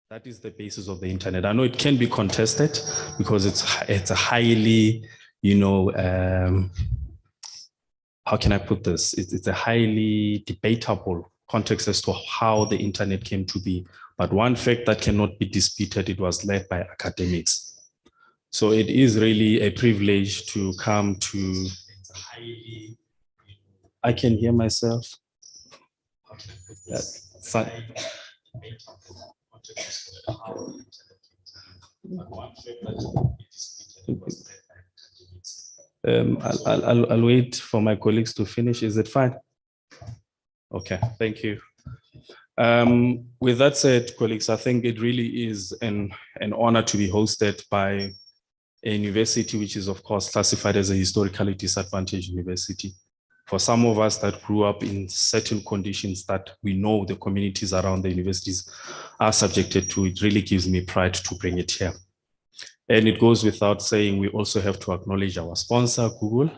That is the basis of the internet. I know it can be contested because it's a highly, how can I put this? It's a highly debatable context as to how the internet came to be. But one fact that cannot be disputed, it was led by academics. So it is really a privilege to come to, I can hear myself. I'll wait for my colleagues to finish. Is it fine? Okay, thank you. With that said, colleagues, I think it really is an honor to be hosted by a university which is, of course, classified as a historically disadvantaged university. For some of us that grew up in certain conditions that we know the communities around the universities are subjected to, it really gives me pride to bring it here. And it goes without saying, we also have to acknowledge our sponsor, Google.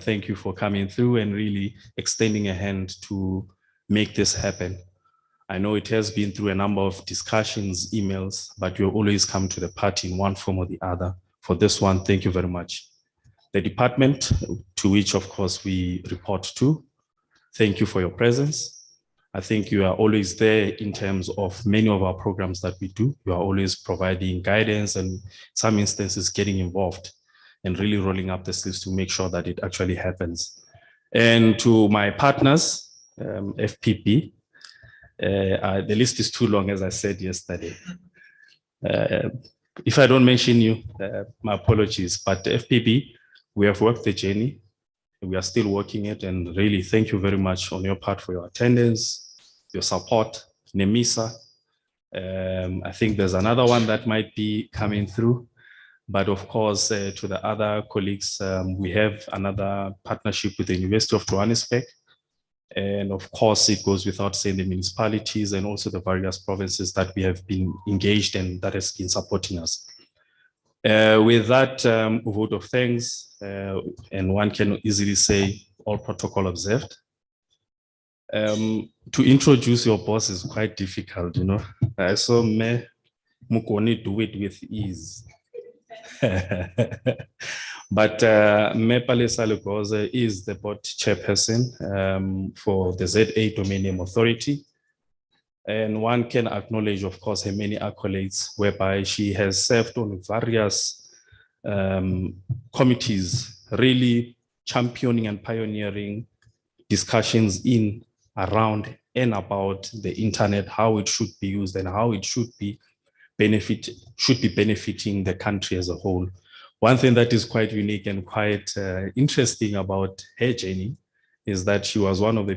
Thank you for coming through and really extending a hand to make this happen. I know it has been through a number of discussions, emails, but you always come to the party in one form or the other. For this one, thank you very much. The department to which, of course, we report to, thank you for your presence. I think you are always there in terms of many of our programs that we do. You are always providing guidance and in some instances getting involved and really rolling up the sleeves to make sure that it actually happens. And to my partners, FPP, the list is too long, as I said yesterday. If I don't mention you, my apologies, but FPP, we have worked the journey. We are still working it, and really thank you very much on your part for your attendance, your support. Nemisa, I think there's another one that might be coming through, but of course, to the other colleagues, we have another partnership with the University of Johannesburg. And of course, it goes without saying the municipalities and also the various provinces that we have been engaged and that has been supporting us. With that vote of thanks, and one can easily say all protocol observed. To introduce your boss is quite difficult, you know. I saw me Mukoni do it with ease. But Mepale Salekoze is the board chairperson for the ZA Domain Name Authority. And one can acknowledge, of course, her many accolades, whereby she has served on various committees, really championing and pioneering discussions in, around, and about the internet, how it should be used and how it should be benefiting the country as a whole. One thing that is quite unique and quite interesting about her journey is that she was one of the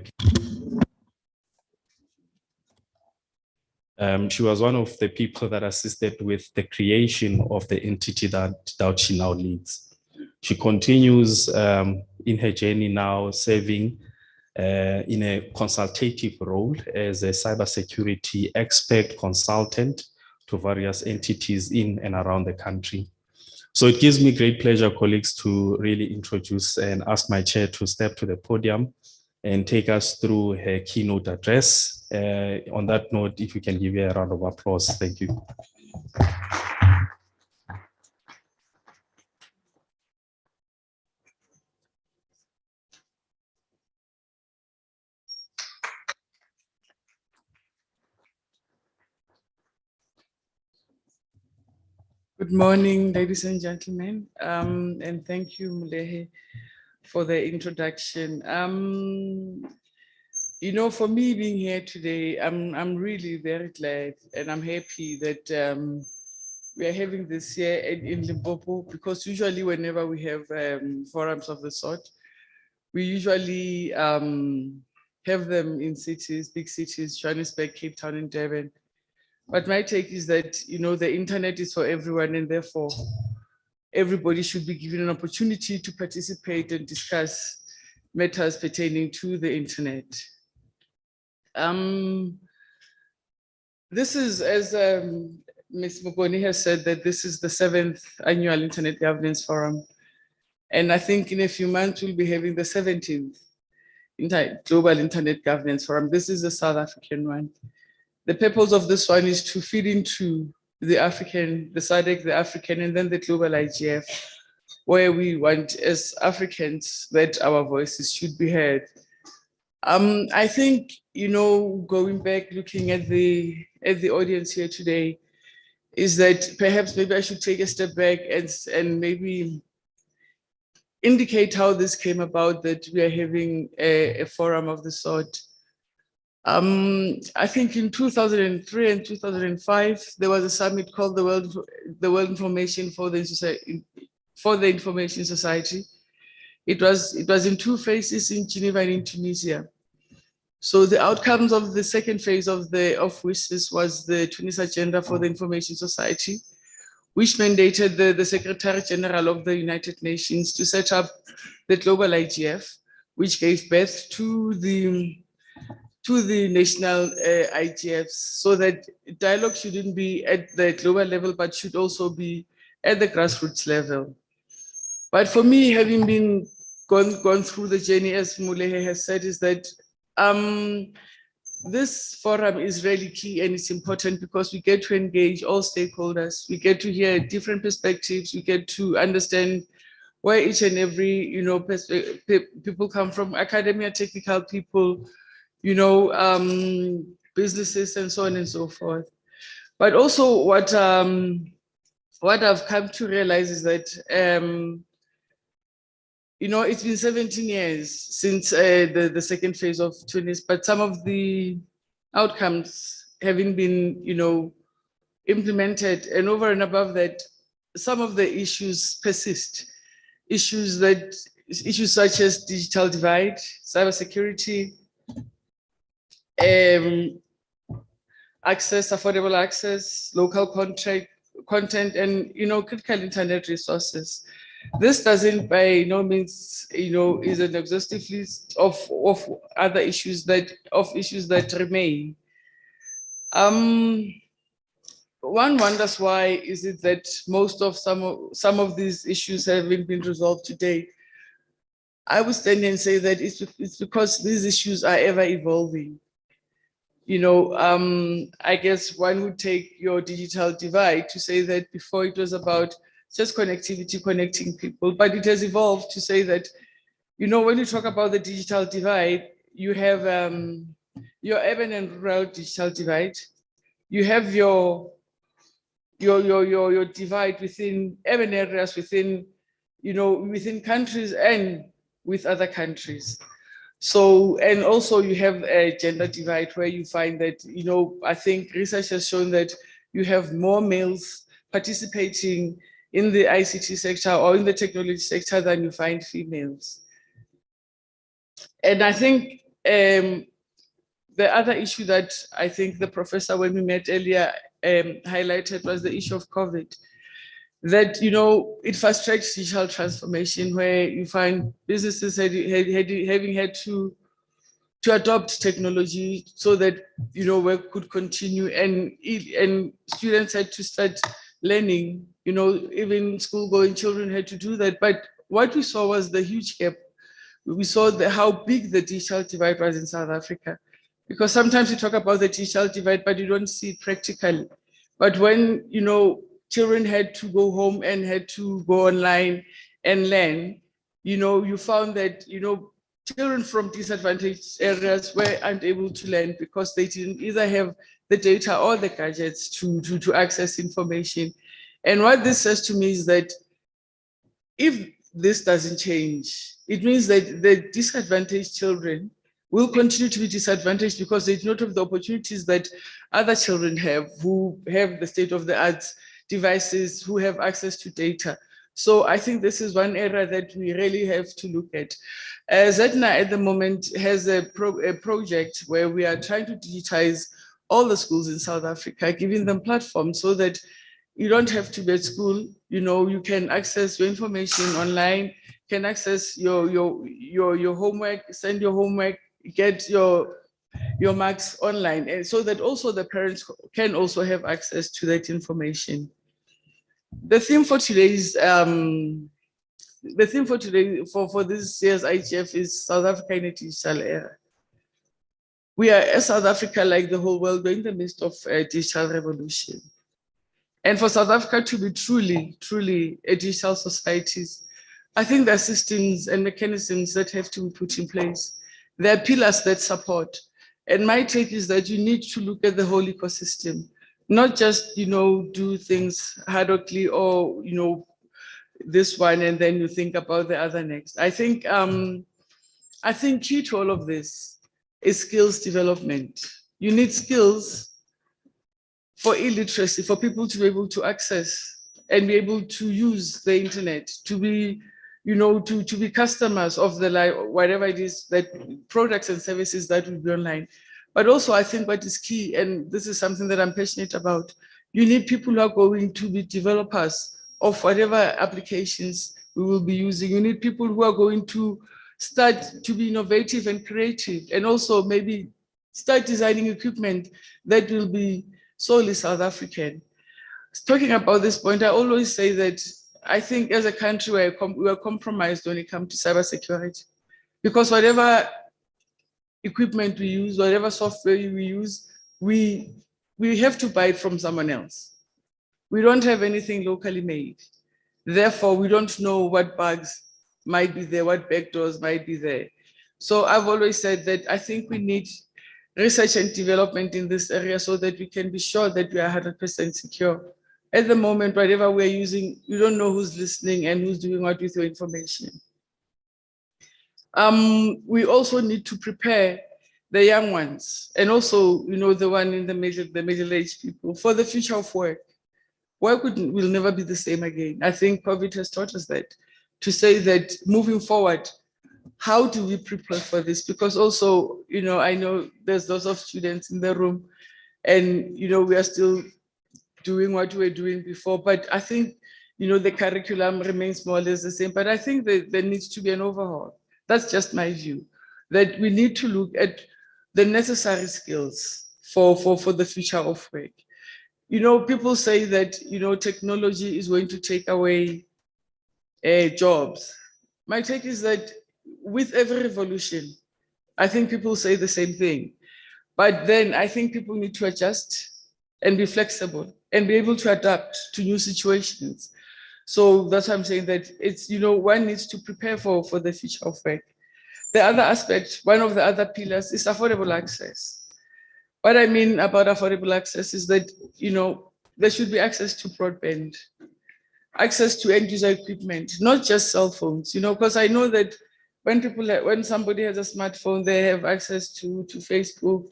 people that assisted with the creation of the entity that she now leads. She continues in her journey now serving in a consultative role as a cybersecurity expert consultant to various entities in and around the country. So it gives me great pleasure, colleagues, to really introduce and ask my chair to step to the podium and take us through her keynote address. On that note, if you can give her a round of applause, thank you. Good morning, ladies and gentlemen, and thank you, Mulehe, for the introduction. You know, for me being here today, I'm really very glad and I'm happy that we are having this year in Limpopo, because usually whenever we have forums of the sort, we usually have them in cities, big cities, Johannesburg, Cape Town, and Durban. But my take is that, you know, the internet is for everyone, and therefore everybody should be given an opportunity to participate and discuss matters pertaining to the internet. This is, as Ms. Mugoni has said, that this is the 7th annual Internet Governance Forum. And I think in a few months, we'll be having the 17th Global Internet Governance Forum. This is the South African one. The purpose of this one is to feed into the African, the SADC, the African, and then the global IGF, where we want as Africans that our voices should be heard. I think, going back, looking at the audience here today, is that perhaps maybe I should take a step back and maybe indicate how this came about, that we are having a forum of the sort. I think in 2003 and 2005, there was a summit called the World Information for the Information Society. It was in two phases, in Geneva and in Tunisia. So the outcomes of the second phase of WISIS was the Tunis Agenda for the Information Society, which mandated the Secretary General of the United Nations to set up the global IGF, which gave birth to the national IGFs, so that dialogue shouldn't be at the global level, but should also be at the grassroots level. But for me, having been gone through the journey, as Mulehe has said, is that this forum is really key, and it's important because we get to engage all stakeholders. We get to hear different perspectives. We get to understand where each and every people come from: academia, technical people, businesses, and so on and so forth. But also, what I've come to realize is that it's been 17 years since the second phase of Tunis, but some of the outcomes having been, implemented, and over and above that, some of the issues persist. Issues such as digital divide, cybersecurity, access, affordable access, local content, and critical internet resources. This doesn't by no means is an exhaustive list of other issues that remain. One wonders why is it that most of some of these issues haven't been resolved today. I would stand and say that it's because these issues are ever evolving. I guess one would take your digital divide to say that before it was about just connectivity, connecting people, but it has evolved to say that, when you talk about the digital divide, you have your urban and rural digital divide. You have your divide within urban areas, within countries and with other countries. So, and also you have a gender divide where you find that, I think research has shown that you have more males participating in the ICT sector or in the technology sector than you find females. And I think the other issue that I think the professor, when we met earlier, highlighted was the issue of COVID. That, it frustrates digital transformation, where you find businesses having had to adopt technology so that, work could continue, and students had to start learning, even school-going children had to do that. But what we saw was the huge gap. We saw how big the digital divide was in South Africa, because sometimes you talk about the digital divide, but you don't see it practically. But when, children had to go home and had to go online and learn, you found that, children from disadvantaged areas were unable to learn because they didn't either have the data or the gadgets to access information. And what this says to me is that if this doesn't change, it means that the disadvantaged children will continue to be disadvantaged because they do not have the opportunities that other children have, who have the state-of-the-art devices, who have access to data. So I think this is one area that we really have to look at. ZEDNA at the moment has a project where we are trying to digitize all the schools in South Africa, giving them platforms so that you don't have to be at school. You can access your information online, can access your homework, send your homework, get your marks online, and so that also the parents can also have access to that information. The theme for today's for this year's IGF is South Africa in a Digital Era. We are, as South Africa, like the whole world, we're in the midst of a digital revolution. And for South Africa to be truly, truly a digital society, I think there are systems and mechanisms that have to be put in place. There are pillars that support. And my take is that you need to look at the whole ecosystem, not just, do things ad hocly or, this one and then you think about the other next. I think key to all of this is skills development. You need skills for illiteracy, for people to be able to access and be able to use the internet, to be, to be customers of the life, whatever it is, that products and services that will be online. But also I think what is key, and this is something that I'm passionate about, you need people who are going to be developers of whatever applications we will be using. You need people who are going to start to be innovative and creative, and also maybe start designing equipment that will be solely South African. Talking about this point, I always say that I think as a country we are compromised when it comes to cybersecurity, because whatever equipment we use, whatever software we use, we have to buy it from someone else. We don't have anything locally made. Therefore, we don't know what bugs might be there, what backdoors might be there. So I've always said that I think we need research and development in this area so that we can be sure that we are 100% secure. At the moment, whatever we're using, you don't know who's listening and who's doing what with your information. We also need to prepare the young ones and also, the one in the middle-aged people for the future of work. Work will never be the same again. I think COVID has taught us that, to say that moving forward, how do we prepare for this? Because also, I know there's lots of students in the room and, we are still doing what we were doing before, but I think, the curriculum remains more or less the same, but I think that there needs to be an overhaul. That's just my view, that we need to look at the necessary skills for the future of work. People say that, technology is going to take away jobs. My take is that with every revolution, I think people say the same thing, but then I think people need to adjust and be flexible and be able to adapt to new situations. So that's why I'm saying that it's, one needs to prepare for the future of work. The other aspect, one of the other pillars is affordable access. What I mean about affordable access is that, there should be access to broadband, access to end user equipment, not just cell phones, because I know that when somebody has a smartphone, they have access to Facebook,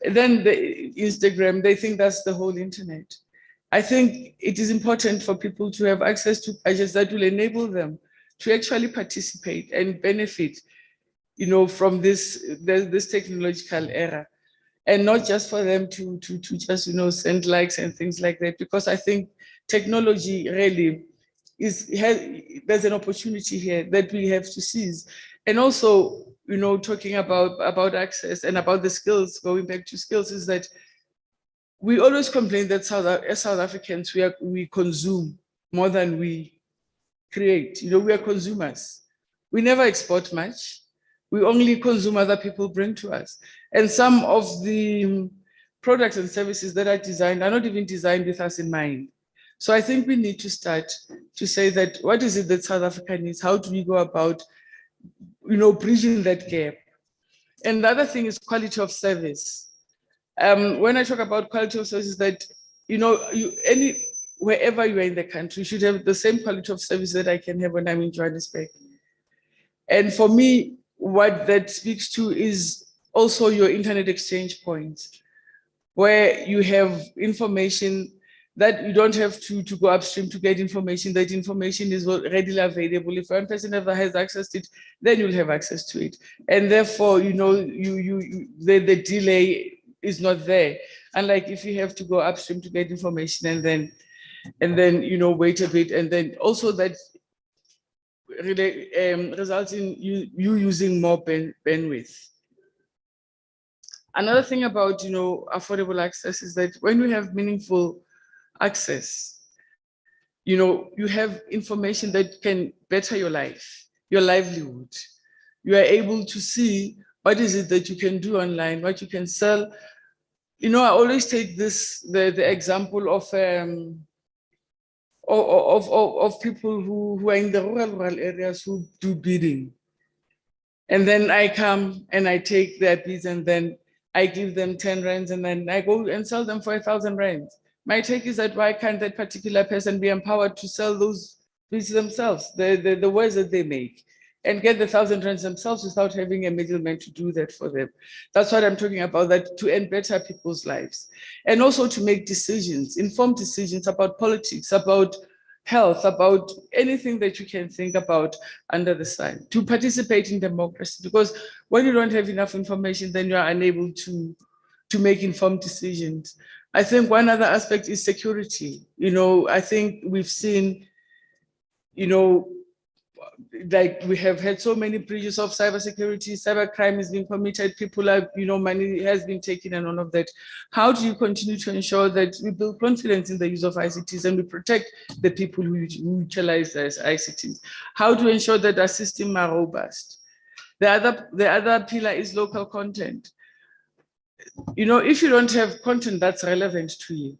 then the Instagram, they think that's the whole internet. I think it is important for people to have access to gadgets that will enable them to actually participate and benefit, from this technological era. And not just for them to just, send likes and things like that, because I think technology really there's an opportunity here that we have to seize. And also, talking about access and about the skills, going back to skills, is that we always complain that as South Africans, we consume more than we create. We are consumers. We never export much. We only consume other people bring to us. And some of the products and services that are designed are not even designed with us in mind. So I think we need to start to say that, what is it that South Africa needs? How do we go about, bridging that gap? And the other thing is quality of service. When I talk about quality of service, that, wherever you are in the country, you should have the same quality of service that I can have when I'm in Johannesburg. And for me, what that speaks to is also your internet exchange points, where you have information that you don't have to go upstream to get information. That information is readily available. If one person ever has access to it, then you'll have access to it. And therefore, the delay is not there. Unlike if you have to go upstream to get information and then wait a bit, and then also that results in you using more bandwidth. Another thing about affordable access is that when you have meaningful access, you have information that can better your life, your livelihood. You are able to see What is it that you can do online? What you can sell? You know, I always take the example of people who are in the rural areas who do bidding. And then I come and I take their bids and then I give them 10 rands and then I go and sell them for 1,000 rands. My take is that why can't that particular person be empowered to sell those bids themselves, the words that they make, and get the 1,000 rands themselves without having a middleman to do that for them? That's what I'm talking about, that to end better people's lives. And also to make decisions, informed decisions about politics, about health, about anything that you can think about under the sun, to participate in democracy. Because when you don't have enough information, then you are unable to make informed decisions. I think one other aspect is security. You know, I think we've seen, you know, like we have had so many breaches of cybersecurity, cybercrime is being committed, people are, you know, money has been taken and all of that. How do you continue to ensure that we build confidence in the use of ICTs and we protect the people who utilize those ICTs? How do you ensure that our systems are robust? The other pillar is local content. You know, if you don't have content that's relevant to you,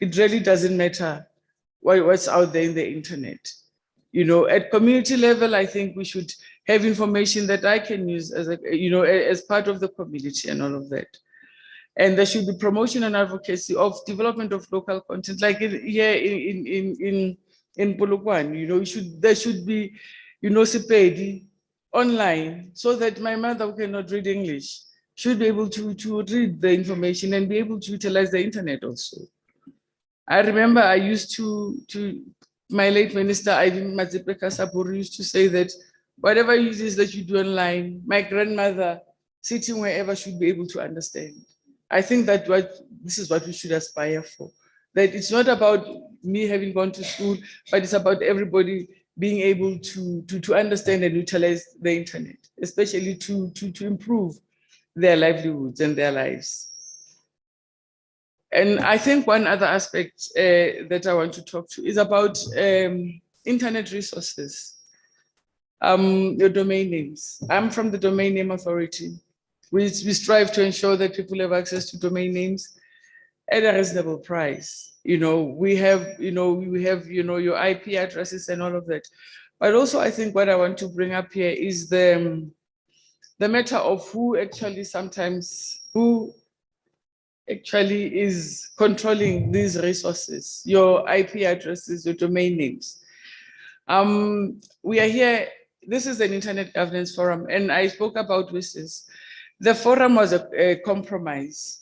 it really doesn't matter what's out there in the internet. You know, at community level, I think we should have information that I can use as a, you know, as part of the community and all of that. And there should be promotion and advocacy of development of local content, like here in Polokwane. You know, there should be, you know, Sepedi online, so that my mother who cannot read English should be able to read the information and be able to utilize the internet also. I remember I used to my late minister, Ivan Mazipeka used to say that whatever it is that you do online, my grandmother sitting wherever should be able to understand. I think that this is what we should aspire for. That it's not about me having gone to school, but it's about everybody being able to understand and utilize the internet, especially to improve their livelihoods and their lives. And I think one other aspect that I want to talk to is about internet resources, your domain names. I'm from the Domain Name Authority. We strive to ensure that people have access to domain names at a reasonable price. You know, we have your IP addresses and all of that. But also, I think what I want to bring up here is the matter of who actually is controlling these resources, your IP addresses, your domain names. We are here, this is an Internet Governance Forum, and I spoke about WSIS. The forum was a compromise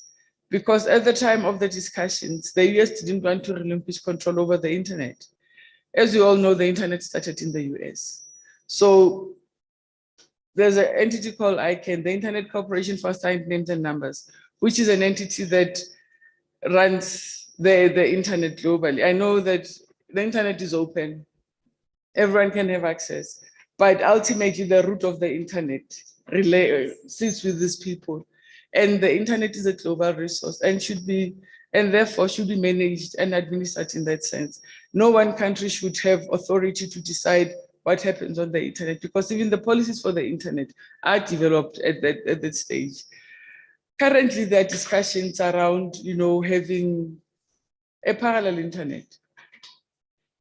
because at the time of the discussions, the US didn't want to relinquish control over the internet. As you all know, the internet started in the US. So there's an entity called ICANN, the Internet Corporation for Assigned Names and Numbers, which is an entity that runs the internet globally. I know that the internet is open, everyone can have access, but ultimately the root of the internet sits with these people. And the internet is a global resource and therefore should be managed and administered in that sense. No one country should have authority to decide what happens on the internet, because even the policies for the internet are developed at that stage. Currently, there are discussions around, you know, having a parallel internet,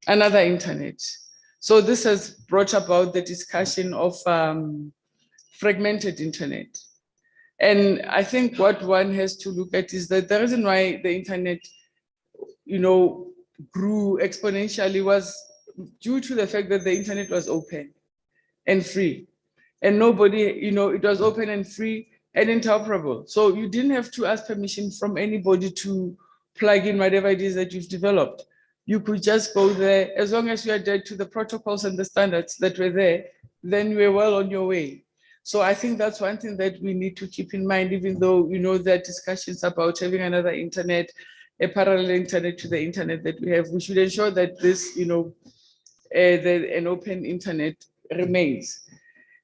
another internet. So this has brought about the discussion of fragmented internet. And I think what one has to look at is that the reason why the internet, you know, grew exponentially was due to the fact that the internet was open and free. And nobody, you know, it was open and free and interoperable. So you didn't have to ask permission from anybody to plug in whatever it is that you've developed. You could just go there, as long as you adhered to the protocols and the standards that were there, then you were well on your way. So I think that's one thing that we need to keep in mind, even though, you know, there are discussions about having another internet, a parallel internet to the internet that we have. We should ensure that this, you know, an open internet remains.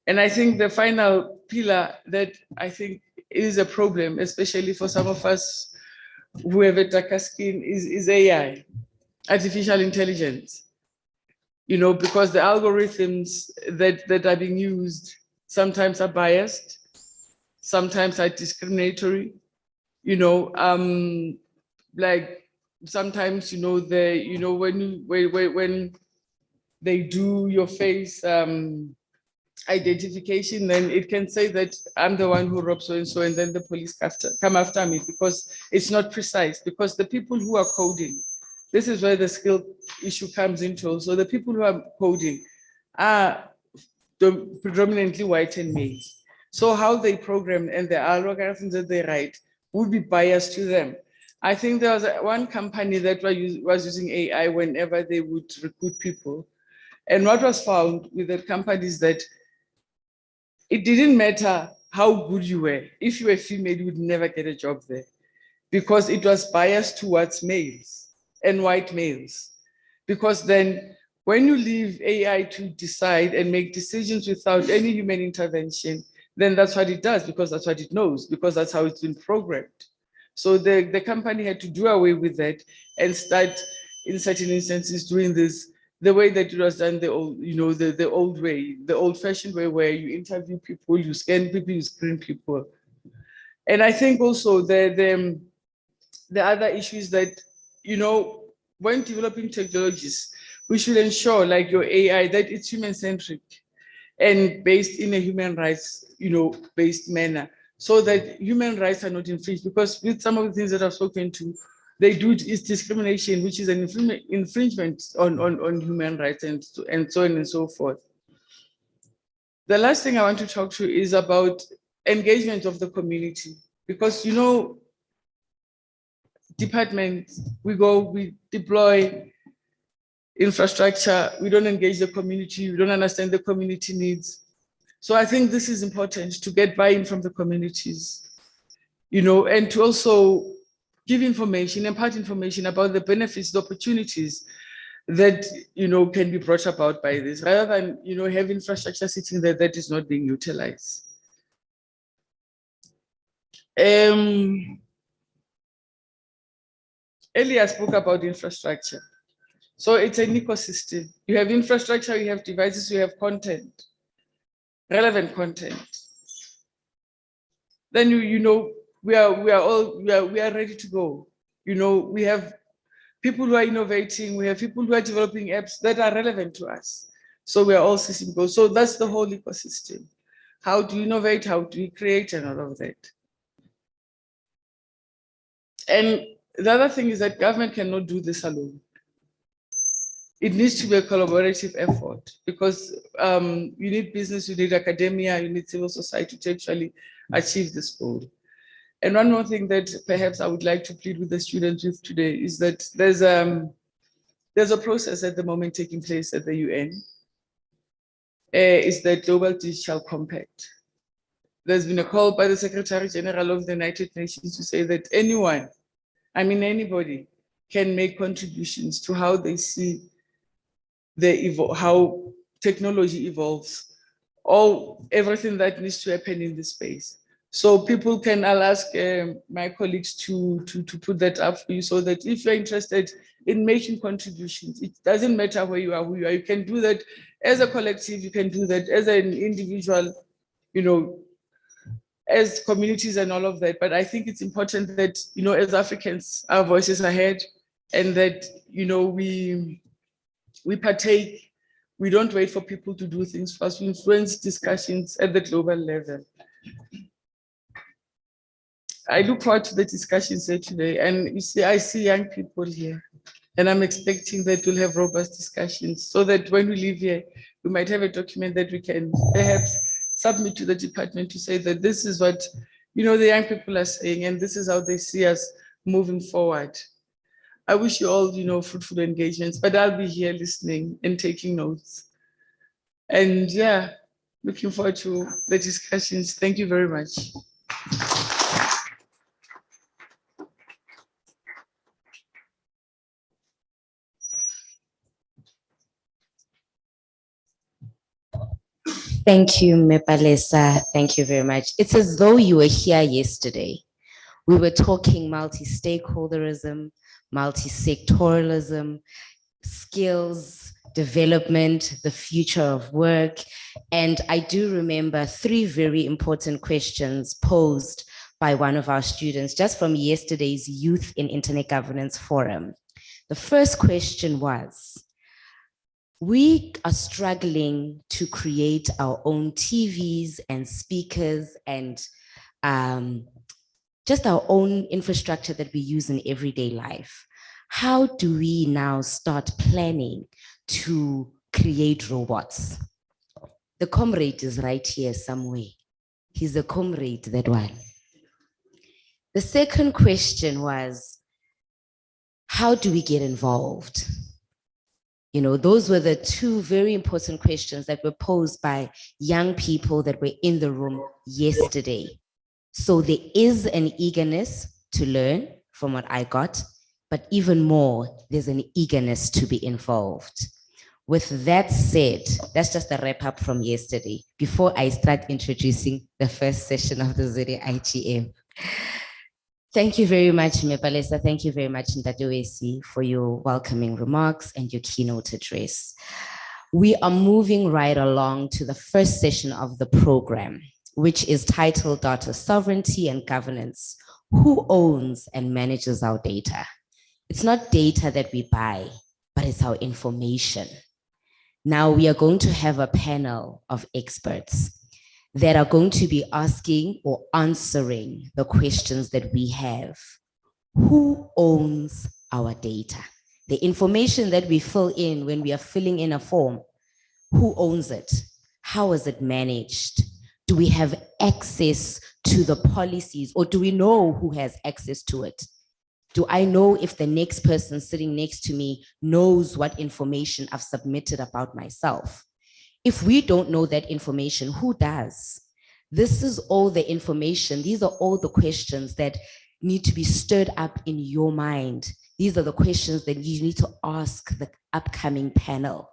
And I think the final pillar that I think is a problem, especially for some of us who have a darker skin, is AI, artificial intelligence. You know, because the algorithms that are being used sometimes are biased. sometimes are discriminatory, like sometimes, when they do your face identification, then it can say that I'm the one who robbed so and so, and then the police come after me because it's not precise. Because the people who are coding, this is where the skill issue comes into. So the people who are coding are predominantly white and male. So how they program and the algorithms that they write would be biased to them. I think there was one company that was using AI whenever they would recruit people. And what was found with that company is that it didn't matter how good you were. If you were female, you would never get a job there because it was biased towards males and white males. Because then when you leave AI to decide and make decisions without any human intervention, then that's what it does, because that's what it knows, because that's how it's been programmed. So the company had to do away with that and start, in certain instances, doing this the way that it was done, the old, the old way, the old-fashioned way, where you interview people, you scan people, you screen people. And I think also the other issue is that, when developing technologies, we should ensure, like your AI, that it's human-centric and based in a human rights, based manner, so that human rights are not infringed. Because with some of the things that I've spoken to, they do is discrimination, which is an infringement on human rights and so on and so forth. The last thing I want to talk to is about engagement of the community, because, departments, we deploy infrastructure, we don't engage the community, we don't understand the community needs. So I think this is important, to get buy-in from the communities, and to also give information, impart information about the benefits, the opportunities that, can be brought about by this, rather than, have infrastructure sitting there that is not being utilized. Earlier I spoke about infrastructure. So it's an ecosystem. You have infrastructure, you have devices, you have content, relevant content. Then we are ready to go. We have people who are innovating, we have people who are developing apps that are relevant to us. So we are all system go. So that's the whole ecosystem. How do you innovate? How do we create, and all of that? And the other thing is that government cannot do this alone. It needs to be a collaborative effort, because you need business, you need academia, you need civil society to actually achieve this goal. And one more thing that perhaps I would like to plead with the students with today is that there's a process at the moment taking place at the UN. It's the Global Digital Compact. There's been a call by the Secretary General of the United Nations to say that anybody can make contributions to how they see how technology evolves, or everything that needs to happen in this space. So people can, I'll ask my colleagues to put that up for you, so that if you're interested in making contributions, it doesn't matter where you are, who you are, you can do that as a collective, you can do that as an individual, as communities and all of that. But I think it's important that, as Africans, our voices are heard, and that, we partake, we don't wait for people to do things for us, we influence discussions at the global level. I look forward to the discussions here today, and I see young people here, and I'm expecting that we'll have robust discussions, so that when we leave here, we might have a document that we can perhaps submit to the department to say that this is what, the young people are saying, and this is how they see us moving forward. I wish you all, fruitful engagements, but I'll be here listening and taking notes. And yeah, looking forward to the discussions. Thank you very much. Thank you, Mepalesa. Thank you very much. It's as though you were here yesterday. We were talking multi-stakeholderism, multi-sectoralism, skills, development, the future of work. And I do remember 3 very important questions posed by one of our students just from yesterday's Youth in Internet Governance Forum. The first question was, we are struggling to create our own TVs and speakers and just our own infrastructure that we use in everyday life. How do we now start planning to create robots? The comrade is right here somewhere. He's a comrade, that one. The second question was, how do we get involved? You know, those were the 2 very important questions that were posed by young people that were in the room yesterday. So there is an eagerness to learn from what I got, but even more, there's an eagerness to be involved. With that said, that's just a wrap up from yesterday before I start introducing the first session of the Zuri IGM. Thank you very much, Mepalesa. Thank you very much, Ndadewesi, for your welcoming remarks and your keynote address. We are moving right along to the first session of the program, which is titled Data Sovereignty and Governance. Who owns and manages our data? It's not data that we buy, but it's our information. Now we are going to have a panel of experts that are going to be asking or answering the questions that we have. Who owns our data? The information that we fill in when we are filling in a form, who owns it? How is it managed? Do we have access to the policies, or do we know who has access to it? Do I know if the next person sitting next to me knows what information I've submitted about myself? If we don't know that information, who does? This is all the information. These are all the questions that need to be stirred up in your mind. These are the questions that you need to ask the upcoming panel.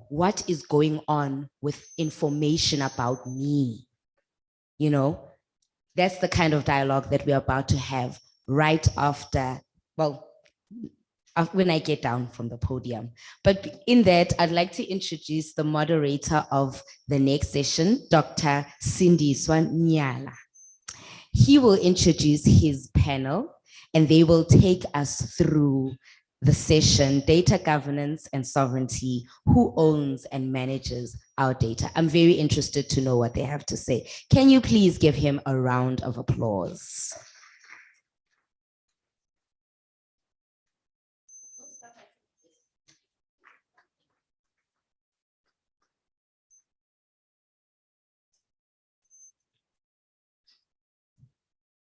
What is going on with information about me? You know, that's the kind of dialogue that we're about to have right after, well, when I get down from the podium. But in that, I'd like to introduce the moderator of the next session, Dr. Sindiswa Nyala. He will introduce his panel and they will take us through the session, Data Governance and Sovereignty, who owns and manages our data. I'm very interested to know what they have to say. Can you please give him a round of applause?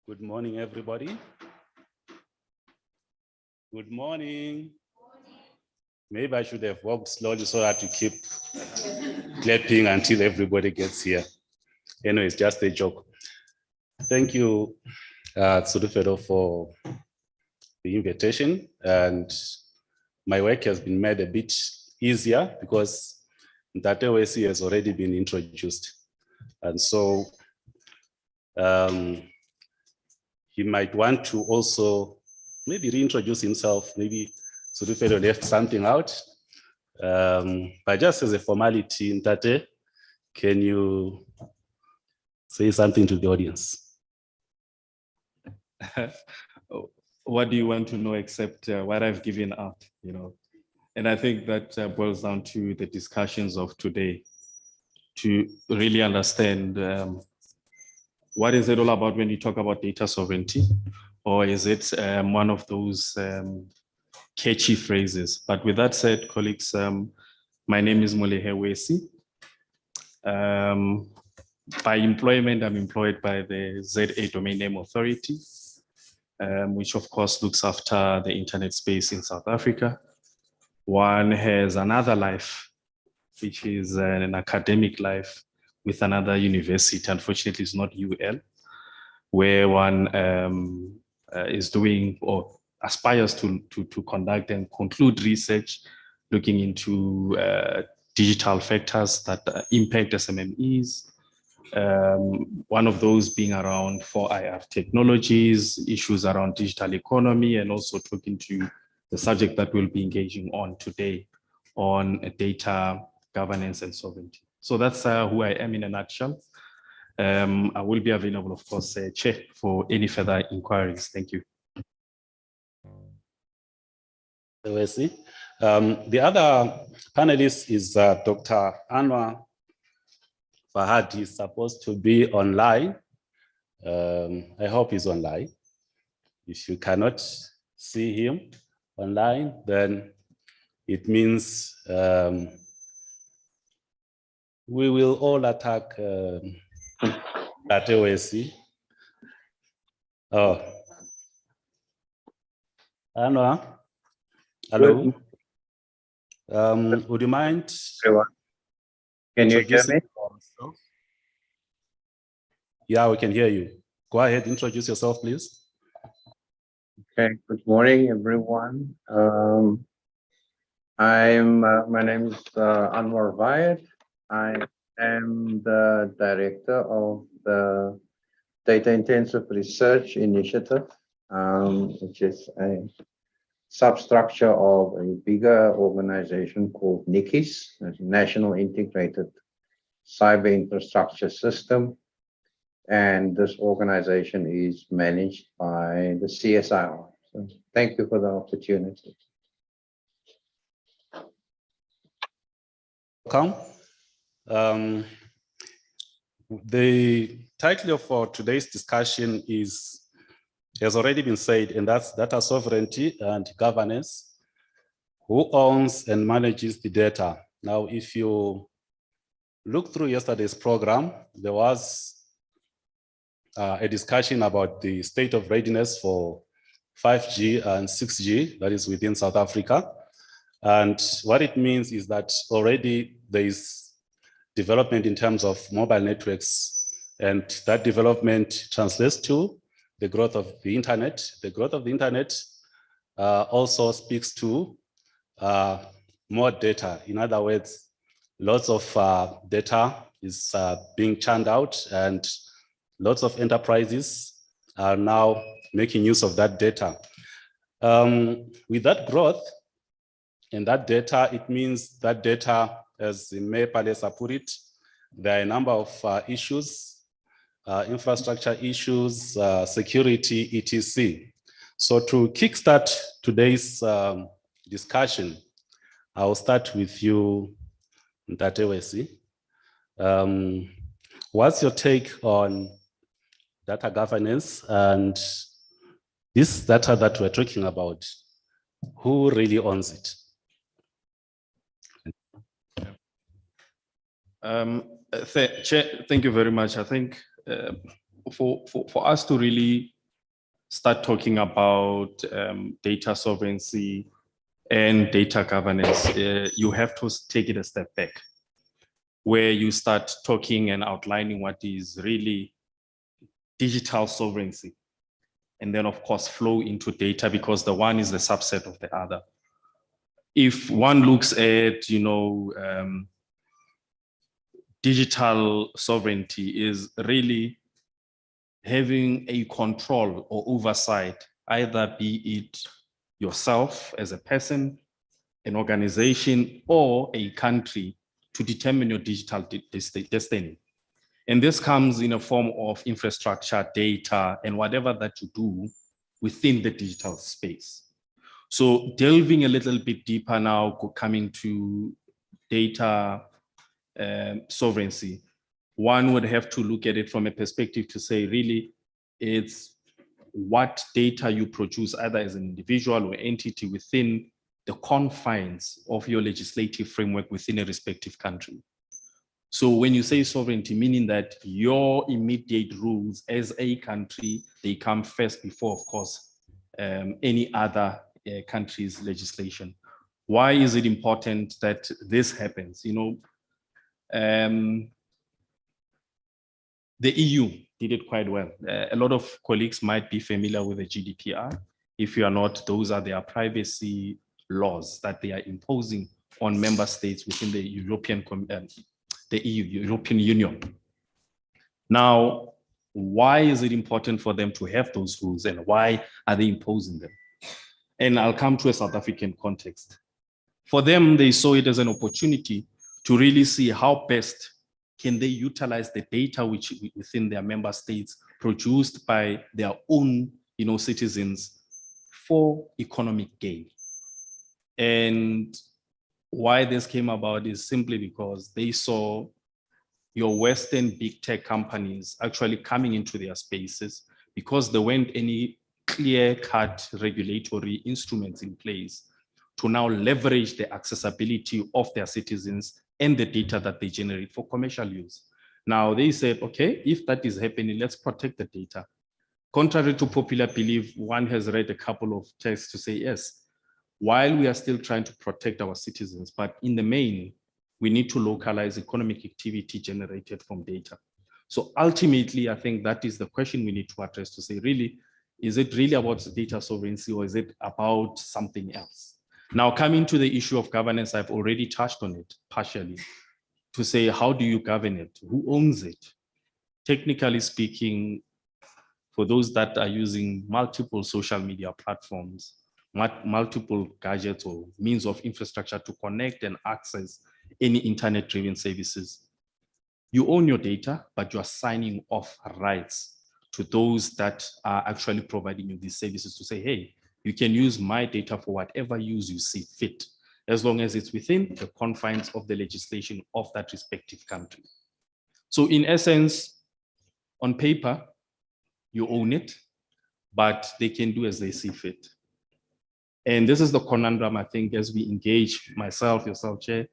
Good morning, everybody. Good morning. Maybe I should have walked slowly so that you keep clapping until everybody gets here. Anyway, it's just a joke. Thank you, Tsudufedo, for the invitation. And my work has been made a bit easier because Ntatewesi has already been introduced. And so he might want to also maybe reintroduce himself. Maybe Tsudufedo left something out. But just as a formality, Ntate, can you say something to the audience? What do you want to know except what I've given out, you know? And I think that boils down to the discussions of today to really understand what is it all about when you talk about data sovereignty, or is it one of those catchy phrases? But with that said, colleagues, my name is Molehe Wesi. By employment, I'm employed by the ZA Domain Name Authority, which of course looks after the internet space in South Africa. One has another life, which is an academic life with another university. Unfortunately, it's not UL, where one is doing or aspires to conduct and conclude research looking into digital factors that impact SMMEs. One of those being around 4IR technologies, issues around digital economy, and also talking to the subject that we'll be engaging on today on data governance and sovereignty. So that's who I am in a nutshell. I will be available, of course, Chair, for any further inquiries. Thank you. The other panelist is Dr. Anwar Fahad. He's supposed to be online. I hope he's online. If you cannot see him online, then it means we will all attack that OSC. Oh, Anwar, hello. Would you mind? Everyone. Can you hear introducing me? yourself? Yeah, we can hear you. Go ahead, introduce yourself, please. Okay, good morning, everyone. My name is Anwar Vayed. I am the director of the Data Intensive Research Initiative, which is a substructure of a bigger organization called NICIS, National Integrated Cyber Infrastructure System. And this organization is managed by the CSIR. So thank you for the opportunity. Welcome. The title for today's discussion has already been said, and that's data sovereignty and governance. Who owns and manages the data? Now, if you look through yesterday's program, there was a discussion about the state of readiness for 5G and 6G, that is within South Africa. And what it means is that already there is development in terms of mobile networks, and that development translates to the growth of the internet. The growth of the internet also speaks to more data. In other words, lots of data is being churned out, and lots of enterprises are now making use of that data. With that growth and that data, it means that data, as Mayor Palesa put it, there are a number of issues, infrastructure issues, security, etc. So to kickstart today's discussion, I'll start with you, Ntatewesi. What's your take on data governance and this data that we're talking about? Who really owns it? Chair, thank you very much. I think for us to really start talking about data sovereignty and data governance, you have to take it a step back, where you start talking and outlining what is really digital sovereignty, and then of course flow into data, because the one is the subset of the other. If one looks at, digital sovereignty is really having a control or oversight, either be it yourself as a person, an organization, or a country, to determine your digital destiny. And this comes in a form of infrastructure, data, and whatever that you do within the digital space. So delving a little bit deeper now, coming to data sovereignty, one would have to look at it from a perspective to say, really, it's what data you produce, either as an individual or entity, within the confines of your legislative framework within a respective country. So when you say sovereignty, meaning that your immediate rules as a country, they come first before, of course, any other country's legislation. Why is it important that this happens? The EU did it quite well. A lot of colleagues might be familiar with the GDPR. If you are not, those are their privacy laws that they are imposing on member states within the European Union. Now, why is it important for them to have those rules, and why are they imposing them? And I'll come to a South African context. For them, they saw it as an opportunity to really see how best can they utilize the data which within their member states produced by their own, citizens for economic gain. And why this came about is simply because they saw your Western big tech companies actually coming into their spaces because there weren't any clear-cut regulatory instruments in place to now leverage the accessibility of their citizens and the data that they generate for commercial use. Now they said, okay, if that is happening, let's protect the data. Contrary to popular belief, one has read a couple of texts to say, yes, while we are still trying to protect our citizens, but in the main, we need to localize economic activity generated from data. So ultimately, I think that is the question we need to address to say, really, is it really about data sovereignty or is it about something else? Now, coming to the issue of governance, I've already touched on it partially to say, how do you govern it? Who owns it? Technically speaking, for those that are using multiple social media platforms, multiple gadgets or means of infrastructure to connect and access any internet-driven services, you own your data, but you are signing off rights to those that are actually providing you these services to say, hey, you can use my data for whatever use you see fit, as long as it's within the confines of the legislation of that respective country. So in essence, on paper, you own it, but they can do as they see fit. And this is the conundrum, I think, as we engage myself, yourself, Chair,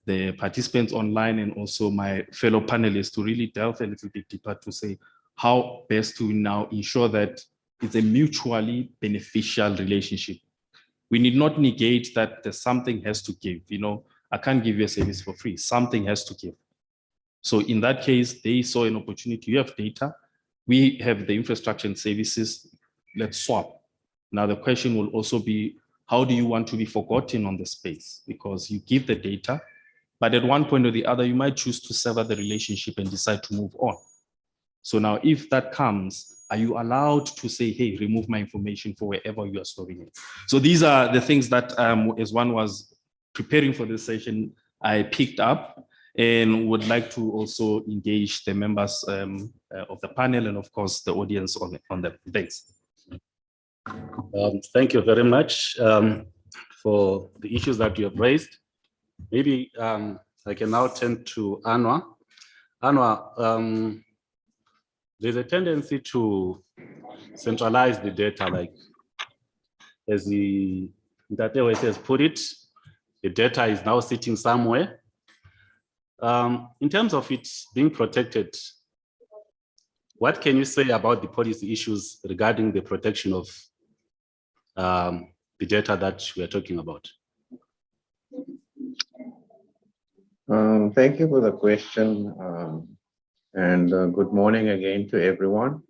the participants online, and also my fellow panelists to really delve a little bit deeper to say how best to now ensure that it's a mutually beneficial relationship. We need not negate that there's something has to give. I can't give you a service for free. Something has to give. So in that case, they saw an opportunity. You have data. We have the infrastructure and services. Let's swap. Now, the question will also be, how do you want to be forgotten on the space? Because you give the data, but at one point or the other, you might choose to sever the relationship and decide to move on. So now, if that comes, are you allowed to say, hey, remove my information for wherever you are storing it? So these are the things that, as one was preparing for this session, I picked up and would like to also engage the members of the panel and, of course, the audience on the thanks. Thank you very much for the issues that you have raised. Maybe I can now turn to Anwar. Anwar, there's a tendency to centralize the data, like as the Ntate has put it, the data is now sitting somewhere. In terms of it being protected, what can you say about the policy issues regarding the protection of the data that we are talking about? Thank you for the question, and good morning again to everyone.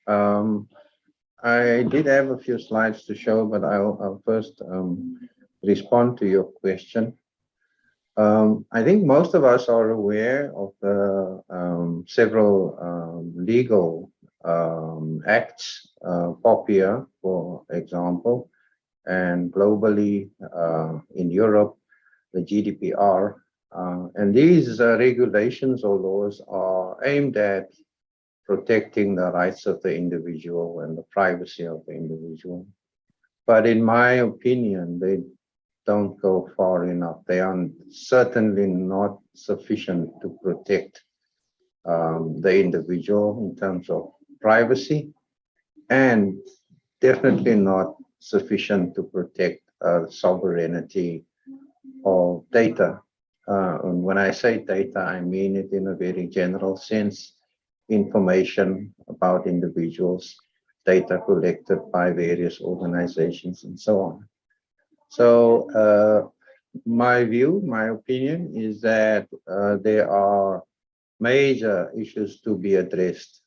I did have a few slides to show, but I'll first respond to your question. I think most of us are aware of the several legal acts, POPIA, for example, and globally in Europe, the GDPR. And these regulations or laws are aimed at protecting the rights of the individual and the privacy of the individual. But in my opinion, they don't go far enough. They are certainly not sufficient to protect the individual in terms of privacy, and definitely not sufficient to protect sovereignty of data. And when I say data, I mean it in a very general sense. Information about individuals, data collected by various organizations, and so on. So my view, my opinion is that there are major issues to be addressed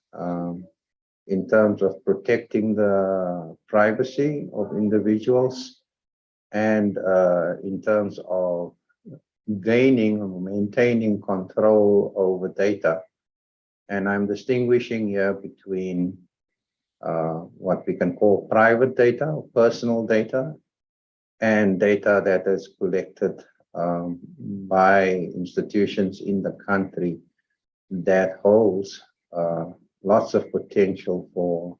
in terms of protecting the privacy of individuals and in terms of gaining or maintaining control over data. And I'm distinguishing here between what we can call private data or personal data and data that is collected by institutions in the country that holds lots of potential for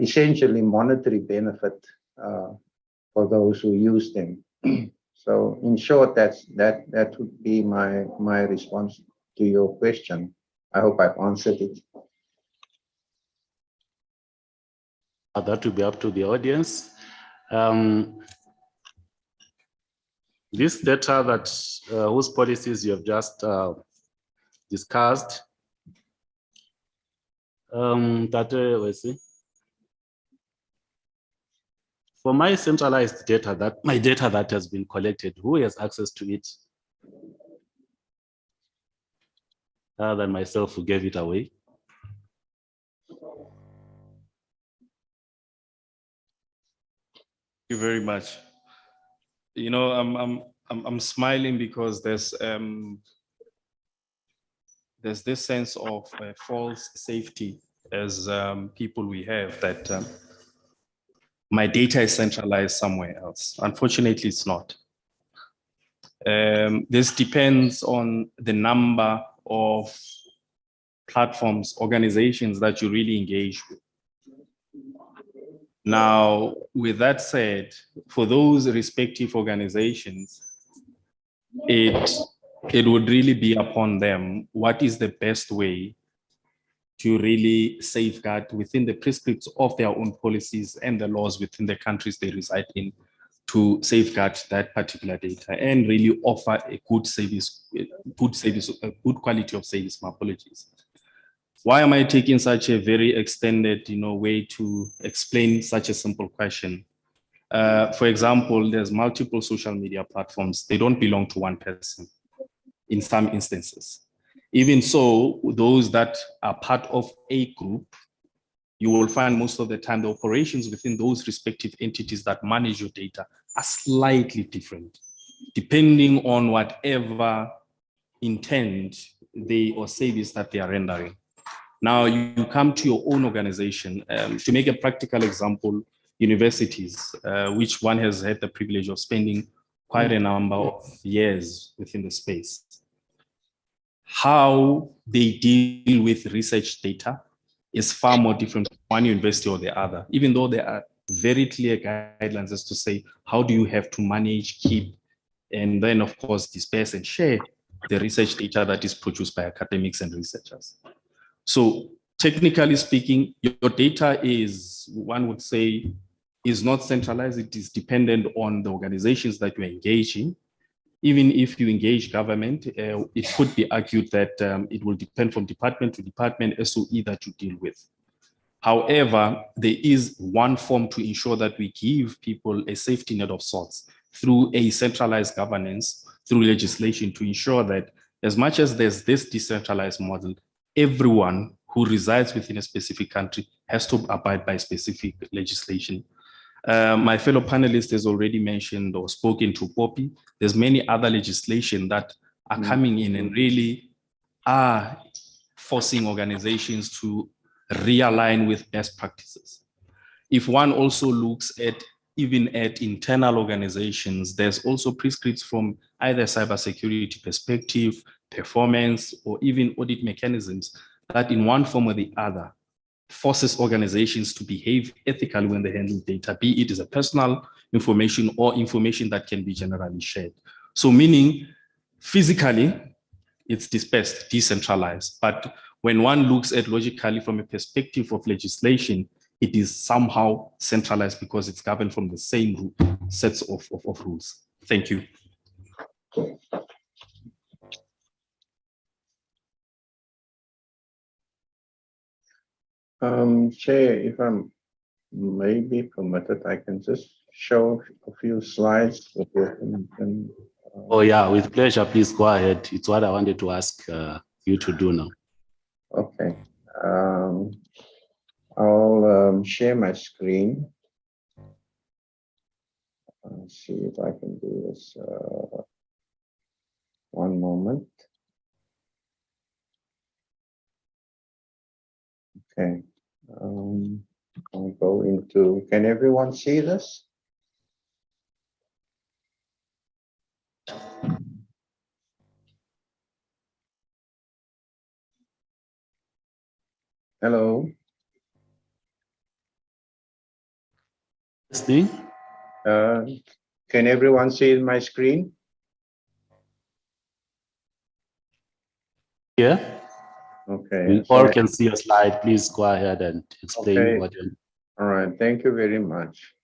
essentially monetary benefit for those who use them. So in short, that would be my response to your question. I hope I've answered it. That will be up to the audience. This data that whose policies you have just discussed, let's see. For my centralized data, my data that has been collected, who has access to it? Other than myself who gave it away. Thank you very much. You know, I'm smiling because there's this sense of false safety as people we have that my data is centralized somewhere else. Unfortunately, it's not. This depends on the number of platforms, organizations that you really engage with. Now, with that said, for those respective organizations, it would really be upon them what is the best way to really safeguard within the prescripts of their own policies and the laws within the countries they reside in to safeguard that particular data and really offer a good quality of service. My apologies. Why am I taking such a very extended, way to explain such a simple question? For example, there's multiple social media platforms. They don't belong to one person in some instances. Even so, those that are part of a group, you will find most of the time the operations within those respective entities that manage your data are slightly different, depending on whatever intent they or service that they are rendering. Now you come to your own organization. To make a practical example, universities, which one has had the privilege of spending quite a number of years within the space. How they deal with research data is far more different from one university or the other, even though there are very clear guidelines as to say, how do you have to manage, keep, and then of course disperse and share the research data that is produced by academics and researchers. So technically speaking, your data is, one would say, is not centralized. It is dependent on the organizations that you engage in. Even if you engage government, it could be argued that it will depend from department to department, SOE that you deal with. However, there is one form to ensure that we give people a safety net of sorts through a centralized governance, through legislation, to ensure that as much as there's this decentralized model, everyone who resides within a specific country has to abide by specific legislation. My fellow panelist has already mentioned or spoken to Poppy. There's many other legislation that are coming in and really are forcing organizations to realign with best practices. If one also looks at even at internal organizations, there's also prescripts from either cybersecurity perspective, performance, or even audit mechanisms that in one form or the other forces organizations to behave ethically when they handle data, be it as a personal information or information that can be generally shared. So meaning physically, it's dispersed, decentralized. But when one looks at logically from a perspective of legislation, it is somehow centralized because it's governed from the same sets of rules. Thank you. Chair, if I'm maybe permitted, I can just show a few slides. Oh yeah, with pleasure, please go ahead. It's what I wanted to ask you to do now. Okay. I'll share my screen. Let's see if I can do this. One moment. Okay. I'll go into, can everyone see this? Hello. Steve? Can everyone see my screen? Yeah. Okay. We all can see your slide. Please go ahead and explain Okay. what you. All right. Thank you very much.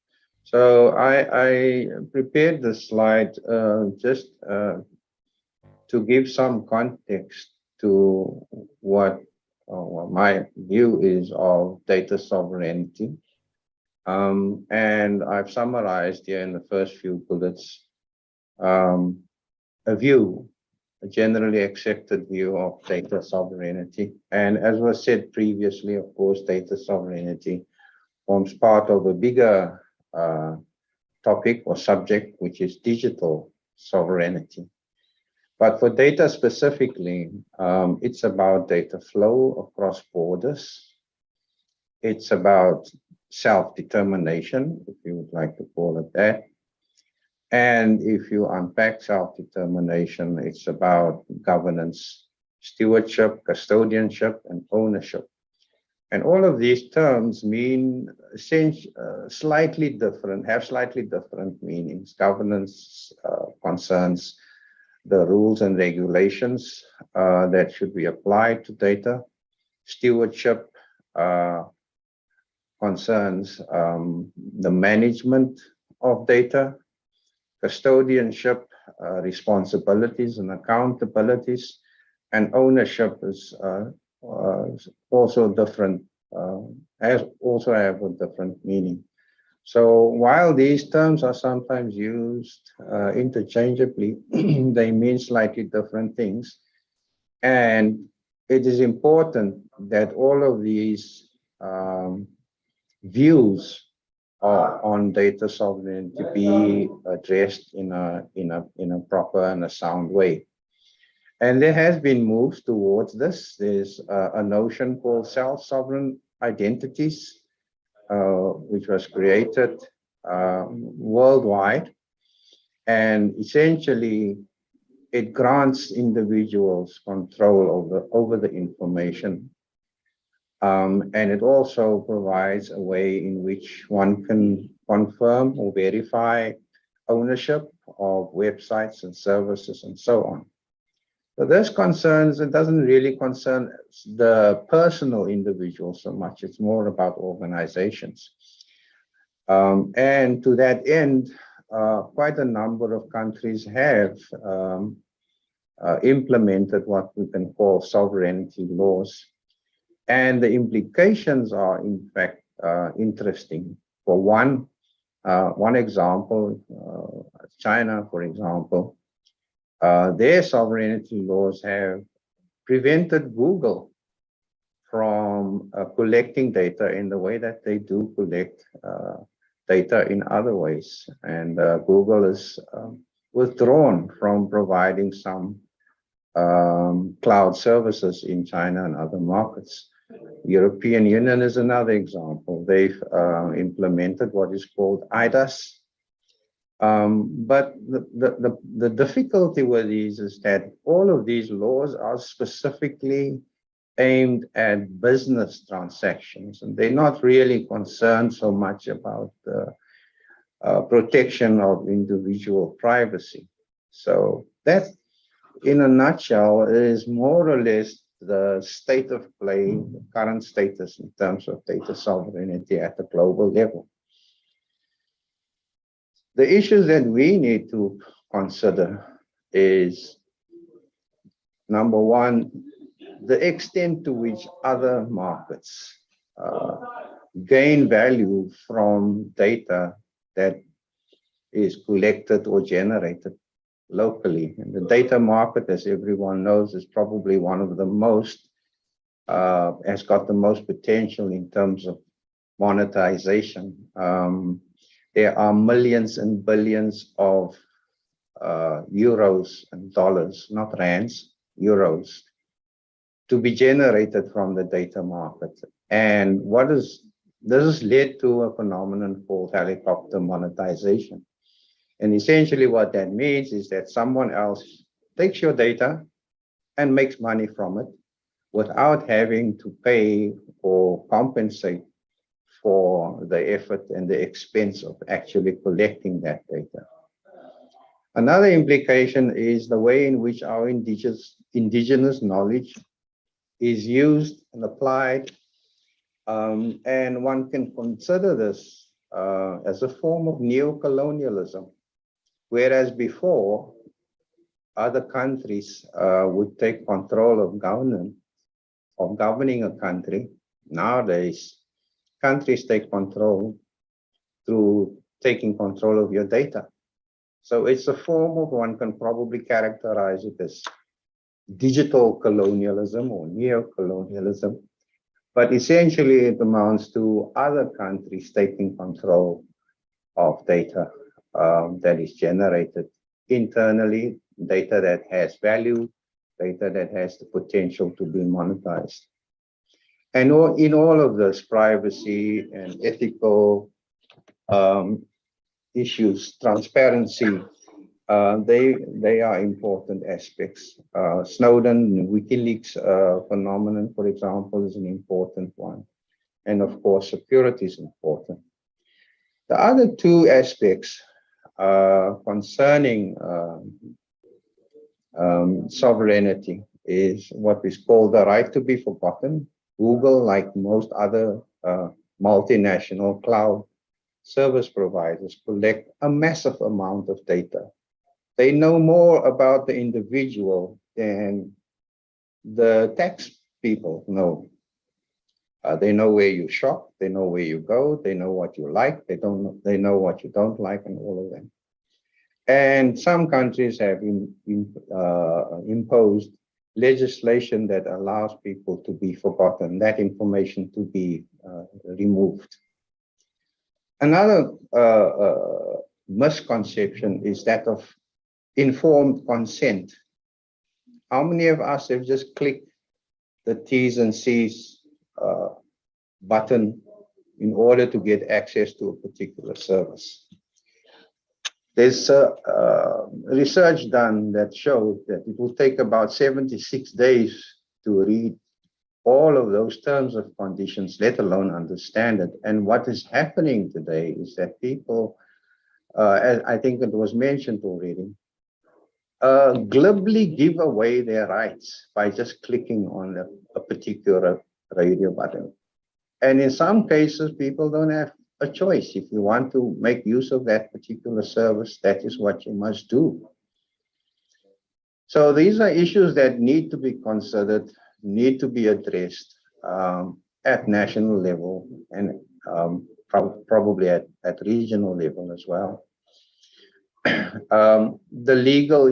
So I prepared the slide just to give some context to what my view is of data sovereignty. And I've summarized here in the first few bullets a view, a generally accepted view of data sovereignty. And as was said previously, of course, data sovereignty forms part of a bigger topic or subject, which is digital sovereignty. But for data specifically, it's about data flow across borders. It's about self-determination, if you would like to call it that. And if you unpack self-determination, it's about governance, stewardship, custodianship, and ownership. And all of these terms mean slightly different, have slightly different meanings. Governance concerns the rules and regulations that should be applied to data. Stewardship concerns the management of data. Custodianship, responsibilities and accountabilities, and ownership is also different, also have a different meaning. So while these terms are sometimes used interchangeably, they mean slightly different things. And it is important that all of these views on data sovereignty be addressed in a proper and a sound way. And there has been moves towards this. There's a notion called self-sovereign identities, which was created worldwide. And essentially, it grants individuals control over the information. And it also provides a way in which one can confirm or verify ownership of websites and services and so on. So this concerns, it doesn't really concern the personal individual so much, it's more about organizations. And to that end, quite a number of countries have implemented what we can call sovereignty laws. And the implications are, in fact, interesting. For one example, China, for example, their sovereignty laws have prevented Google from collecting data in the way that they do collect data in other ways. And Google is withdrawn from providing some cloud services in China and other markets. European Union is another example. They've implemented what is called IDAS. But the difficulty with these is that all of these laws are specifically aimed at business transactions, and they're not really concerned so much about the protection of individual privacy. So that, in a nutshell, is more or less the state of play, the current status in terms of data sovereignty at the global level. The issues that we need to consider is, number one, the extent to which other markets gain value from data that is collected or generated locally. And the data market, as everyone knows, is probably one of the most, has got the most potential in terms of monetization. There are millions and billions of euros and dollars, not rands, euros, to be generated from the data market. And this has led to a phenomenon called helicopter monetization. And essentially what that means is that someone else takes your data and makes money from it without having to pay or compensate for the effort and the expense of actually collecting that data. Another implication is the way in which our indigenous knowledge is used and applied. And one can consider this as a form of neo-colonialism, whereas before, other countries would take control of governing a country. Nowadays, countries take control through taking control of your data. So it's a form of, one can probably characterize it as digital colonialism or neo-colonialism, but essentially it amounts to other countries taking control of data that is generated internally, data that has value, data that has the potential to be monetized. And in all of this, privacy and ethical issues, transparency, they are important aspects. Snowden, WikiLeaks phenomenon, for example, is an important one. And of course, security is important. The other two aspects concerning sovereignty is what is called the right to be forgotten. Google, like most other multinational cloud service providers, collect a massive amount of data. They know more about the individual than the tax people know. They know where you shop, they know where you go, they know what you like, they know what you don't like, and all of them. And some countries have imposed legislation that allows people to be forgotten, that information to be removed. Another misconception is that of informed consent. How many of us have just clicked the T's and C's button in order to get access to a particular service? There's research done that showed that it will take about 76 days to read all of those terms of conditions, let alone understand it. And what is happening today is that people, as I think it was mentioned already, glibly give away their rights by just clicking on a particular radio button. And in some cases, people don't have a choice. If you want to make use of that particular service, that is what you must do. So these are issues that need to be considered, need to be addressed at national level and probably at regional level as well. The legal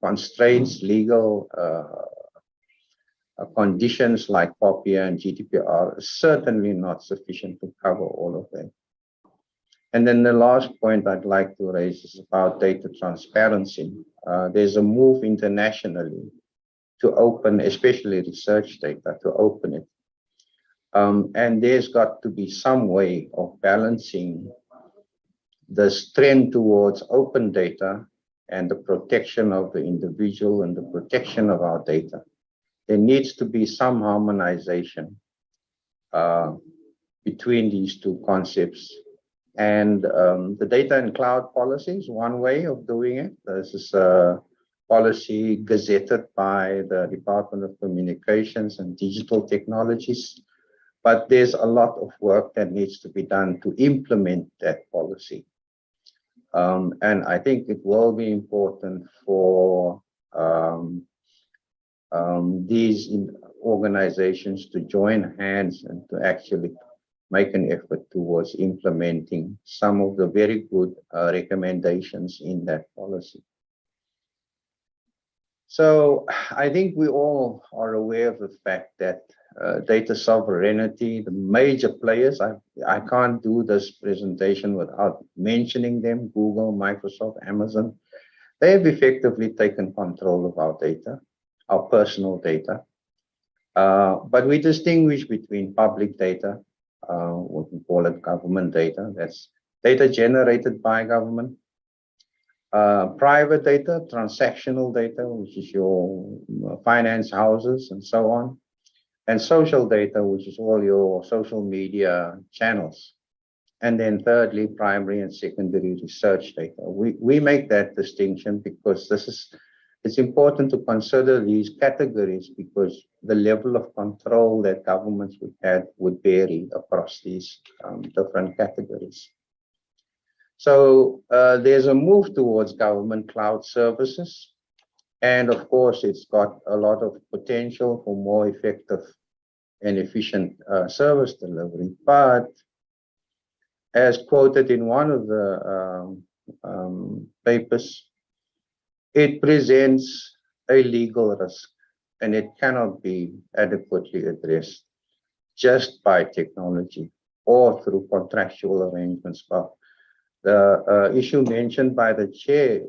constraints, legal conditions like POPIA and GDPR are certainly not sufficient to cover all of them. And then the last point I'd like to raise is about data transparency. There's a move internationally to open, especially research data, to open it. And there's got to be some way of balancing this trend towards open data and the protection of the individual and the protection of our data. There needs to be some harmonization between these two concepts. And the data and cloud policy is one way of doing it. This is a policy gazetted by the Department of Communications and Digital Technologies. But there's a lot of work that needs to be done to implement that policy. And I think it will be important for these organizations to join hands and to actually make an effort towards implementing some of the very good recommendations in that policy. So I think we all are aware of the fact that data sovereignty, the major players, I can't do this presentation without mentioning them, Google, Microsoft, Amazon. They have effectively taken control of our data, our personal data. But we distinguish between public data, what we call it government data, that's data generated by government, private data, transactional data, which is your finance houses and so on, and social data, which is all your social media channels. And then thirdly, primary and secondary research data. We make that distinction because it's important to consider these categories because the level of control that governments would vary across these different categories. So there's a move towards government cloud services. And of course, it's got a lot of potential for more effective and efficient service delivery. But as quoted in one of the papers, it presents a legal risk and it cannot be adequately addressed just by technology or through contractual arrangements. But the issue mentioned by the chair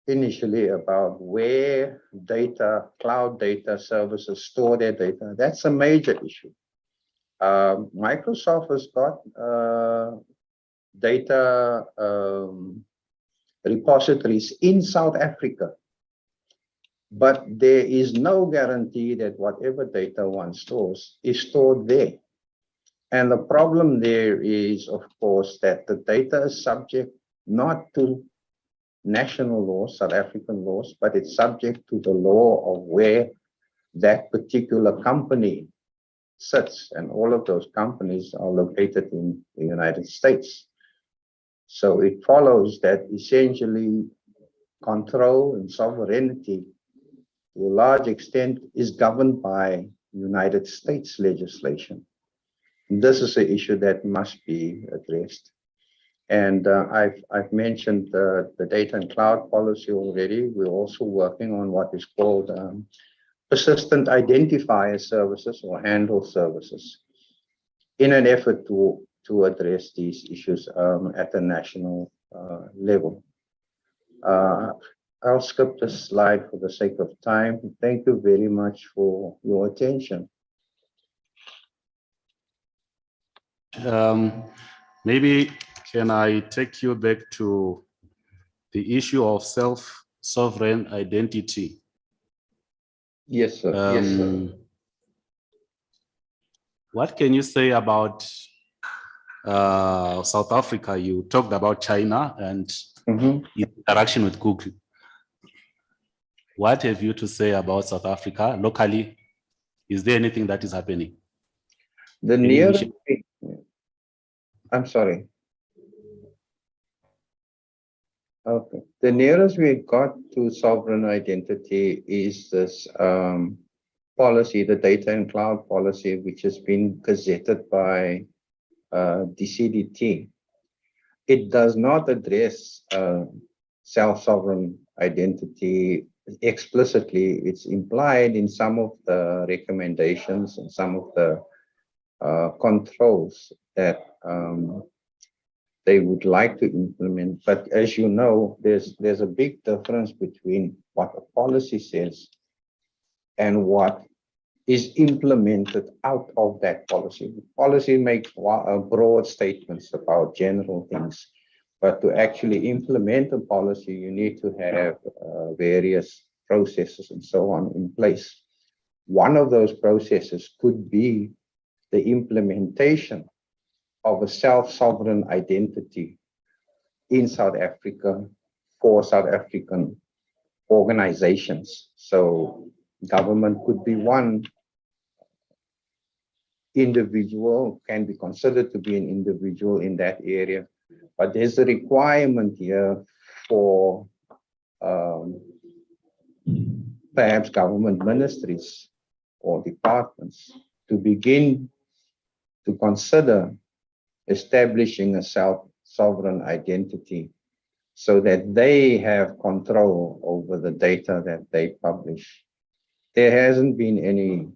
initially about where data, cloud data services store their data, that's a major issue. Microsoft has got data repositories in South Africa, but there is no guarantee that whatever data one stores is stored there. And the problem there is, of course, that the data is subject not to national laws, South African laws, but it's subject to the law of where that particular company sits. And all of those companies are located in the United States. So it follows that essentially control and sovereignty to a large extent is governed by United States legislation. And this is an issue that must be addressed. And I've mentioned the data and cloud policy already. We're also working on what is called persistent identifier services or handle services in an effort to address these issues at the national level. I'll skip this slide for the sake of time. Thank you very much for your attention. Maybe can I take you back to the issue of self-sovereign identity? Yes, sir. Yes, sir. What can you say about South Africa? You talked about China and interaction with Google. What have you to say about South Africa locally? Is there anything that is happening? The nearest, I'm sorry. Okay. The nearest we got to sovereign identity is this policy, the data and cloud policy, which has been gazetted by DCDT. It does not address self-sovereign identity explicitly. It's implied in some of the recommendations and some of the controls that they would like to implement. But as you know, there's a big difference between what a policy says and what is implemented out of that policy. Policy makes broad statements about general things, but to actually implement a policy, you need to have various processes and so on in place. One of those processes could be the implementation of a self-sovereign identity in South Africa for South African organizations. So government could be one individual, can be considered to be an individual in that area, but there's a requirement here for perhaps government ministries or departments to begin to consider establishing a self-sovereign identity so that they have control over the data that they publish. There hasn't been any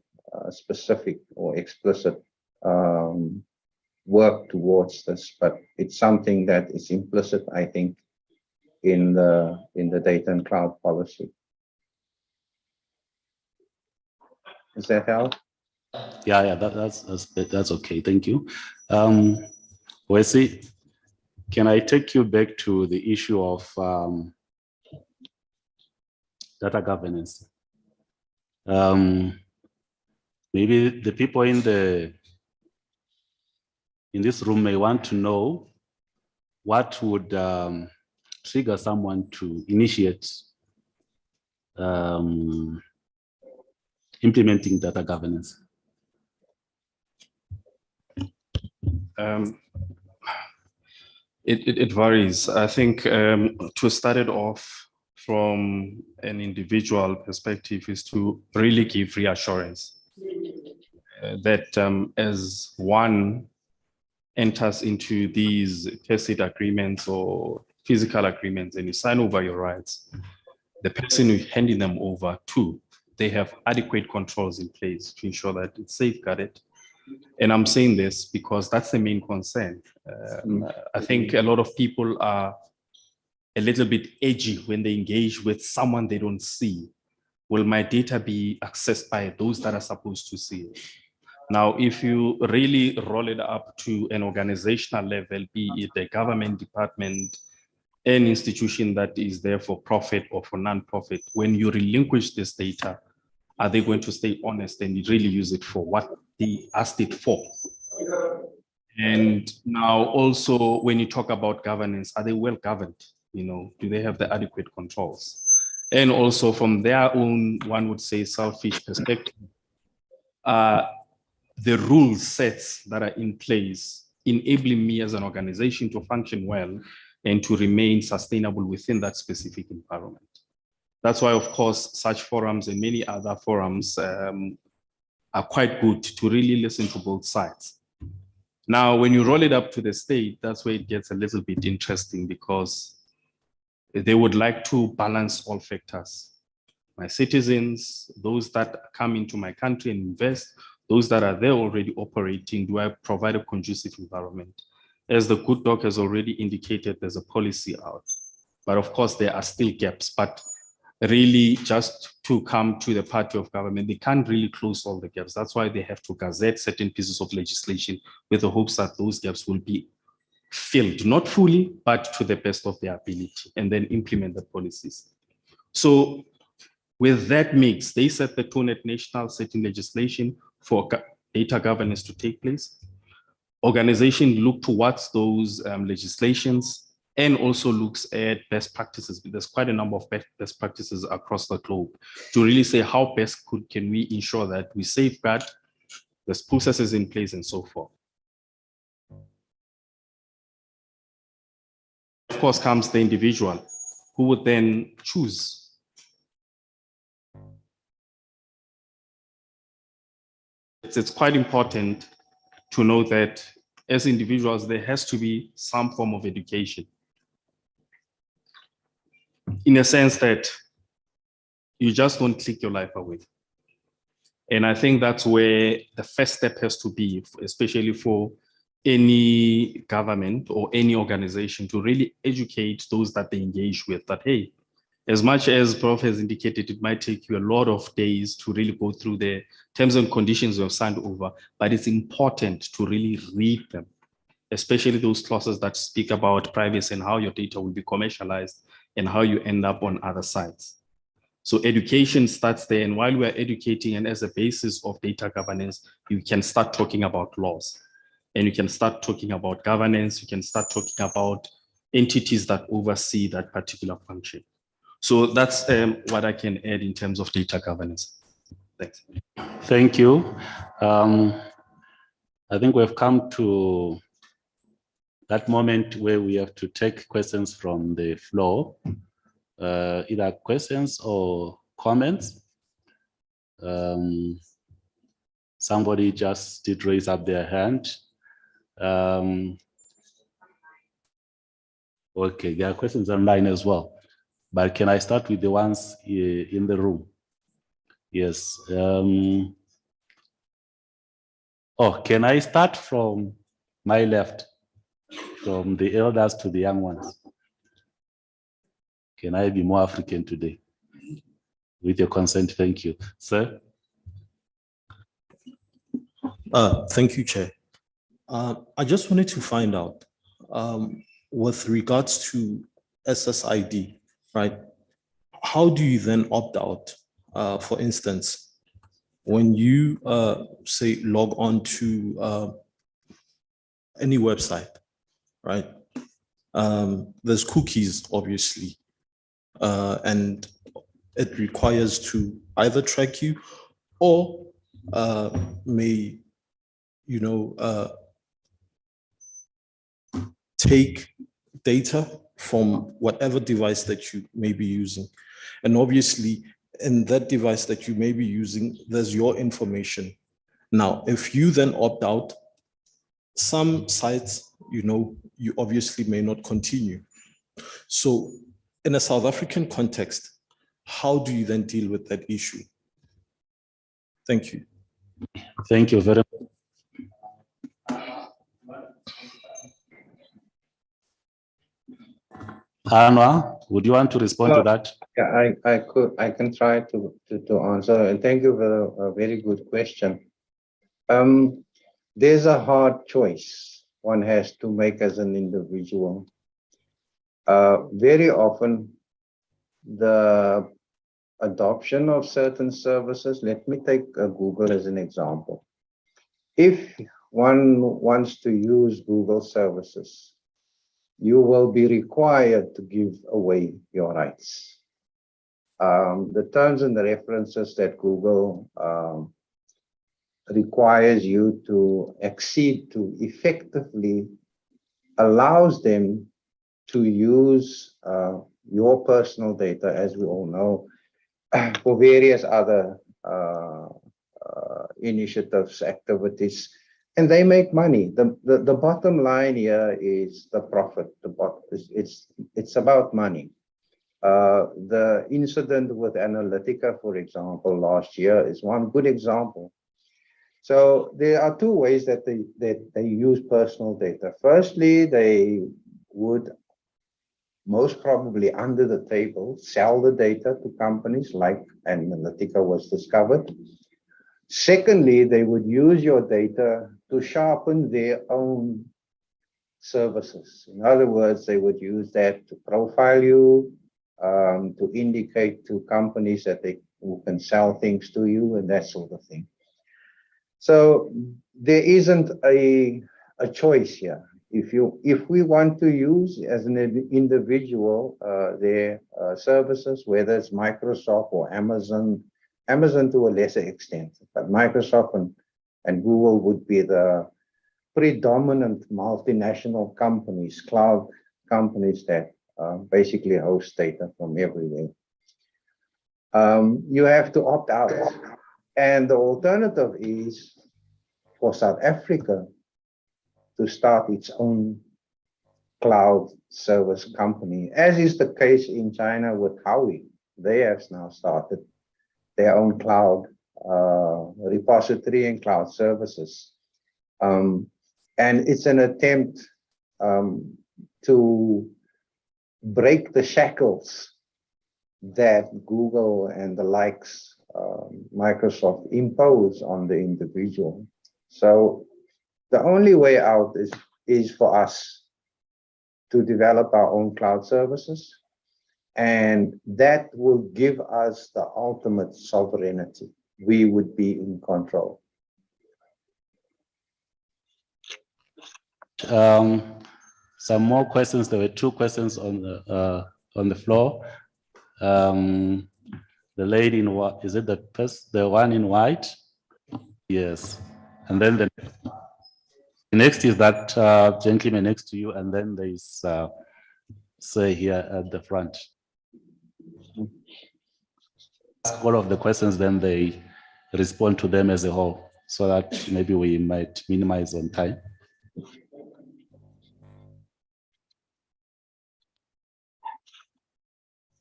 specific or explicit work towards this, but it's something that is implicit, I think, in the data and cloud policy. Does that help? Yeah, that's okay. Thank you. Wesley, can I take you back to the issue of data governance? Maybe the people in this room may want to know what would trigger someone to initiate implementing data governance. It varies. I think to start it off from an individual perspective is to really give reassurance that as one enters into these tacit agreements or physical agreements and you sign over your rights, the person you're handing them over to, they have adequate controls in place to ensure that it's safeguarded. And I'm saying this because that's the main concern. I think a lot of people are a little bit edgy when they engage with someone they don't see. Will my data be accessed by those that are supposed to see it? Now, if you really roll it up to an organizational level, be it a government department, an institution that is there for profit or for non-profit, when you relinquish this data, are they going to stay honest and really use it for what they asked it for? And now also, when you talk about governance, are they well governed? You know, do they have the adequate controls? And also from their own, one would say, selfish perspective, the rule sets that are in place enabling me as an organization to function well and to remain sustainable within that specific environment. That's why, of course, such forums and many other forums are quite good to really listen to both sides. Now, when you roll it up to the state, that's where it gets a little bit interesting because they would like to balance all factors. My citizens, those that come into my country and invest, those that are there already operating, do I provide a conducive environment? As the good doc has already indicated, there's a policy out. But of course, there are still gaps. But really, just to come to the party of government, they can't really close all the gaps. That's why they have to gazette certain pieces of legislation with the hopes that those gaps will be filled, not fully, but to the best of their ability, and then implement the policies. So with that mix, they set the tone at national, setting legislation for data governance to take place. Organization look towards those legislations and also looks at best practices. There's quite a number of best practices across the globe to really say how best can we ensure that we safeguard, there's processes in place and so forth. Of course comes the individual who would then choose. It's quite important to know that as individuals, there has to be some form of education. In a sense that you just don't click your life away. And I think that's where the first step has to be, especially for any government or any organization, to really educate those that they engage with that, hey, as much as Prof has indicated, it might take you a lot of days to really go through the terms and conditions you have signed over, but it's important to really read them, especially those clauses that speak about privacy and how your data will be commercialized and how you end up on other sites. So education starts there, and while we're educating and as a basis of data governance, you can start talking about laws, and you can start talking about governance, you can start talking about entities that oversee that particular function. So that's what I can add in terms of data governance. Thanks. Thank you. I think we've come to that moment where we have to take questions from the floor, either questions or comments. Somebody just did raise up their hand. Okay, there are questions online as well. But can I start with the ones in the room? Yes. Oh, can I start from my left, from the elders to the young ones? Can I be more African today? With your consent, thank you. Sir? Thank you, Chair. I just wanted to find out, with regards to SSID, right? How do you then opt out? For instance, when you say log on to any website, right? There's cookies, obviously, and it requires to either track you or may, you know, take data from whatever device that you may be using. And obviously, in that device that you may be using, there's your information. Now, if you then opt out, some sites, you know, you obviously may not continue. So in a South African context, how do you then deal with that issue? Thank you. Thank you very much. Anwar, would you want to respond to that? Yeah, I can try to answer, and thank you for a very good question. There's a hard choice one has to make as an individual. Very often, the adoption of certain services, let me take Google as an example. If one wants to use Google services, you will be required to give away your rights. The terms and the references that Google requires you to accede to effectively allows them to use your personal data, as we all know, for various other initiatives, activities, and they make money. The bottom line here is the profit. It's about money. The incident with Analytica, for example, last year is one good example. So there are two ways that they use personal data. Firstly, they would most probably under the table sell the data to companies like Analytica was discovered. Secondly, they would use your data to sharpen their own services. In other words, they would use that to profile you, to indicate to companies that who can sell things to you and that sort of thing. So there isn't a choice here. If we want to use as an individual their services, whether it's Microsoft or Amazon to a lesser extent, but Microsoft and Google would be the predominant multinational companies, cloud companies that basically host data from everywhere. You have to opt out. And the alternative is for South Africa to start its own cloud service company, as is the case in China with Huawei. They have now started their own cloud repository and cloud services. And it's an attempt to break the shackles that Google and the likes, Microsoft, impose on the individual. So the only way out is for us to develop our own cloud services, and that will give us the ultimate sovereignty. We would be in control. Some more questions. There were two questions on the floor. The lady in white, is it the one in white? Yes. And then the next is that gentleman next to you, and then there's say here at the front. Ask all of the questions, then they respond to them as a whole, so that maybe we might minimize on time.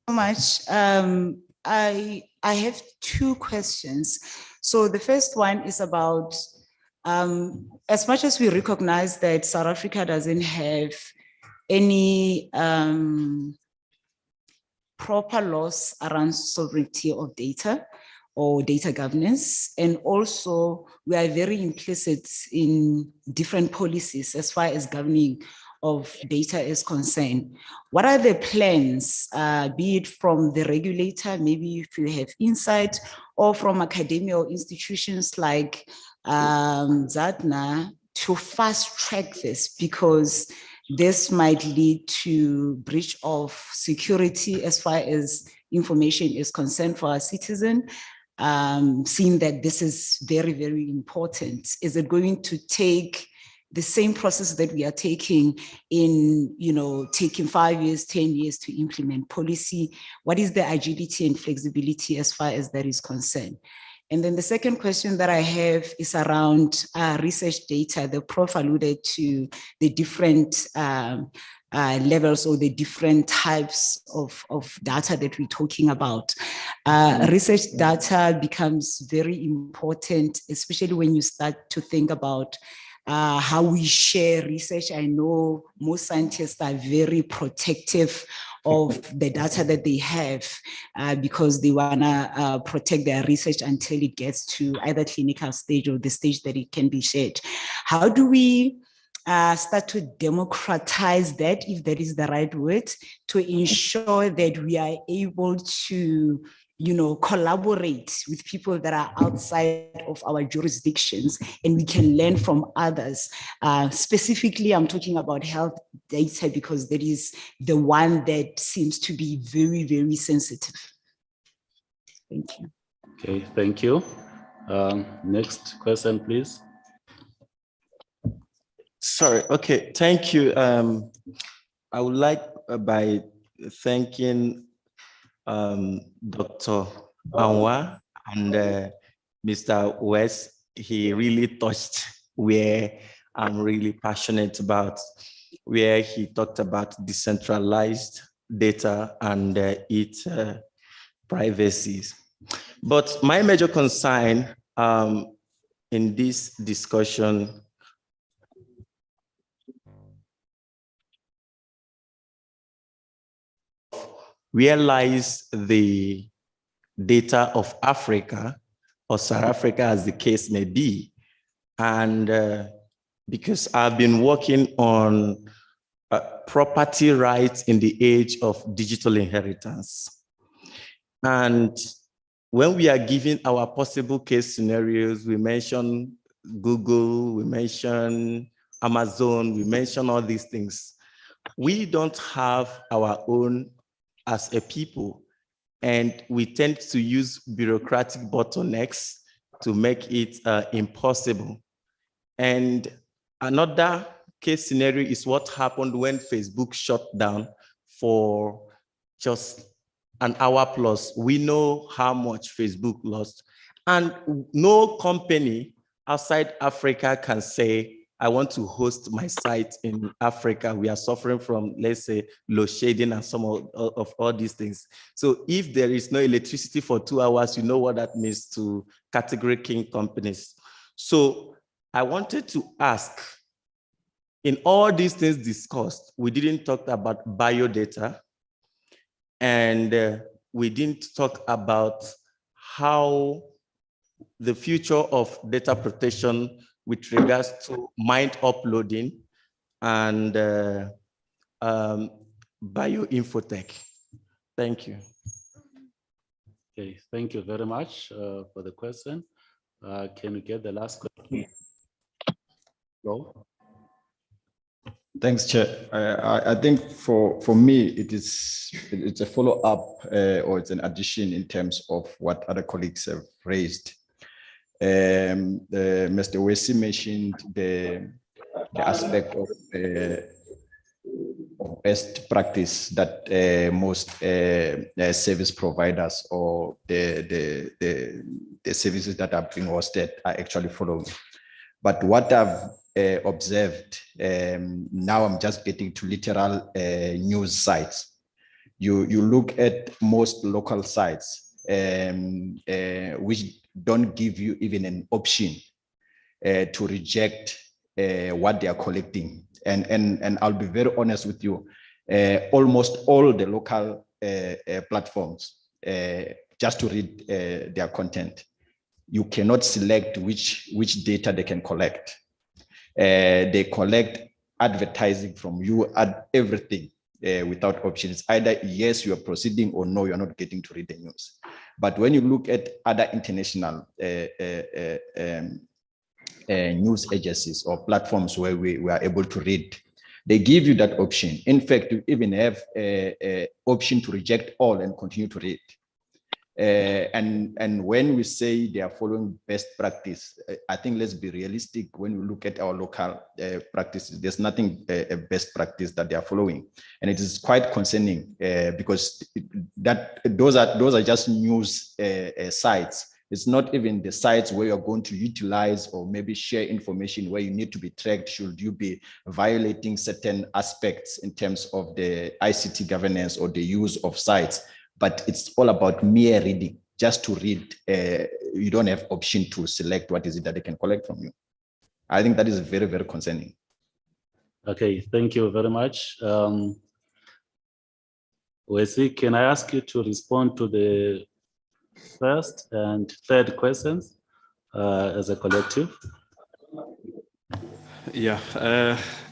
So much. I have two questions. So the first one is about, as much as we recognize that South Africa doesn't have any proper laws around sovereignty of data or data governance, and also we are very implicit in different policies as far as governing of data is concerned. What are the plans, be it from the regulator, maybe if you have insight, or from academia or institutions like ZADNA, to fast track this, because this might lead to breach of security as far as information is concerned for our citizen, seeing that this is very, very important. Is it going to take the same process that we are taking in, taking 5 years, 10 years to implement policy? What is the agility and flexibility as far as that is concerned? And then the second question that I have is around research data. The prof alluded to the different levels or the different types of data that we're talking about. Research data becomes very important, especially when you start to think about how we share research. I know most scientists are very protective of the data that they have because they wanna protect their research until it gets to either clinical stage or the stage that it can be shared. How do we start to democratize that, if that is the right word, to ensure that we are able to collaborate with people that are outside of our jurisdictions and we can learn from others? Specifically, I'm talking about health data because that is the one that seems to be very, very sensitive. Thank you. Okay, thank you. Next question, please. Sorry, okay, thank you. I would like by thanking Dr. Anwar and Mr. West. He really touched where I'm really passionate about, where he talked about decentralized data and its privacies. But my major concern in this discussion realize the data of Africa or South Africa, as the case may be. And because I've been working on property rights in the age of digital inheritance. And when we are giving our possible case scenarios, we mention Google, we mention Amazon, we mention all these things. We don't have our own as a people, and we tend to use bureaucratic bottlenecks to make it impossible. And another case scenario is what happened when Facebook shut down for just an hour plus. We know how much Facebook lost, and no company outside Africa can say, I want to host my site in Africa. We are suffering from, let's say, load shedding and some of all these things. So if there is no electricity for 2 hours, you know what that means to category king companies. So I wanted to ask, in all these things discussed, we didn't talk about biodata, and we didn't talk about how the future of data protection with regards to mind uploading and bioinfotech. Thank you. Okay, thank you very much for the question. Can we get the last question? Go. Thanks, Chair. I think for me, it's a follow-up or it's an addition in terms of what other colleagues have raised. Mr. Wesi mentioned the aspect of best practice that most service providers or the services that are being hosted are actually following. But what I've observed, now I'm just getting to literal news sites. You look at most local sites which don't give you even an option to reject what they are collecting. And I'll be very honest with you, almost all the local platforms, just to read their content, you cannot select which data they can collect. They collect advertising from you at everything without options. Either yes, you are proceeding, or no, you're not getting to read the news. But when you look at other international news agencies or platforms where we are able to read, they give you that option. In fact, you even have an option to reject all and continue to read. And when we say they are following best practice, I think let's be realistic. When we look at our local practices, there's nothing a best practice that they are following, and it is quite concerning because those are just news sites. It's not even the sites where you're going to utilize or maybe share information where you need to be tracked should you be violating certain aspects in terms of the ICT governance or the use of sites. But it's all about mere reading, just to read. You don't have option to select what is it that they can collect from you. I think that is very, very concerning. Okay, thank you very much. Wesley, can I ask you to respond to the first and third questions as a collective? Yeah,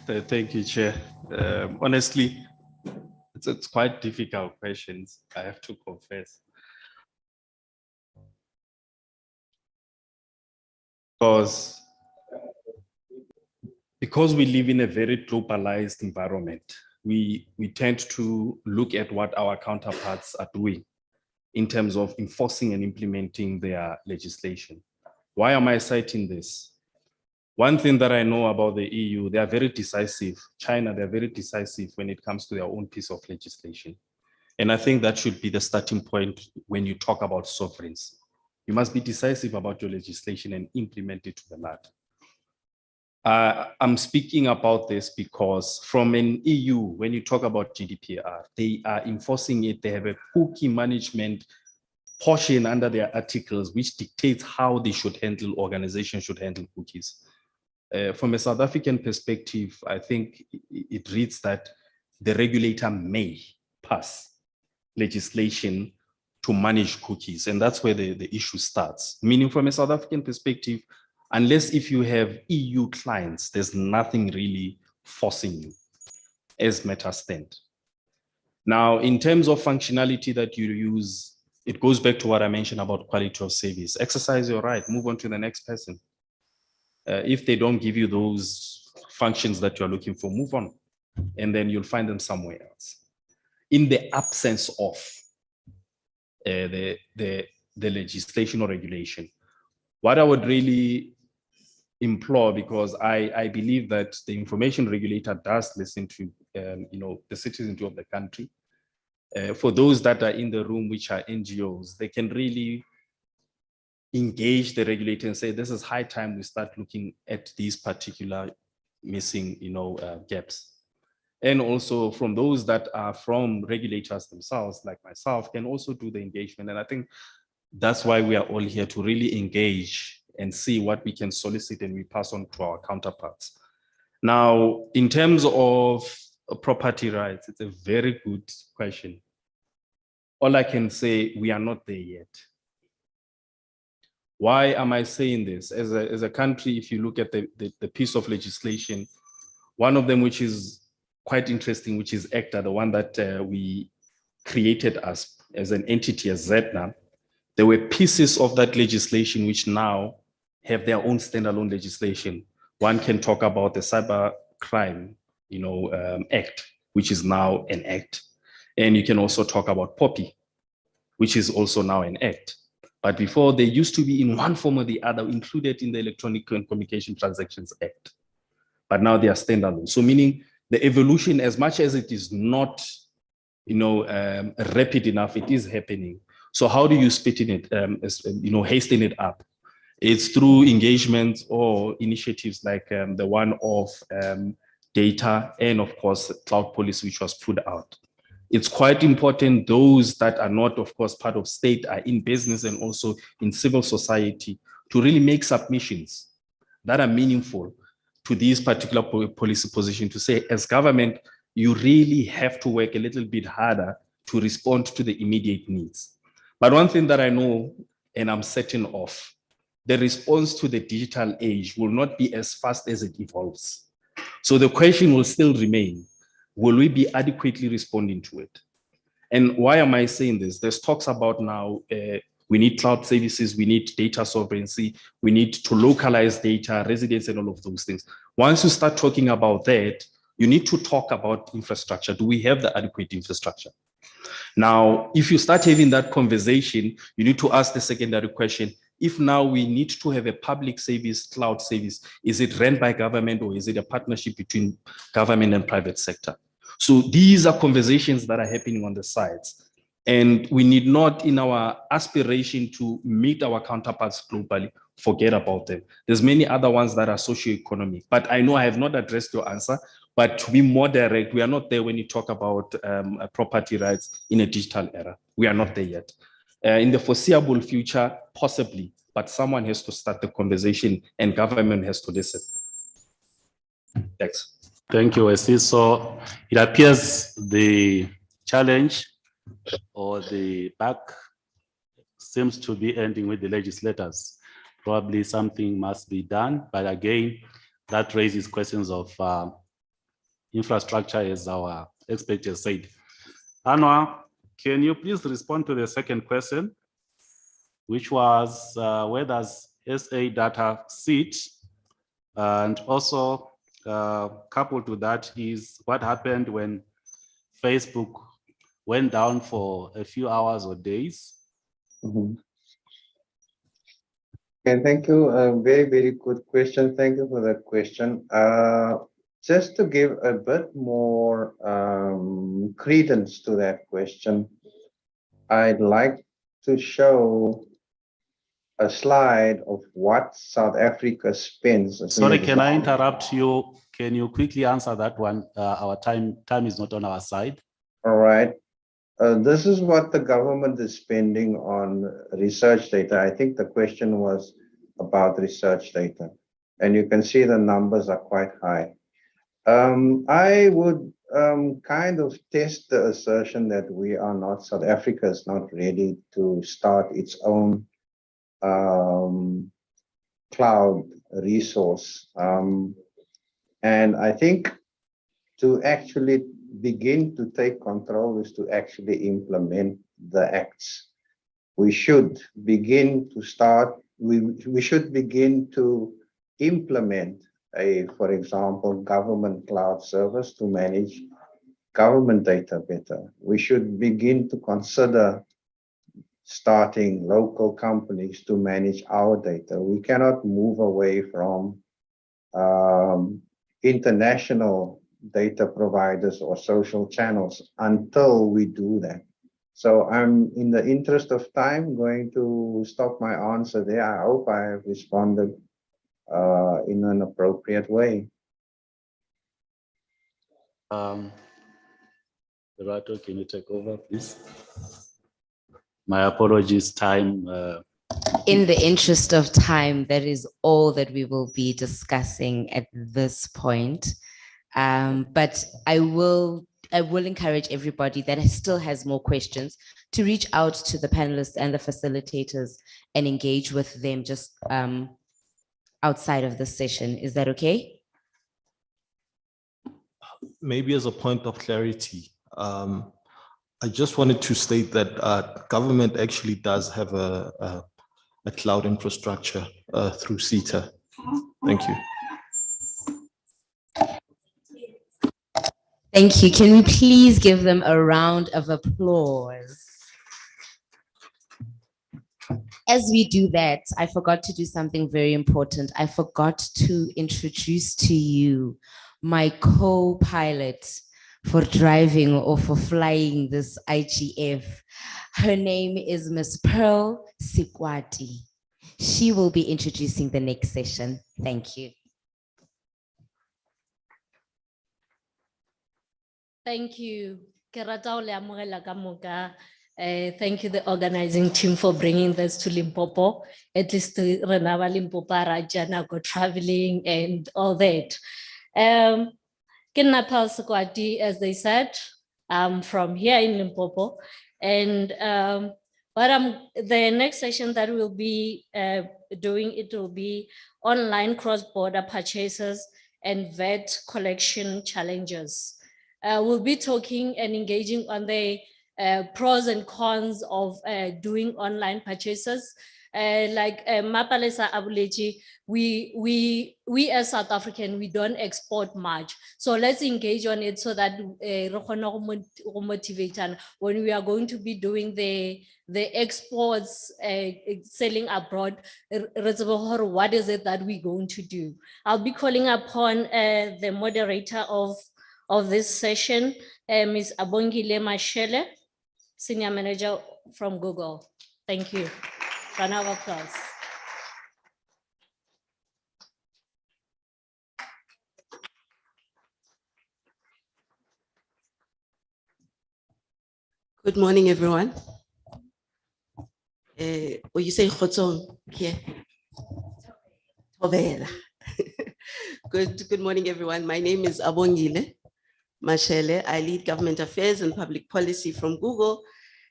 thank you, Chair. Honestly, it's quite difficult questions, I have to confess. Because we live in a very globalized environment, we tend to look at what our counterparts are doing in terms of enforcing and implementing their legislation. Why am I citing this? One thing that I know about the EU, they are very decisive. China, they're very decisive when it comes to their own piece of legislation. And I think that should be the starting point when you talk about sovereigns. You must be decisive about your legislation and implement it to the letter. I'm speaking about this because from an EU, when you talk about GDPR, they are enforcing it. They have a cookie management portion under their articles, which dictates how they should handle, organizations should handle cookies. From a South African perspective, I think it reads that the regulator may pass legislation to manage cookies. And that's where the issue starts. Meaning from a South African perspective, unless if you have EU clients, there's nothing really forcing you as matters stand. Now, in terms of functionality that you use, it goes back to what I mentioned about quality of service. Exercise your right, move on to the next person. If they don't give you those functions that you're looking for, move on, and then you'll find them somewhere else. In the absence of the legislation or regulation, what I would really implore, because I believe that the information regulator does listen to the citizenry of the country. For those that are in the room, which are NGOs, they can really engage the regulator and say, this is high time we start looking at these particular missing gaps. And also from those that are from regulators themselves, like myself, can also do the engagement. And I think that's why we are all here, to really engage and see what we can solicit and we pass on to our counterparts. Now, in terms of property rights, it's a very good question. All I can say, we are not there yet. Why am I saying this? As a country, if you look at the piece of legislation, one of them which is quite interesting, which is ACTA, the one that we created as an entity, as ZNA, there were pieces of that legislation which now have their own standalone legislation. One can talk about the Cyber Crime Act, which is now an act. And you can also talk about POPI, which is also now an act. But before, they used to be in one form or the other included in the Electronic Communication Transactions Act. But now they are standalone. So meaning the evolution, as much as it is not rapid enough, it is happening. So how do you speed in it, hasten it up? It's through engagement or initiatives like the one of data and of course, cloud policy, which was put out. It's quite important those that are not, of course, part of state, are in business and also in civil society, to really make submissions that are meaningful to these particular policy positions, to say, as government, you really have to work a little bit harder to respond to the immediate needs. But one thing that I know, and I'm certain of, the response to the digital age will not be as fast as it evolves. So the question will still remain, will we be adequately responding to it? And why am I saying this? There's talks about now, we need cloud services, we need data sovereignty, we need to localize data, residents and all of those things. Once you start talking about that, you need to talk about infrastructure. Do we have the adequate infrastructure? Now, if you start having that conversation, you need to ask the secondary question. If now we need to have a public service, cloud service, is it run by government or is it a partnership between government and private sector? So these are conversations that are happening on the sides. And we need not, in our aspiration to meet our counterparts globally, forget about them. There's many other ones that are socioeconomic, but I know I have not addressed your answer, but to be more direct, we are not there when you talk about property rights in a digital era. We are not there yet. In the foreseeable future, possibly, but someone has to start the conversation and government has to listen. Thanks. Thank you, Wesley. So it appears the challenge or the buck seems to be ending with the legislators. Probably something must be done, but again, that raises questions of infrastructure, as our expert has said. Anwar, can you please respond to the second question, which was where does SA data sit? And also coupled to that is what happened when Facebook went down for a few hours or days? Okay, thank you. Very, very good question. Thank you for that question. Just to give a bit more credence to that question, I'd like to show a slide of what South Africa spends. Sorry, can I interrupt you? Can you quickly answer that one? Our time is not on our side. All right. This is what the government is spending on research data. I think the question was about research data, and you can see the numbers are quite high. I would kind of test the assertion that South Africa is not ready to start its own cloud resource. And I think to actually begin to take control is to actually implement the acts. We should begin to we should begin to implement for example, government cloud service to manage government data better. We should begin to consider starting local companies to manage our data. We cannot move away from international data providers or social channels until we do that. So I'm, in the interest of time, going to stop my answer there. I hope I have responded in an appropriate way. Rato, can you take over, please? My apologies, time. In the interest of time, that is all that we will be discussing at this point. But I will encourage everybody that still has more questions to reach out to the panelists and the facilitators and engage with them just outside of the session. Is that okay? Maybe as a point of clarity, I just wanted to state that government actually does have a cloud infrastructure through CETA. Thank you. Thank you. Can we please give them a round of applause? As we do that, I forgot to do something very important. I forgot to introduce to you my co-pilot for driving or for flying this IGF. Her name is Miss Pearl Sikwati. She will be introducing the next session. Thank you. Thank you. Thank you, the organizing team, for bringing this to Limpopo. At least Renava Limpopo, Rajana go traveling and all that. Kinapal Sikwati, as they said, I'm from here in Limpopo. And the next session that we'll be doing, it will be online cross-border purchases and VAT collection challenges. We'll be talking and engaging on the pros and cons of doing online purchases. Like Mapalesa Abuleji, we as South African, we don't export much. So let's engage on it so that motivate, and when we are going to be doing the exports, selling abroad, what is it that we're going to do? I'll be calling upon the moderator of this session, Ms. Abongile Mashele, Senior Manager from Google. Thank you. Round of applause. Good morning, everyone. Or you say Khotsong here? Tobela. Good morning, everyone. My name is Abongile Mashele. I lead government affairs and public policy from Google.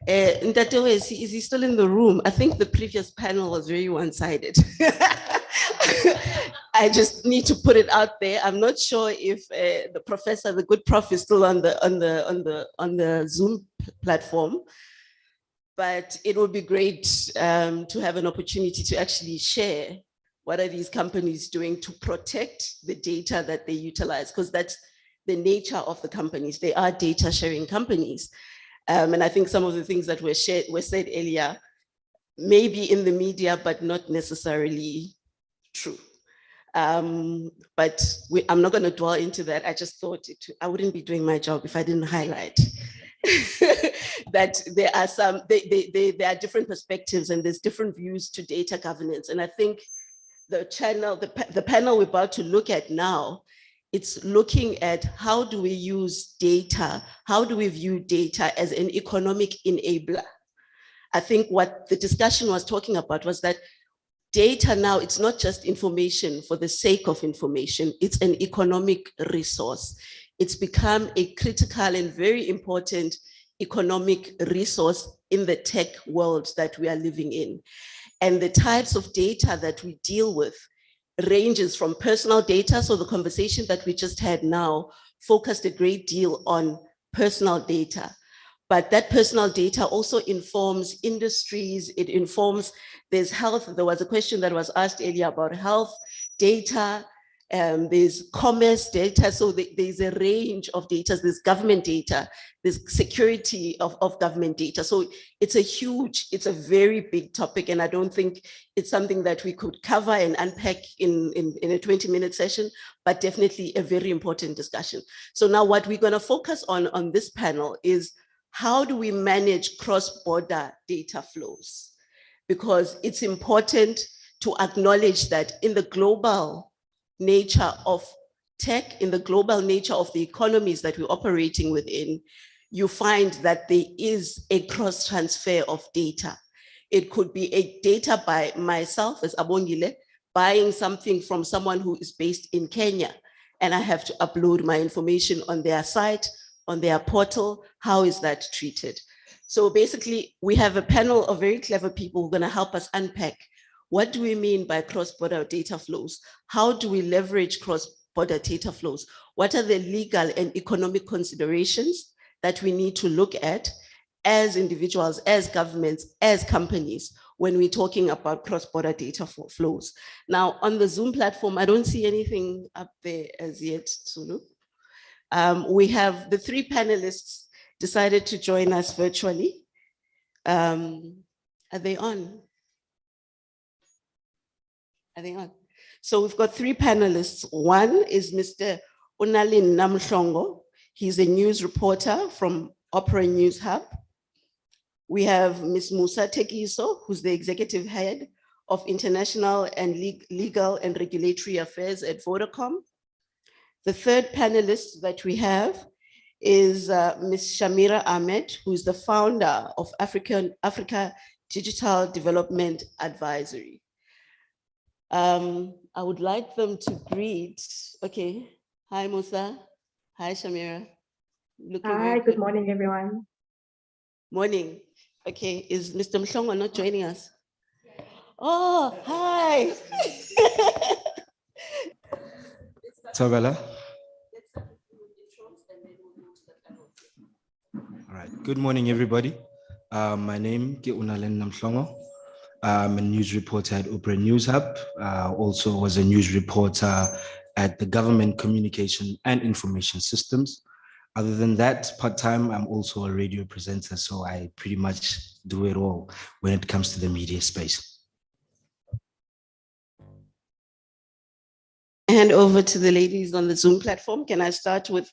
Ntatewe, is he still in the room? I think the previous panel was very one-sided. I just need to put it out there. I'm not sure if the professor, the good prof, is still on the Zoom platform, but it would be great to have an opportunity to actually share what are these companies doing to protect the data that they utilize, because that's the nature of the companies. They are data sharing companies. And I think some of the things that were said earlier may be in the media, but not necessarily true. But I'm not going to dwell into that. I just thought I wouldn't be doing my job if I didn't highlight that there are there are different perspectives and there's different views to data governance. And I think the panel we're about to look at now, it's looking at how do we use data, how do we view data as an economic enabler. I think what the discussion was talking about was that data now, it's not just information for the sake of information, it's an economic resource. It's become a critical and very important economic resource in the tech world that we are living in. And the types of data that we deal with ranges from personal data. So the conversation that we just had now focused a great deal on personal data. But that personal data also informs industries, it informs, there's health. There was a question that was asked earlier about health data, there's commerce data. So there's a range of data, there's government data, there's security of government data. So it's a very big topic. And I don't think it's something that we could cover and unpack in a 20-minute session, but definitely a very important discussion. So now what we're gonna focus on this panel is how do we manage cross-border data flows? Because it's important to acknowledge that in the global nature of tech, in the global nature of the economies that we're operating within, you find that there is a cross transfer of data. It could be a data by myself as Abongile, buying something from someone who is based in Kenya, and I have to upload my information on their site, on their portal. How is that treated? So basically, we have a panel of very clever people who are going to help us unpack what do we mean by cross-border data flows? How do we leverage cross-border data flows? What are the legal and economic considerations that we need to look at as individuals, as governments, as companies, when we're talking about cross-border data flows? Now, on the Zoom platform, I don't see anything up there as yet, Sulu. We have the three panelists decided to join us virtually. Are they on? Are they on? So we've got three panelists. One is Mr. Unalin Namhlongo. He's a news reporter from Opera News Hub. We have Ms. Musa Tekiso, who's the executive head of international and legal and regulatory affairs at Vodacom. The third panelist that we have is Ms. Shamira Ahmed, who's the founder of Africa Digital Development Advisory. I would like them to greet. Okay. Hi, Musa. Hi, Shamira. Hi, good morning, everyone. Morning. Okay, is Mr. Mhlongo not joining us? Oh, hi. Tabela. All right. Good morning, everybody. My name is Unalen Namhlongo. I'm a news reporter at Opera News Hub. Also was a news reporter at the Government Communication and Information Systems. Other than that, part-time, I'm also a radio presenter, so I pretty much do it all when it comes to the media space. Hand over to the ladies on the Zoom platform. Can I start with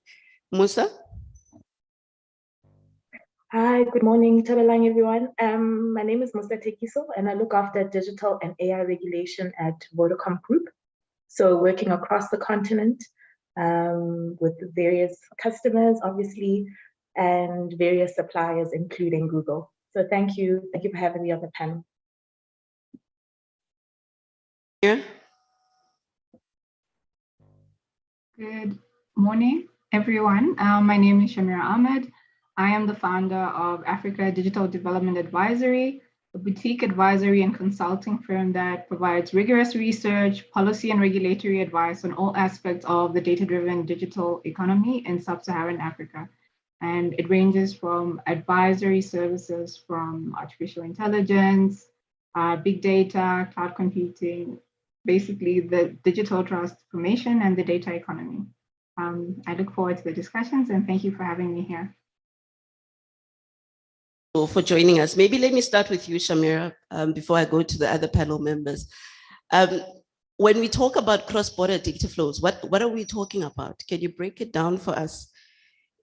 Musa? Hi, good morning, Tabelang, everyone. My name is Musa Tekiso, and I look after digital and AI regulation at Vodacom Group. So working across the continent with various customers, obviously, and various suppliers, including Google. So thank you for having me on the panel. Yeah. Good morning, everyone. My name is Shamira Ahmed. I am the founder of Africa Digital Development Advisory, a boutique advisory and consulting firm that provides rigorous research, policy, and regulatory advice on all aspects of the data-driven digital economy in sub-Saharan Africa. And it ranges from advisory services from artificial intelligence, big data, cloud computing, basically the digital transformation and the data economy. I look forward to the discussions and thank you for having me here. For joining us. Maybe let me start with you, Shamira, before I go to the other panel members. When we talk about cross-border data flows, what are we talking about? Can you break it down for us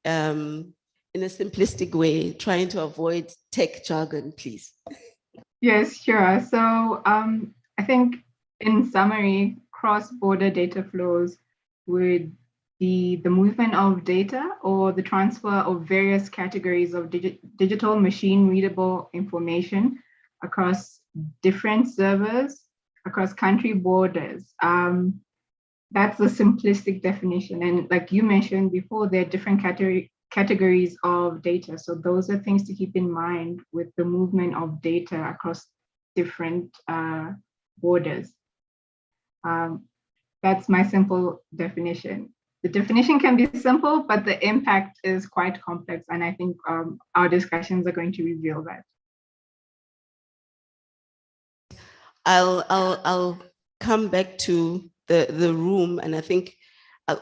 in a simplistic way, trying to avoid tech jargon, please? Yes, sure. So I think in summary, cross-border data flows would be the movement of data or the transfer of various categories of digital machine readable information across different servers, across country borders. That's the simplistic definition. And like you mentioned before, there are different categories of data. So those are things to keep in mind with the movement of data across different borders. That's my simple definition. The definition can be simple, but the impact is quite complex. And I think our discussions are going to reveal that. I'll come back to the room. And I think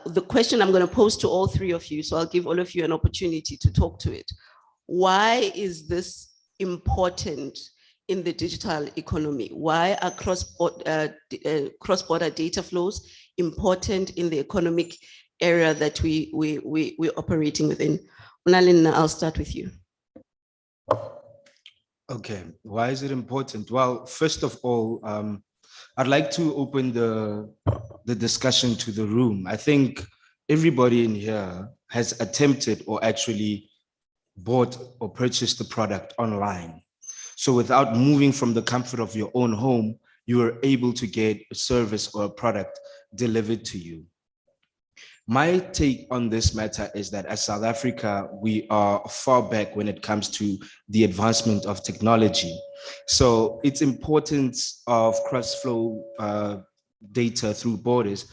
the question I'm going to pose to all three of you, so I'll give all of you an opportunity to talk to it. Why is this important in the digital economy? Why are cross-border data flows important in the economic area that we're operating within? Unalina, I'll start with you. Okay, why is it important? Well, first of all, I'd like to open the discussion to the room. I think everybody in here has attempted or actually bought or purchased the product online. So without moving from the comfort of your own home, you are able to get a service or a product delivered to you. My take on this matter is that as South Africa, we are far back when it comes to the advancement of technology. So it's importance of cross-flow data through borders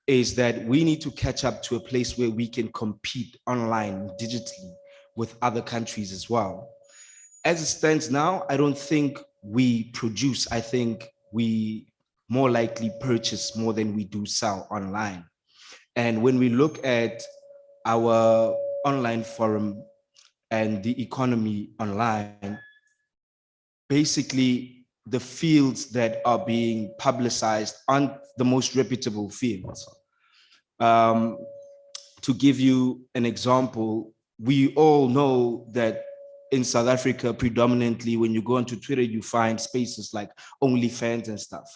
is that we need to catch up to a place where we can compete online digitally with other countries as well. As it stands now, I don't think we produce. I think we more likely purchase more than we do sell online. And when we look at our online forum and the economy online, basically the fields that are being publicized aren't the most reputable fields. To give you an example, we all know that in South Africa, predominantly, when you go onto Twitter, you find spaces like OnlyFans and stuff,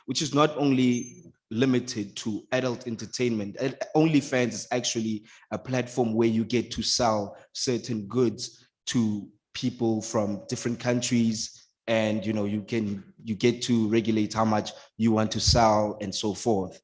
which is not only limited to adult entertainment. OnlyFans is actually a platform where you get to sell certain goods to people from different countries, and you get to regulate how much you want to sell and so forth.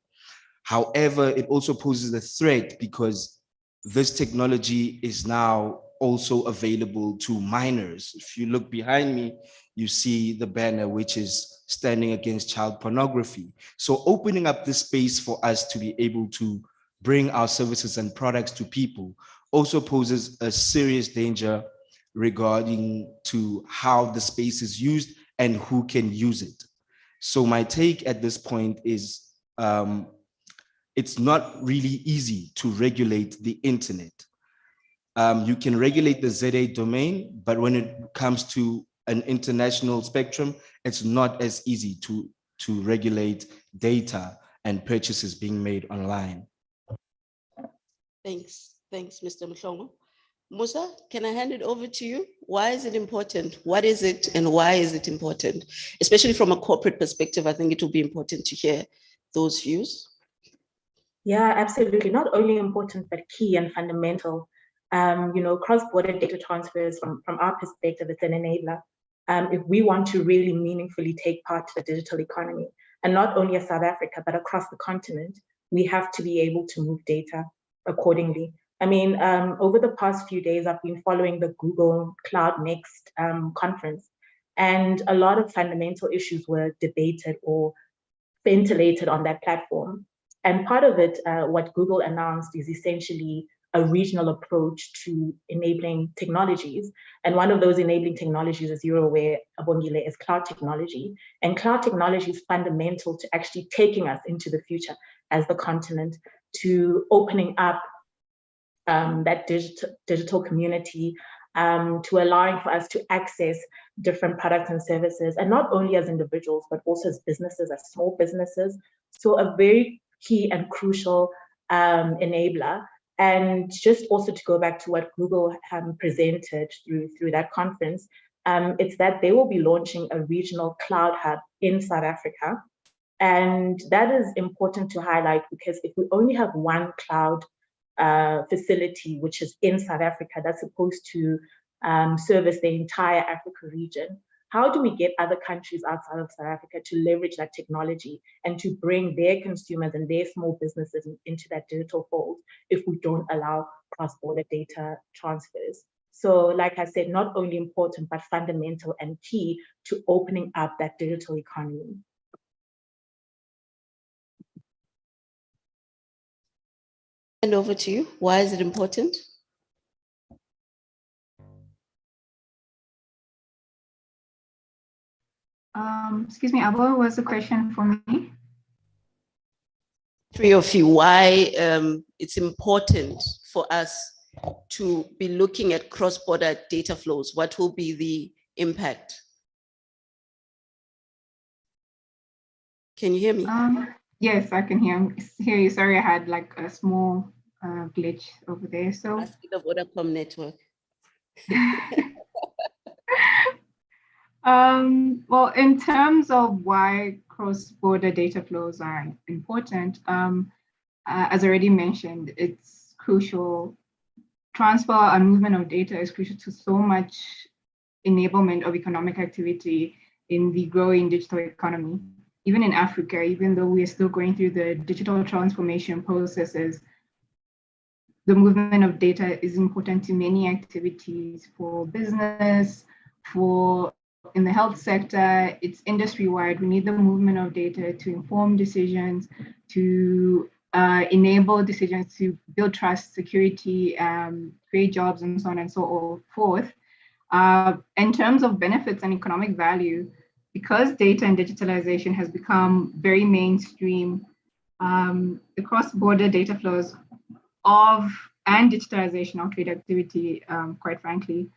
However, it also poses a threat because this technology is now also available to minors. If you look behind me, you see the banner, which is standing against child pornography. So opening up this space for us to be able to bring our services and products to people also poses a serious danger regarding to how the space is used and who can use it. So my take at this point is it's not really easy to regulate the internet. You can regulate the ZA domain, but when it comes to an international spectrum, it's not as easy to regulate data and purchases being made online. Thanks, Mr. Mhlongo. Musa, can I hand it over to you? Why is it important? What is it and why is it important? Especially from a corporate perspective, I think it will be important to hear those views. Yeah, absolutely. Not only important, but key and fundamental. Cross-border data transfers from our perspective, it's an enabler. If we want to really meaningfully take part to the digital economy, and not only as South Africa, but across the continent, we have to be able to move data accordingly. I mean, over the past few days, I've been following the Google Cloud Next conference, and a lot of fundamental issues were debated or ventilated on that platform. And part of it, what Google announced is essentially a regional approach to enabling technologies. And one of those enabling technologies, as you're aware, Abongile, is cloud technology. And cloud technology is fundamental to actually taking us into the future as the continent, to opening up that digital community, to allowing for us to access different products and services, and not only as individuals, but also as businesses, as small businesses. So a very key and crucial enabler. And just also to go back to what Google presented through that conference, it's that they will be launching a regional cloud hub in South Africa. And that is important to highlight, because if we only have one cloud facility, which is in South Africa, that's supposed to service the entire Africa region, how do we get other countries outside of South Africa to leverage that technology and to bring their consumers and their small businesses into that digital fold if we don't allow cross-border data transfers? So like I said, not only important, but fundamental and key to opening up that digital economy. And over to you. Why is it important? Excuse me, Abo, what's the question for me? Three of you, why it's important for us to be looking at cross-border data flows. What will be the impact? Can you hear me? Yes, I can hear you. Sorry, I had like a small glitch over there. So the Vodacom network. Well, in terms of why cross-border data flows are important, as already mentioned, it's crucial. Transfer and movement of data is crucial to so much enablement of economic activity in the growing digital economy. Even in Africa, even though we are still going through the digital transformation processes, the movement of data is important to many activities, for business, for in the health sector. It's industry-wide. We need the movement of data to inform decisions, to enable decisions, to build trust, security, create jobs, and so on and so forth. In terms of benefits and economic value, because data and digitalization has become very mainstream, the cross-border data flows and digitalization of trade activity, quite frankly,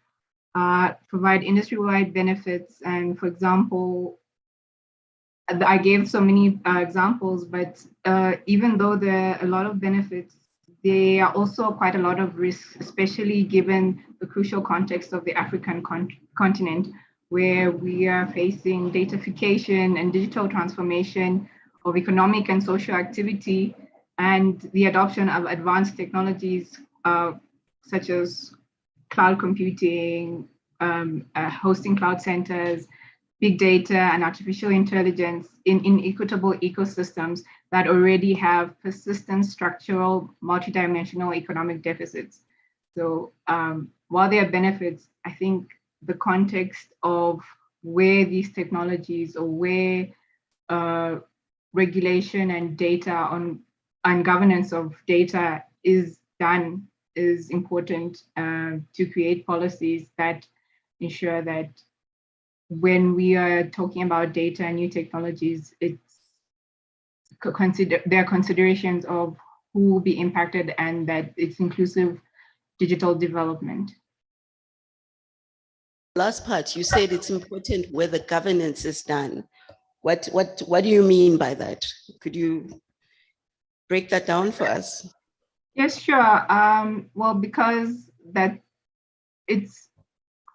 provide industry-wide benefits. And for example, I gave so many examples, but even though there are a lot of benefits, there are also quite a lot of risks, especially given the crucial context of the African continent, where we are facing datafication and digital transformation of economic and social activity, and the adoption of advanced technologies such as cloud computing, hosting cloud centers, big data, and artificial intelligence in inequitable ecosystems that already have persistent structural multidimensional economic deficits. So while there are benefits, I think the context of where these technologies or where regulation and data on and governance of data is done is important to create policies that ensure that when we are talking about data and new technologies, there are considerations of who will be impacted and that it's inclusive digital development. Last part, you said it's important where the governance is done. What do you mean by that? Could you break that down for us? Yes, sure. Well, because that it's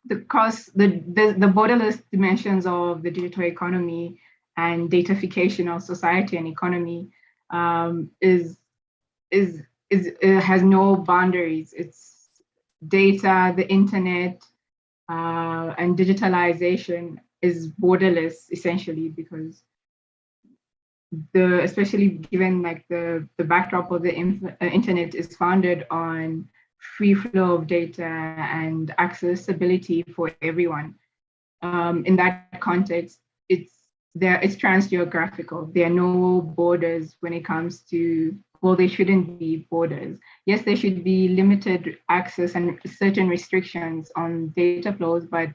the borderless dimensions of the digital economy and datafication of society and economy has no boundaries. It's data, the internet, and digitalization is borderless essentially, because especially given like the backdrop of the internet is founded on free flow of data and accessibility for everyone. In that context, it's transgeographical. There are no borders when it comes to, well, there shouldn't be borders. Yes, there should be limited access and certain restrictions on data flows, but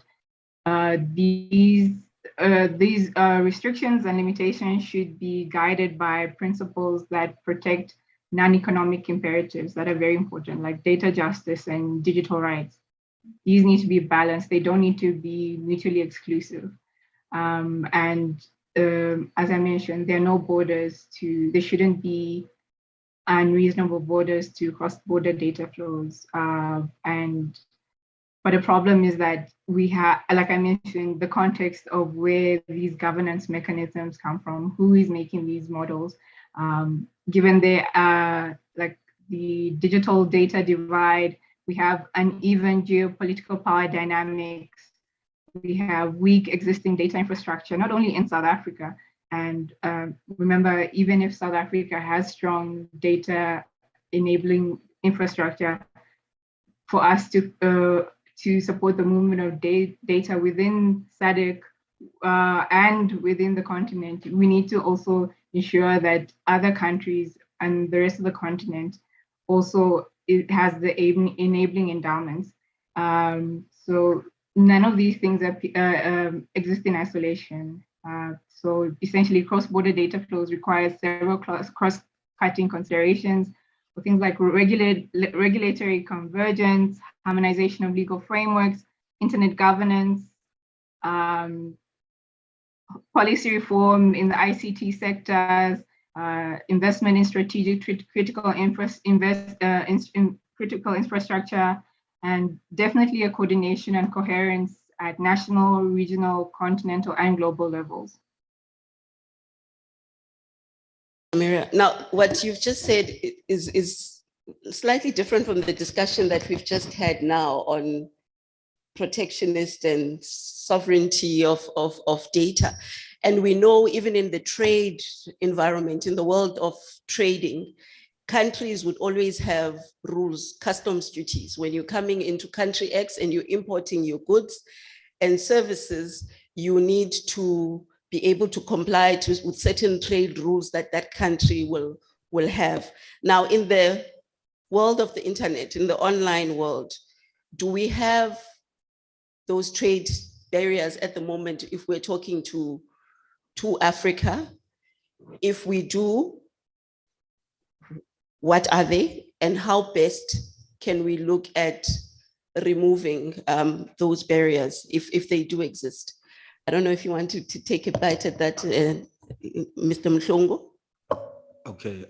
these restrictions and limitations should be guided by principles that protect non-economic imperatives that are very important, like data justice and digital rights. These need to be balanced. They don't need to be mutually exclusive. As I mentioned, there are no borders there shouldn't be unreasonable borders to cross-border data flows. But the problem is that we have, like I mentioned, the context of where these governance mechanisms come from, who is making these models, given like the digital data divide, we have uneven geopolitical power dynamics, we have weak existing data infrastructure, not only in South Africa. And remember, even if South Africa has strong data enabling infrastructure, for us to support the movement of data within SADC and within the continent, we need to also ensure that other countries and the rest of the continent also it has the enabling endowments. So none of these things exist in isolation. So essentially, cross-border data flows require several cross-cutting considerations for things like regulatory convergence, harmonization of legal frameworks, internet governance, policy reform in the ICT sectors, investment in strategic critical infrastructure, and definitely a coordination and coherence at national, regional, continental, and global levels. Now, what you've just said is slightly different from the discussion that we've just had now on protectionist and sovereignty of data. And we know even in the trade environment, in the world of trading, countries would always have rules, customs duties. When you're coming into country X and you're importing your goods and services, you need to be able to comply with certain trade rules that that country will have. Now, in the world of the internet, in the online world, do we have those trade barriers at the moment if we're talking to Africa? If we do, what are they, and how best can we look at removing those barriers if they do exist? I don't know if you want to take a bite at that, Mr. Mhlongo. Okay,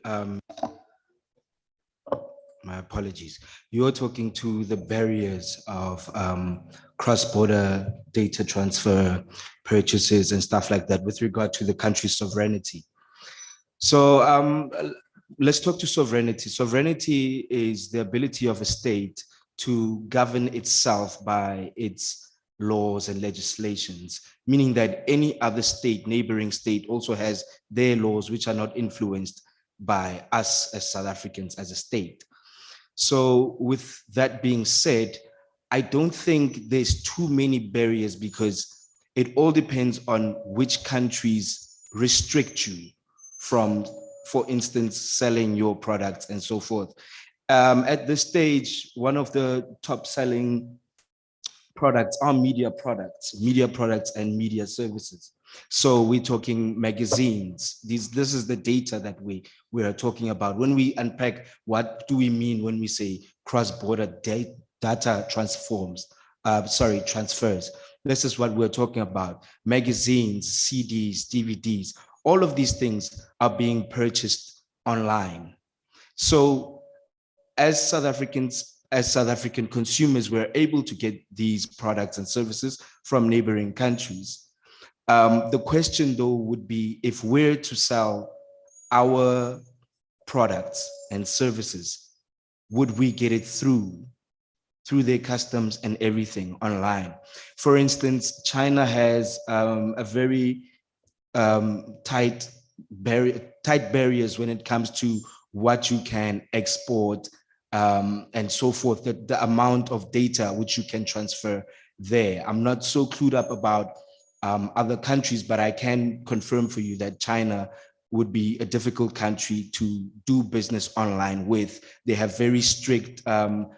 my apologies. You're talking to the barriers of cross-border data transfer, purchases and stuff like that with regard to the country's sovereignty. So let's talk to sovereignty. Sovereignty is the ability of a state to govern itself by its laws and legislations, meaning that any other state, neighboring state, also has their laws which are not influenced by us as South Africans as a state. So with that being said, I don't think there's too many barriers because it all depends on which countries restrict you from for instance, selling your products and so forth. At this stage, one of the top selling products are media products and media services. So we're talking magazines. This is the data that we are talking about. When we unpack, what do we mean when we say cross-border data transfers? This is what we're talking about. Magazines, CDs, DVDs, all of these things are being purchased online. So as South African consumers, we're able to get these products and services from neighboring countries. The question though would be, if we're to sell our products and services, would we get it through their customs and everything online? For instance, China has a very tight barriers when it comes to what you can export and so forth, the amount of data which you can transfer there. I'm not so clued up about other countries, but I can confirm for you that China would be a difficult country to do business online with. They have very strict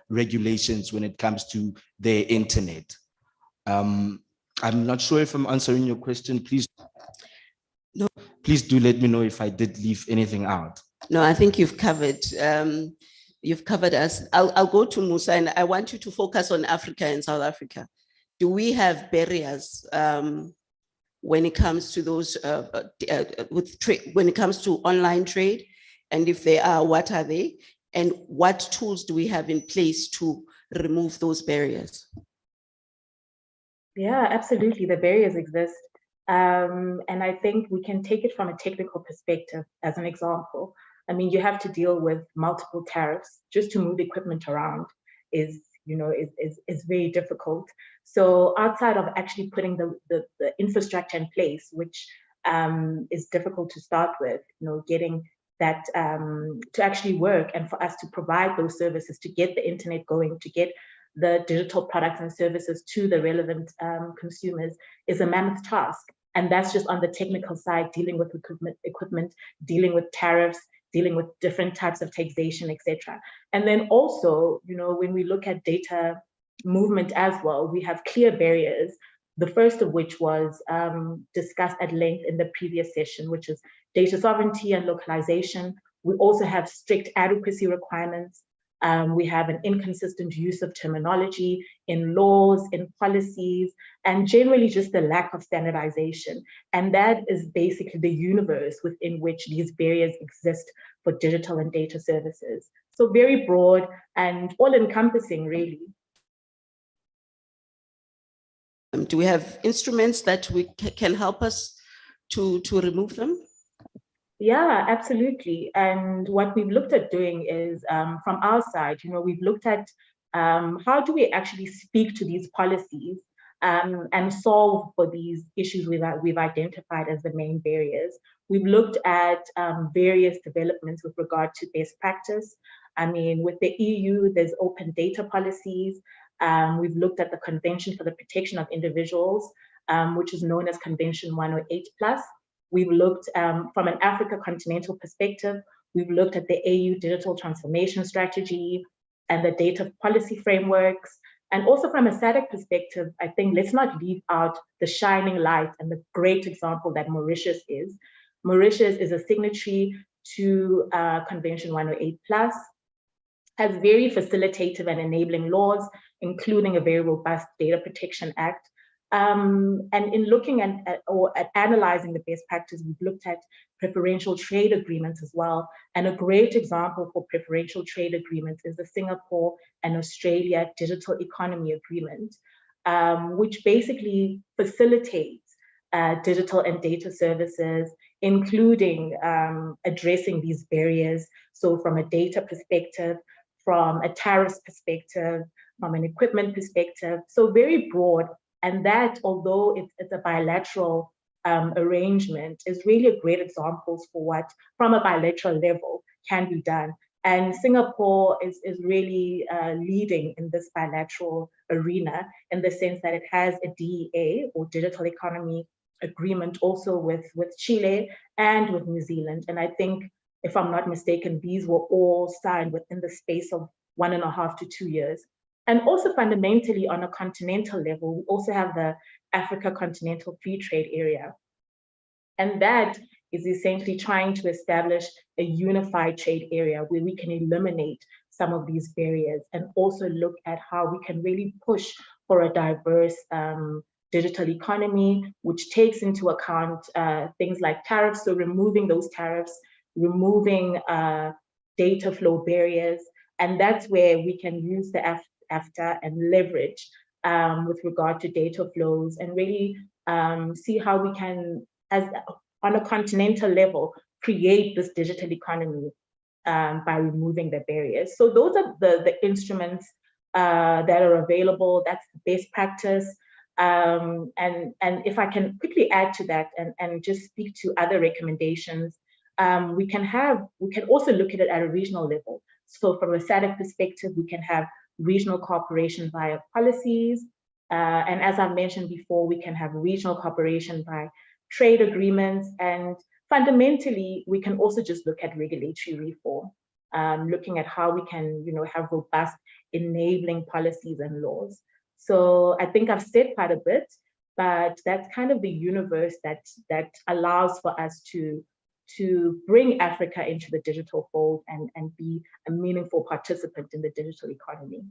regulations when it comes to their internet. I'm not sure if I'm answering your question. Please do let me know if I did leave anything out. No, I think you've covered us. I'll go to Musa, and I want you to focus on Africa and South Africa. Do we have barriers when it comes to those when it comes to online trade? And if they are, what are they? And what tools do we have in place to remove those barriers? Yeah, absolutely. The barriers exist. And I think we can take it from a technical perspective as an example. I mean, you have to deal with multiple tariffs. Just to move equipment around is very difficult. So outside of actually putting the infrastructure in place, which is difficult to start with, getting that to actually work, and for us to provide those services, to get the internet going, to get the digital products and services to the relevant consumers, is a mammoth task. And that's just on the technical side, dealing with equipment, dealing with tariffs, dealing with different types of taxation, etc. And then also, when we look at data movement as well, we have clear barriers. The first of which was discussed at length in the previous session, which is data sovereignty and localization. We also have strict adequacy requirements. We have an inconsistent use of terminology in laws, in policies, and generally just the lack of standardization. And that is basically the universe within which these barriers exist for digital and data services. So very broad and all-encompassing, really. Do we have instruments that we can help us to remove them? Yeah, absolutely. And what we've looked at doing is, from our side, we've looked at how do we actually speak to these policies and solve for these issues we've identified as the main barriers. We've looked at various developments with regard to best practice. I mean, with the EU, there's open data policies. We've looked at the Convention for the Protection of Individuals, which is known as Convention 108+. We've looked from an Africa continental perspective. We've looked at the AU Digital Transformation Strategy and the data policy frameworks. And also from a SADC perspective, I think let's not leave out the shining light and the great example that Mauritius is. Mauritius is a signatory to Convention 108+, has very facilitative and enabling laws, including a very robust Data Protection Act. And in looking at analyzing the best practice, we've looked at preferential trade agreements as well. And a great example for preferential trade agreements is the Singapore and Australia Digital Economy Agreement, which basically facilitates digital and data services, including addressing these barriers. So from a data perspective, from a tariffs perspective, from an equipment perspective, so very broad. And that, although it's a bilateral arrangement, is really a great example for what, from a bilateral level, can be done. And Singapore is really leading in this bilateral arena, in the sense that it has a DEA, or Digital Economy Agreement, also with Chile and with New Zealand. And I think if I'm not mistaken, these were all signed within the space of 1.5 to 2 years. And also fundamentally on a continental level, we also have the Africa Continental Free Trade Area. And that is essentially trying to establish a unified trade area where we can eliminate some of these barriers and also look at how we can really push for a diverse digital economy, which takes into account things like tariffs, so removing those tariffs, removing data flow barriers, and that's where we can use the AFTA and leverage with regard to data flows and really see how we can, as on a continental level, create this digital economy by removing the barriers. So those are the instruments that are available. That's the best practice. And if I can quickly add to that and just speak to other recommendations, we can also look at it at a regional level. So from a SADC perspective, we can have regional cooperation via policies. And as I mentioned before, we can have regional cooperation by trade agreements. And fundamentally, we can also just look at regulatory reform, looking at how we can, have robust enabling policies and laws. So I think I've said quite a bit, but that's kind of the universe that allows for us to bring Africa into the digital fold and be a meaningful participant in the digital economy.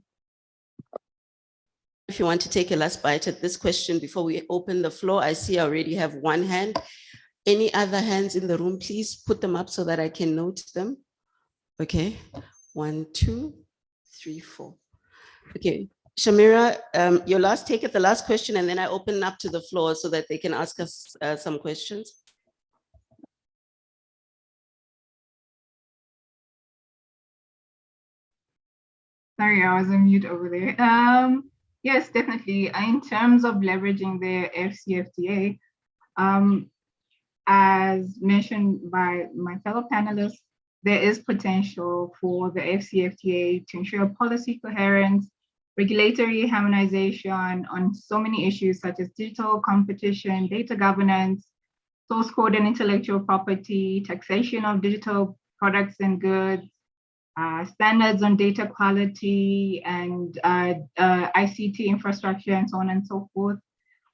If you want to take a last bite at this question before we open the floor, I see I already have one hand. Any other hands in the room, please put them up so that I can note them. Okay, 1, 2, 3, 4. Okay, Shamira, your last take at the last question, and then I open up to the floor so that they can ask us some questions. Sorry, I was on mute over there. Yes, definitely. In terms of leveraging the FCFTA, as mentioned by my fellow panelists, there is potential for the FCFTA to ensure policy coherence, regulatory harmonization on so many issues such as digital competition, data governance, source code and intellectual property, taxation of digital products and goods, standards on data quality and ICT infrastructure and so on and so forth.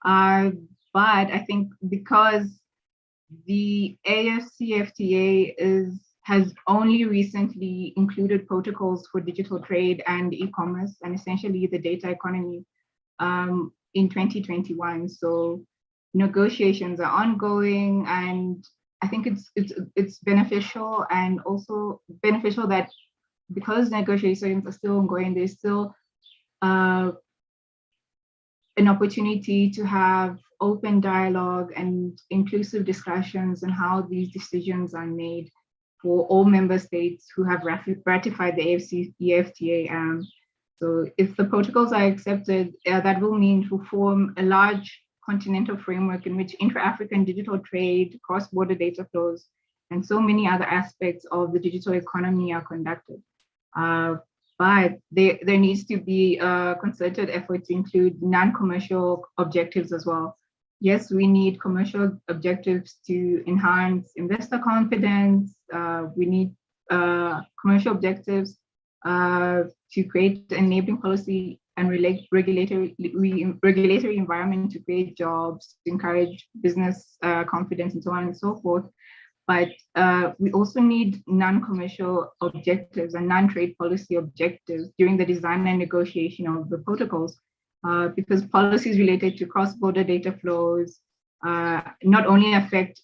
But I think because the AFCFTA has only recently included protocols for digital trade and e-commerce and essentially the data economy in 2021. So negotiations are ongoing, and I think it's beneficial, and also beneficial that because negotiations are still ongoing, there's still an opportunity to have open dialogue and inclusive discussions on how these decisions are made for all member states who have ratified the AFCFTA. So if the protocols are accepted, that will mean to form a large continental framework in which intra-African digital trade, cross-border data flows, and so many other aspects of the digital economy are conducted. But there needs to be a concerted effort to include non-commercial objectives as well. Yes, we need commercial objectives to enhance investor confidence. We need commercial objectives to create enabling policy and regulatory environment to create jobs, to encourage business confidence and so on and so forth. But we also need non-commercial objectives and non-trade policy objectives during the design and negotiation of the protocols, because policies related to cross-border data flows not only affect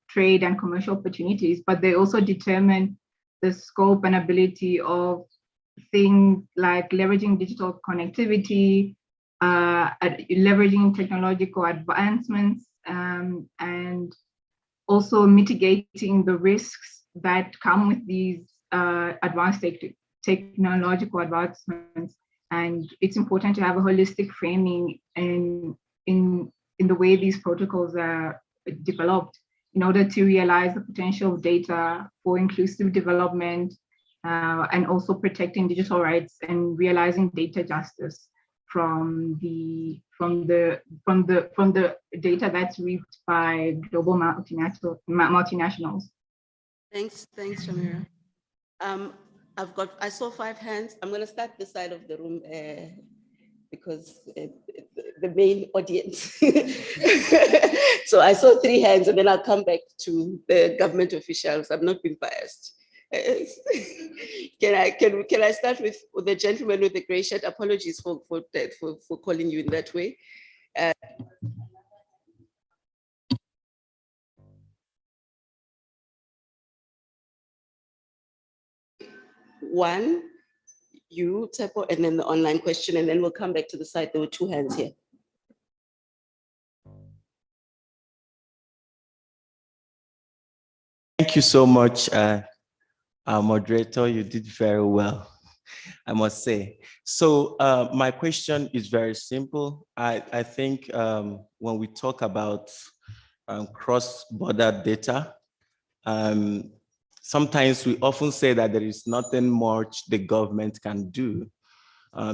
trade and commercial opportunities, but they also determine the scope and ability of things like leveraging digital connectivity, leveraging technological advancements, and also mitigating the risks that come with these advanced technological advancements. And it's important to have a holistic framing in the way these protocols are developed in order to realize the potential of data for inclusive development, and also protecting digital rights and realizing data justice from the data that's reaped by global multinationals. Thanks, Shamira. I saw 5 hands. I'm going to start this side of the room because the main audience. So I saw 3 hands, and then I'll come back to the government officials. I've not been biased. Can I start with the gentleman with the gray shirt? Apologies for calling you in that way. One, you, Tsepo, and then the online question, and then we'll come back to the side. There were 2 hands here. Thank you so much, our moderator. You did very well, I must say. So my question is very simple. I think when we talk about cross-border data, sometimes we often say that there is nothing much the government can do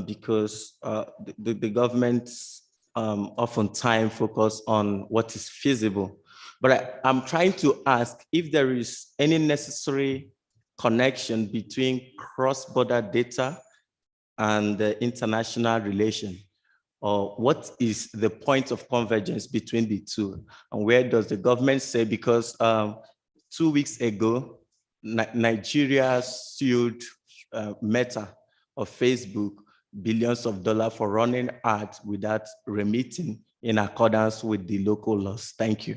because the government oftentimes focus on what is feasible. But I'm trying to ask if there is any necessary connection between cross-border data and the international relation, or what is the point of convergence between the two? And where does the government say, because 2 weeks ago, Nigeria sued Meta of Facebook billions of dollars for running ads without remitting in accordance with the local laws. Thank you.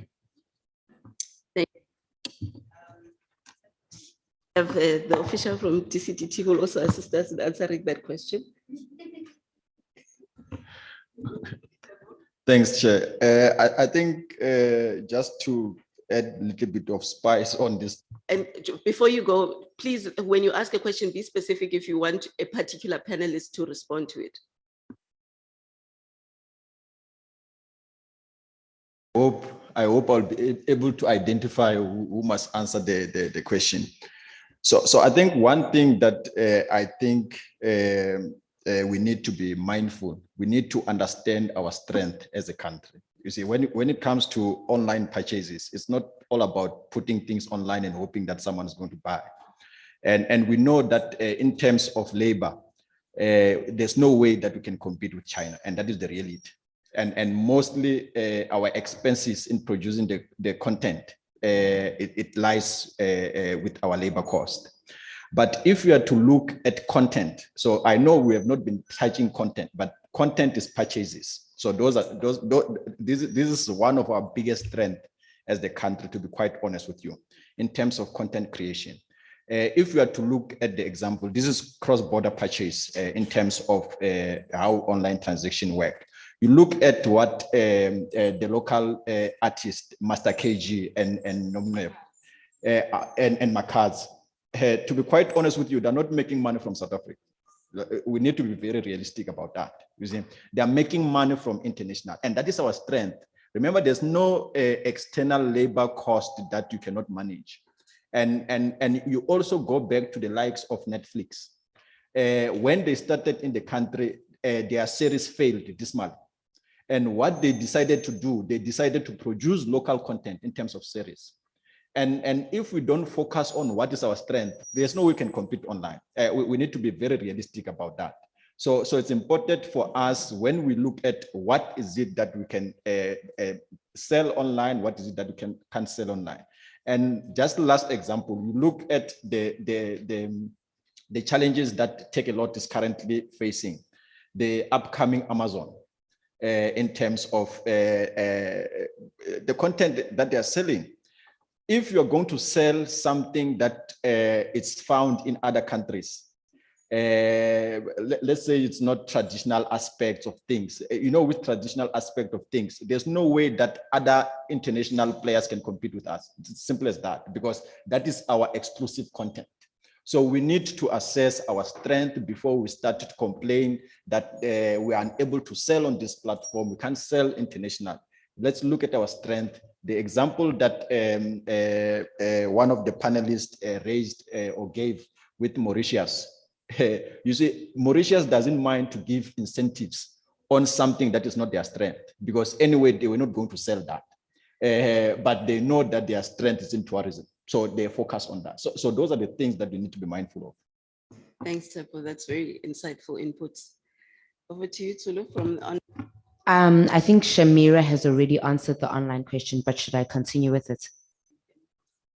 Have the official from TCTT will also assist us in answering that question. Thanks, Chair. I think just to add a little bit of spice on this. And before you go, please, when you ask a question, be specific if you want a particular panelist to respond to it. I hope I'll be able to identify who must answer the question. So I think one thing that I think we need to be mindful, we need to understand our strength as a country. You see, when it comes to online purchases, it's not all about putting things online and hoping that someone's going to buy. And we know that in terms of labor, there's no way that we can compete with China, and that is the reality. And mostly our expenses in producing the content, it lies with our labor cost. But if we are to look at content, so I know we have not been touching content, but content is purchases. So this is one of our biggest strengths as the country, to be quite honest with you, in terms of content creation. If we are to look at the example, this is cross-border purchase in terms of how online transaction work. You look at what the local artist, Master KG and Makaz, to be quite honest with you, they're not making money from South Africa. We need to be very realistic about that. You see, they are making money from international, and that is our strength. Remember, there's no external labor cost that you cannot manage. And you also go back to the likes of Netflix. When they started in the country, their series failed dismally. And what they decided to do, they decided to produce local content in terms of series. And if we don't focus on what is our strength, there's no way we can compete online. We need to be very realistic about that. So it's important for us, when we look at what is it that we can sell online, what is it that we can't sell online. And just last example, you look at the challenges that Takealot is currently facing, the upcoming Amazon, in terms of the content that they are selling. If you're going to sell something that is found in other countries, let's say it's not traditional aspects of things, with traditional aspect of things, there's no way that other international players can compete with us. It's as simple as that, because that is our exclusive content. So we need to assess our strength before we start to complain that we are unable to sell on this platform. We can't sell international. Let's look at our strength. The example that one of the panelists raised or gave with Mauritius. You see, Mauritius doesn't mind to give incentives on something that is not their strength, because anyway, they were not going to sell that. But they know that their strength is in tourism. So they focus on that. So those are the things that we need to be mindful of. Thanks, Tepo. That's very insightful inputs. Over to you, Tulu, from on. I think Shamira has already answered the online question, but should I continue with it?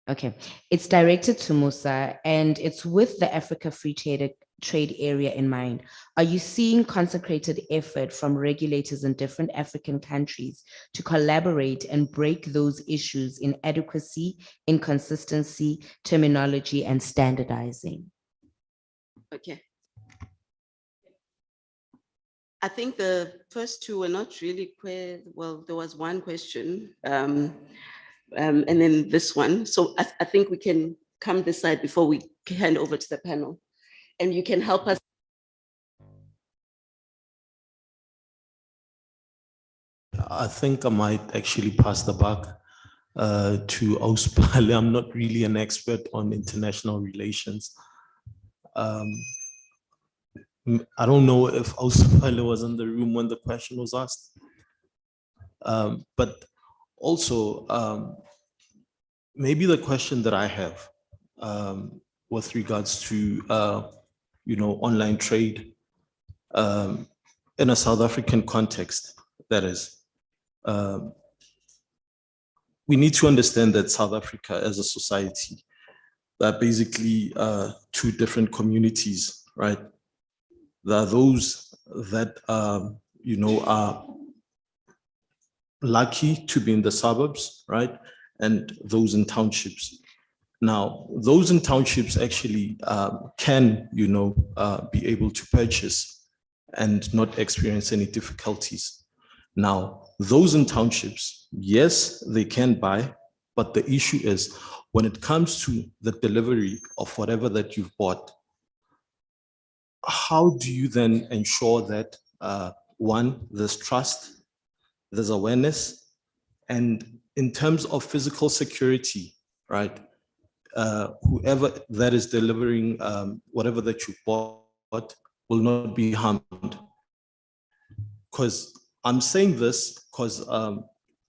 Okay, it's directed to Musa and it's with the Africa Free Trade Area in mind. Are you seeing concentrated effort from regulators in different African countries to collaborate and break those issues in adequacy, inconsistency, terminology, and standardizing? Okay. I think the first two were not really clear. Well, there was one question. And then this one. So I think we can come this side before we hand over to the panel. And you can help us. I think I might actually pass the buck to Auspale. I'm not really an expert on international relations. I don't know if Auspale was in the room when the question was asked. But also, maybe the question that I have with regards to, online trade in a South African context, that is, we need to understand that South Africa as a society, there are basically two different communities, right? There are those that, are lucky to be in the suburbs, right? And those in townships. Now, those in townships actually can, be able to purchase and not experience any difficulties. Now, those in townships, yes, they can buy, but the issue is when it comes to the delivery of whatever that you've bought, how do you then ensure that, one, there's trust, there's awareness, and in terms of physical security, right? Whoever that is delivering whatever that you bought will not be harmed. Because I'm saying this because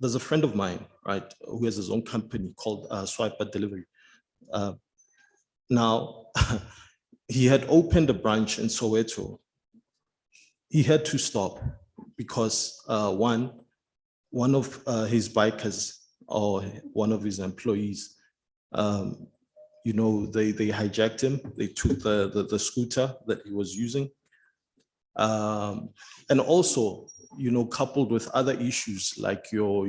there's a friend of mine, right, who has his own company called Swiper Delivery. Now, he had opened a branch in Soweto. He had to stop because one of his bikers or one of his employees, they hijacked him. They took the scooter that he was using. And also, coupled with other issues like your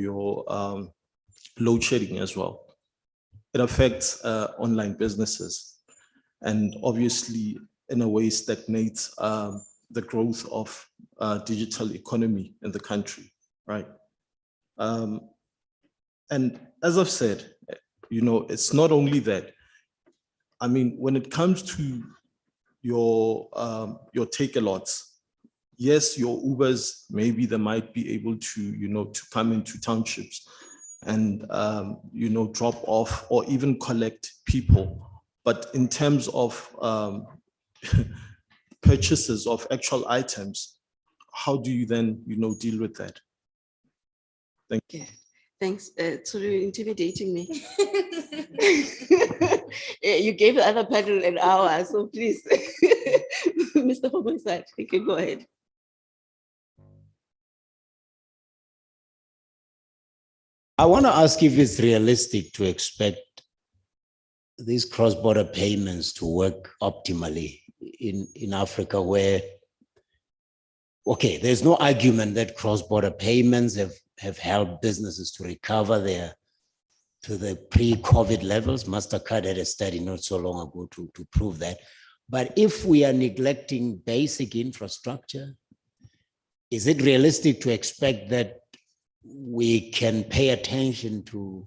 load shedding as well. It affects online businesses and obviously in a way stagnates the growth of digital economy in the country, right? And as I've said, it's not only that. I mean, when it comes to your take-a-lots, yes, your Ubers, maybe they might be able to, to come into townships and, drop off or even collect people. But in terms of purchases of actual items, how do you then, deal with that? Thank you. Thanks. So you're intimidating me. You gave the other panel an hour, so please, Mr. Homicide, you can go ahead. I want to ask if it's realistic to expect these cross-border payments to work optimally in Africa where, okay, there's no argument that cross-border payments have helped businesses to recover to the pre-COVID levels. MasterCard had a study not so long ago to prove that. But if we are neglecting basic infrastructure, is it realistic to expect that we can pay attention to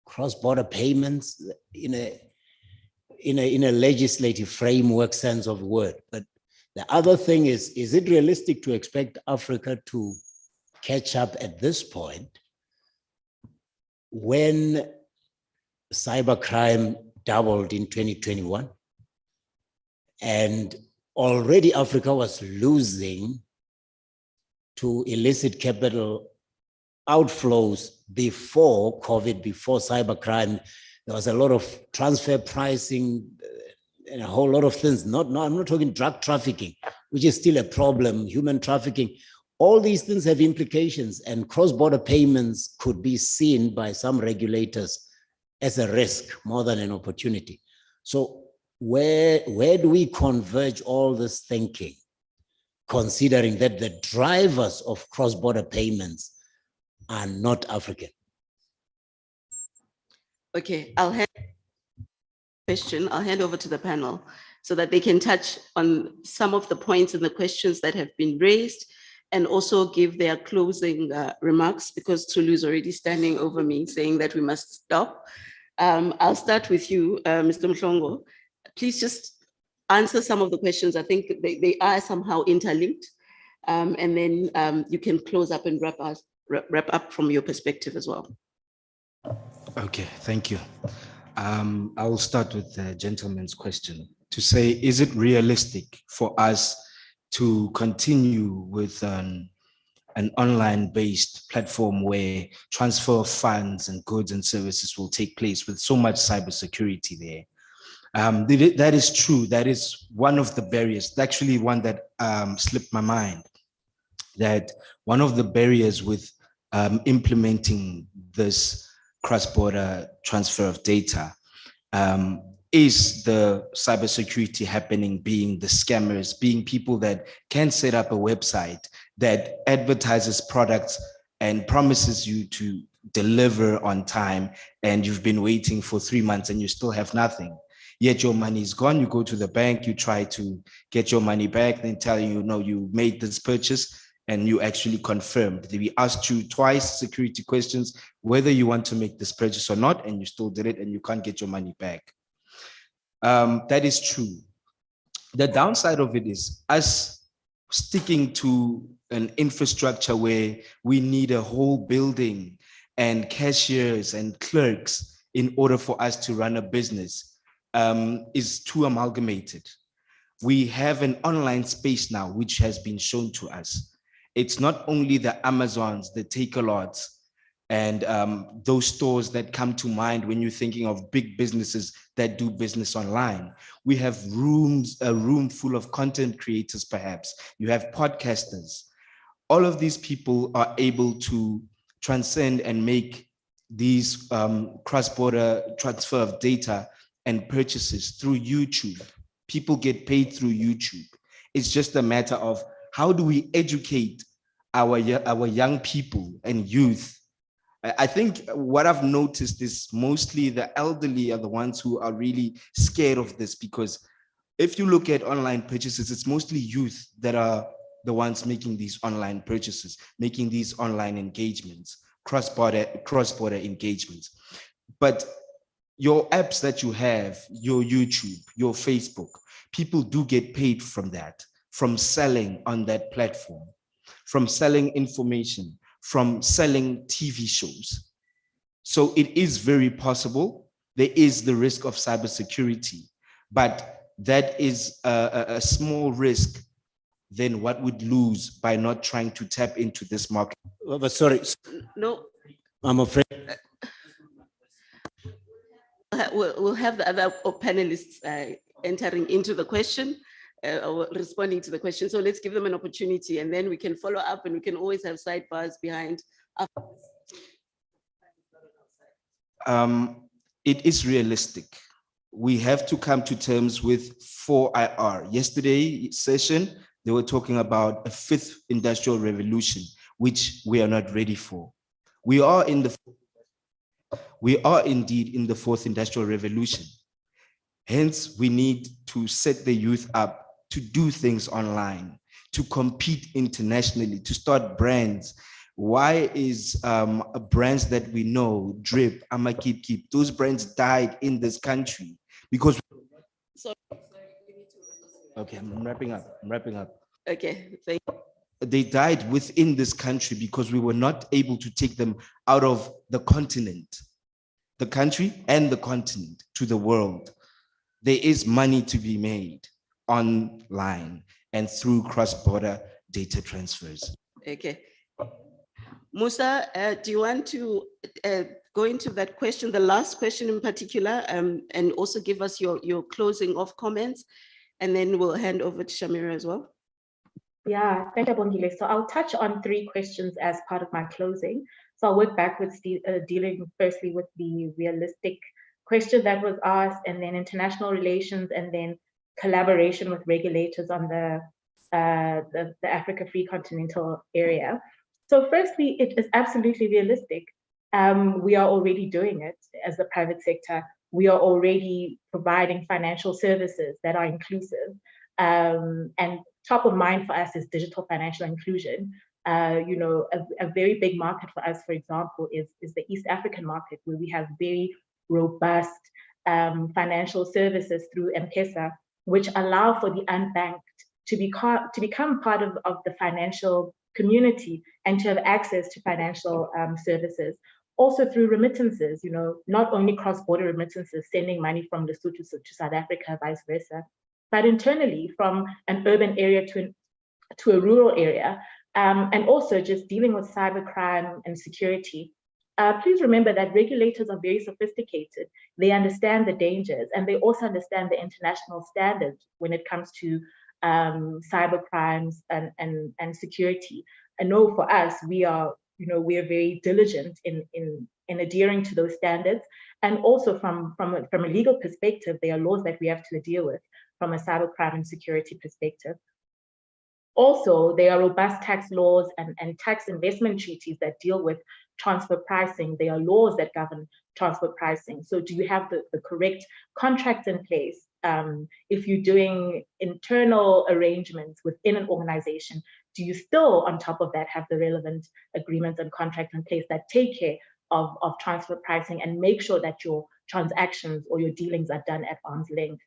cross-border payments in a legislative framework sense of the word? But the other thing is it realistic to expect Africa to catch up at this point when cybercrime doubled in 2021 and already Africa was losing to illicit capital outflows before COVID, before cybercrime There was a lot of transfer pricing and a whole lot of things. I'm not talking drug trafficking, which is still a problem, human trafficking. All these things have implications, and cross-border payments could be seen by some regulators as a risk more than an opportunity. So where do we converge all this thinking, considering that the drivers of cross-border payments are not African? Okay, I'll hand over to the panel so that they can touch on some of the points and the questions that have been raised, and also give their closing remarks, because Tulu is already standing over me saying that we must stop. I'll start with you, Mr. Mhlongo. Please just answer some of the questions. I think they are somehow interlinked. And then you can close up and wrap up from your perspective as well. Okay, thank you. I will start with the gentleman's question to say, is it realistic for us to continue with an online-based platform where transfer of funds and goods and services will take place with so much cybersecurity there? That is true. That is one of the barriers, actually one that slipped my mind, that one of the barriers with implementing this cross-border transfer of data is the cybersecurity happening, being the scammers, being people that can set up a website that advertises products and promises you to deliver on time, and you've been waiting for 3 months and you still have nothing. Yet your money is gone. You go to the bank, you try to get your money back, they tell you, no, you made this purchase and you actually confirmed. We asked you twice security questions, whether you want to make this purchase or not, and you still did it and you can't get your money back. That is true. The downside of it is us sticking to an infrastructure where we need a whole building and cashiers and clerks in order for us to run a business is too amalgamated. We have an online space now, which has been shown to us. It's not only the Amazons, the Takealots, and those stores that come to mind when you're thinking of big businesses that do business online. We have a room full of content creators, perhaps. You have podcasters. All of these people are able to transcend and make these cross-border transfer of data and purchases through YouTube. People get paid through YouTube. It's just a matter of how do we educate our young people and youth. I think what I've noticed is mostly the elderly are the ones who are really scared of this, because if you look at online purchases, it's mostly youth that are the ones making these online purchases, making these online engagements, cross-border engagements. But your apps that you have, your YouTube, your Facebook, people do get paid from that, from selling on that platform, from selling information, from selling TV shows. So it is very possible. There is the risk of cybersecurity, but that is a small risk than what we'd lose by not trying to tap into this market. But sorry. No. I'm afraid. We'll have the other panelists entering into the question, or responding to the question. So let's give them an opportunity, and then we can follow up, and we can always have sidebars behind. It is realistic. We have to come to terms with 4IR. Yesterday's session, they were talking about a 5th industrial revolution, which we are not ready for. We are indeed in the 4th industrial revolution. Hence, we need to set the youth up to do things online, to compete internationally, to start brands. Why is brands that we know, Drip, Keep, those brands died in this country? Because okay, I'm wrapping up. Okay, thank you. They died within this country because we were not able to take them out of the continent, the country and the continent, to the world. There is money to be made online and through cross-border data transfers. Okay. Musa, do you want to go into that question, the last question in particular, and also give us your closing off comments, and then we'll hand over to Shamira as well. Yeah, thank you, Bongile. So I'll touch on 3 questions as part of my closing. So I'll work backwards, dealing firstly with the realistic question that was asked, and then international relations, and then collaboration with regulators on the Africa Free Continental area. So firstly, it is absolutely realistic. We are already doing it as the private sector. We are already providing financial services that are inclusive. And top of mind for us is digital financial inclusion. You know, a very big market for us, for example, is the East African market, where we have very robust financial services through M-Pesa, which allow for the unbanked to become part of the financial community and to have access to financial services. Also through remittances, you know, not only cross-border remittances, sending money from Lesotho to South Africa, vice versa, but internally from an urban area to a rural area, and also just dealing with cybercrime and security. Please remember that regulators are very sophisticated. They understand the dangers, and they also understand the international standards when it comes to cyber crimes and security. I know for us, we are very diligent in adhering to those standards. And also from a legal perspective, there are laws that we have to deal with from a cybercrime and security perspective. Also, there are robust tax laws and tax investment treaties that deal with transfer pricing. There are laws that govern transfer pricing. So do you have the correct contracts in place? If you're doing internal arrangements within an organization, do you still, on top of that, have the relevant agreements and contracts in place that take care of transfer pricing and make sure that your transactions or your dealings are done at arm's length?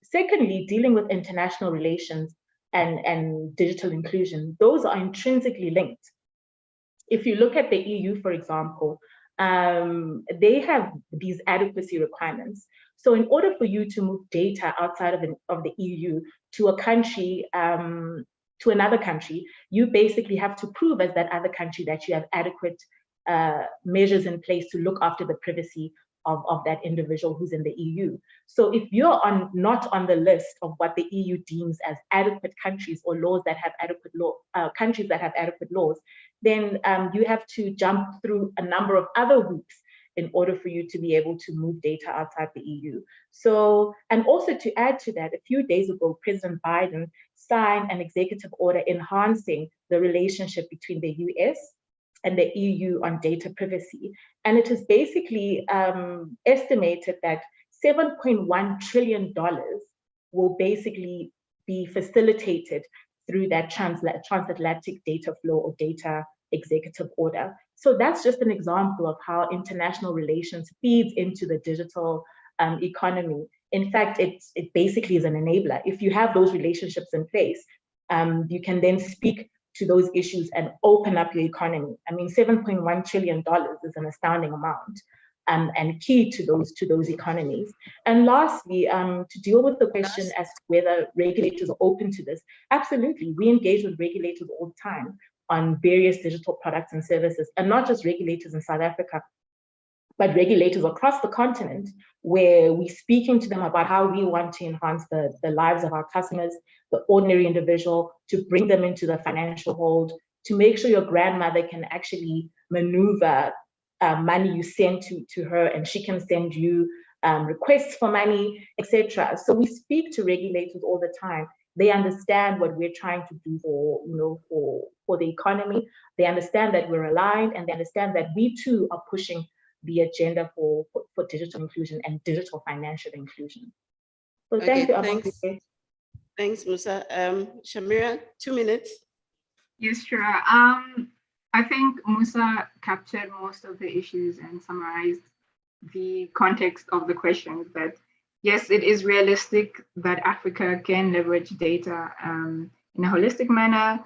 Secondly, dealing with international relations and digital inclusion, those are intrinsically linked. If you look at the EU, for example, they have these adequacy requirements. So in order for you to move data outside of the EU to a country, to another country, you basically have to prove as that other country that you have adequate measures in place to look after the privacy of that individual who's in the EU. So if you're not on the list of what the EU deems as adequate countries or laws that have adequate countries that have adequate laws, then you have to jump through a number of other hoops in order for you to be able to move data outside the EU. So, and also to add to that, a few days ago, President Biden signed an executive order enhancing the relationship between the US and the EU on data privacy. And it is basically estimated that $7.1 trillion will basically be facilitated through that transatlantic data flow or data executive order. So that's just an example of how international relations feeds into the digital economy. In fact, it basically is an enabler. If you have those relationships in place, you can then speak to those issues and open up your economy. I mean, $7.1 trillion is an astounding amount, and key to those economies. And lastly, to deal with the question as to whether regulators are open to this, absolutely. We engage with regulators all the time on various digital products and services, and not just regulators in South Africa, but regulators across the continent, where we're speaking to them about how we want to enhance the lives of our customers, the ordinary individual, to bring them into the financial hold, to make sure your grandmother can actually maneuver money you send to her, and she can send you requests for money, etc. So we speak to regulators all the time. They understand what we're trying to do for the economy. They understand that we're aligned, and they understand that we too are pushing the agenda for digital inclusion and digital financial inclusion. So thank you. Thanks, Musa. Shamira, 2 minutes. Yes, sure. I think Musa captured most of the issues and summarized the context of the questions, that yes, it is realistic that Africa can leverage data in a holistic manner.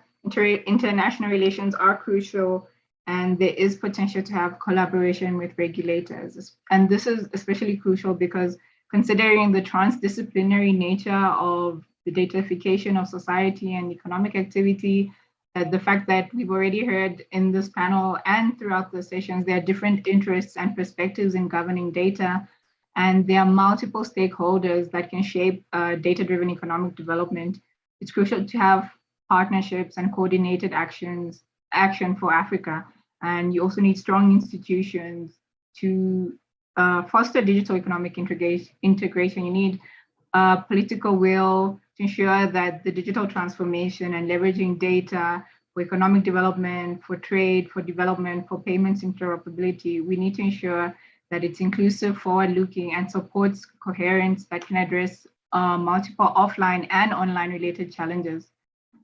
International relations are crucial, and there is potential to have collaboration with regulators. And this is especially crucial because considering the transdisciplinary nature of the datafication of society and economic activity, the fact that we've already heard in this panel and throughout the sessions, there are different interests and perspectives in governing data, and there are multiple stakeholders that can shape data-driven economic development. It's crucial to have partnerships and coordinated action for Africa. And you also need strong institutions to foster digital economic integration. You need political will to ensure that the digital transformation and leveraging data for economic development, for trade, for development, for payments interoperability, we need to ensure that it's inclusive, forward-looking, and supports coherence that can address multiple offline and online related challenges,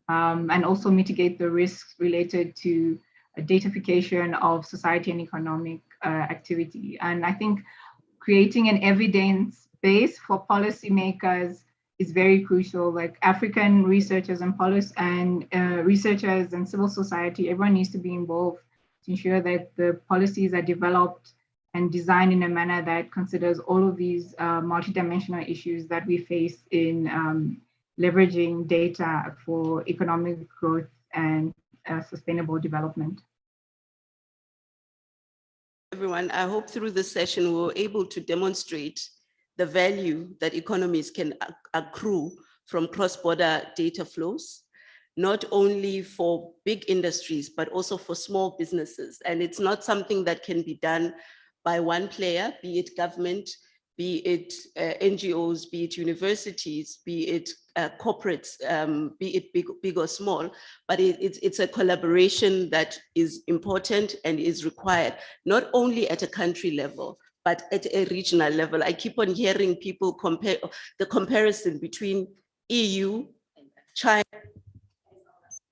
and also mitigate the risks related to datafication of society and economic activity. And I think creating an evidence base for policymakers is very crucial. Like African researchers and researchers and civil society, everyone needs to be involved to ensure that the policies are developed and designed in a manner that considers all of these multidimensional issues that we face in leveraging data for economic growth and sustainable development. Everyone, I hope through this session we were able to demonstrate the value that economies can accrue from cross-border data flows, not only for big industries, but also for small businesses. And it's not something that can be done by one player, be it government, be it NGOs, be it universities, be it corporates, be it big or small, but it's a collaboration that is important and is required, not only at a country level, but at a regional level. I keep on hearing people compare the comparison between EU, China,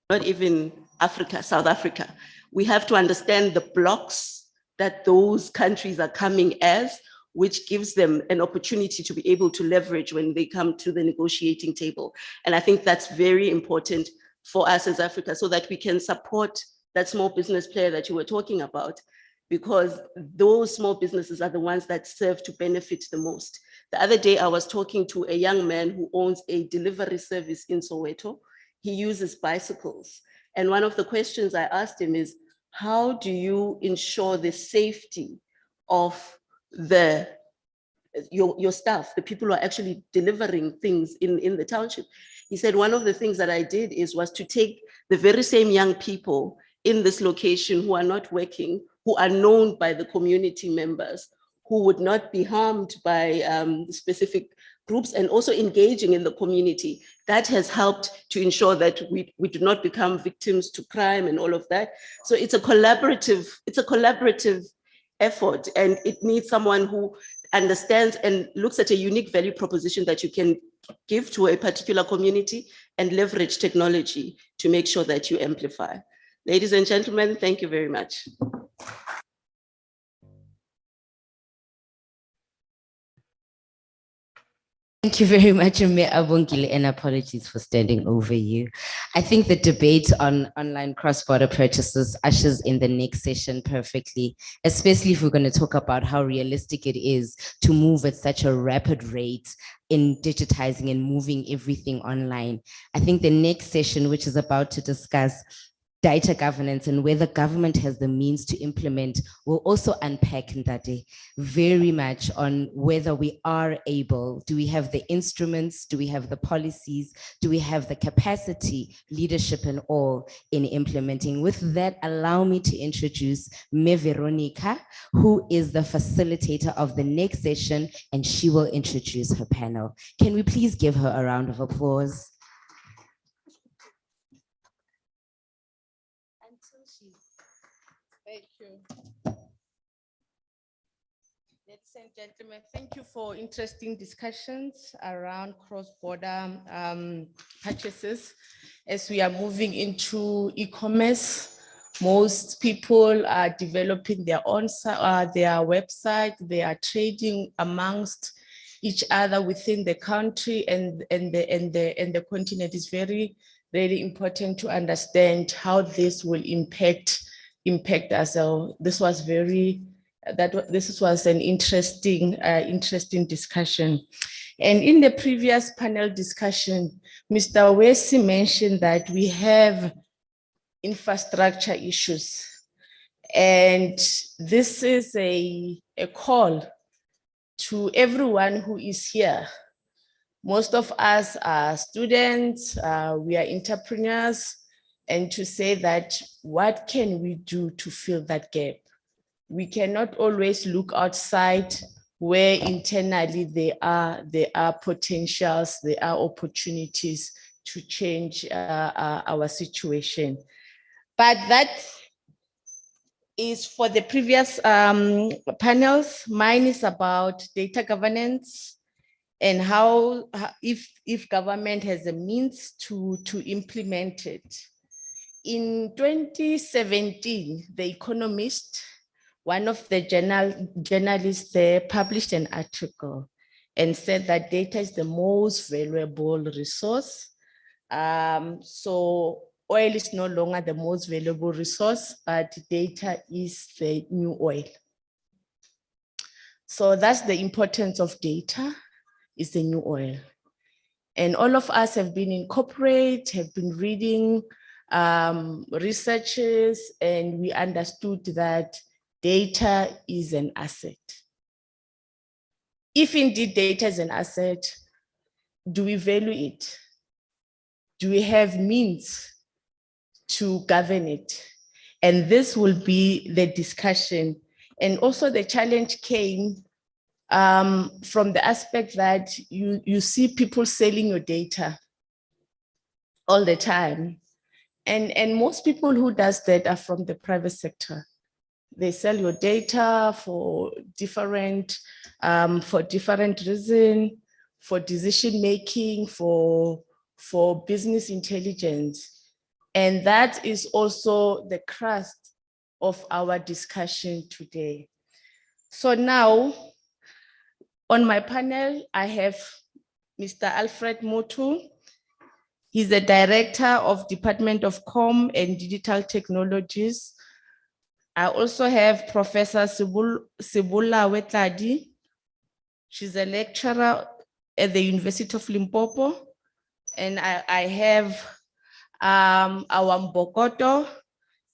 not even Africa, South Africa. We have to understand the blocks that those countries are coming as, which gives them an opportunity to be able to leverage when they come to the negotiating table. And I think that's very important for us as Africa, so that we can support that small business player that you were talking about, because those small businesses are the ones that serve to benefit the most. The other day, I was talking to a young man who owns a delivery service in Soweto. He uses bicycles. And one of the questions I asked him is, how do you ensure the safety of your staff, the people who are actually delivering things in the township? He said, one of the things that I did was to take the very same young people in this location who are not working, who are known by the community members, who would not be harmed by specific groups, and also engaging in the community. That has helped to ensure that we do not become victims to crime and all of that. So it's a collaborative effort, and it needs someone who understands and looks at a unique value proposition that you can give to a particular community and leverage technology to make sure that you amplify. Ladies and gentlemen, thank you very much. Thank you very much, Mme Abongile, and apologies for standing over you. I think the debate on online cross-border purchases ushers in the next session perfectly, especially if we're going to talk about how realistic it is to move at such a rapid rate in digitizing and moving everything online. I think the next session, which is about to discuss data governance and whether government has the means to implement, will also unpack Ndade very much on whether we are able, do we have the instruments, do we have the policies, do we have the capacity, leadership and all in implementing. With that, allow me to introduce Me Veronica, who is the facilitator of the next session, and she will introduce her panel. Can we please give her a round of applause? Thank you. Ladies and gentlemen, thank you for interesting discussions around cross-border purchases. As we are moving into e-commerce, most people are developing their own their website. They are trading amongst each other within the country and the continent. Is very, very important to understand how this will impact us. So this was an interesting discussion. And in the previous panel discussion, Mr. Wesi mentioned that we have infrastructure issues. And this is a call to everyone who is here. Most of us are students, we are entrepreneurs, and to say that what can we do to fill that gap? We cannot always look outside where internally there are potentials, there are opportunities to change our situation. But that is for the previous panels. Mine is about data governance and how, if government has a means to implement it. In 2017, The Economist, one of the journalists there, published an article and said that data is the most valuable resource. So oil is no longer the most valuable resource, but data is the new oil. So that's the importance of data, is the new oil. And all of us have been in corporate, have been reading researches, and we understood that data is an asset. If indeed data is an asset, do we value it? Do we have means to govern it? And this will be the discussion. And also the challenge came from the aspect that you see people selling your data all the time. And most people who does that are from the private sector. They sell your data for different reasons, for decision making, for business intelligence. And that is also the crust of our discussion today. So now, on my panel, I have Mr. Alfred Motu. He's the Director of Department of Com and Digital Technologies. I also have Professor Sibula Wetladi. She's a lecturer at the University of Limpopo. And I have our Mbokoto,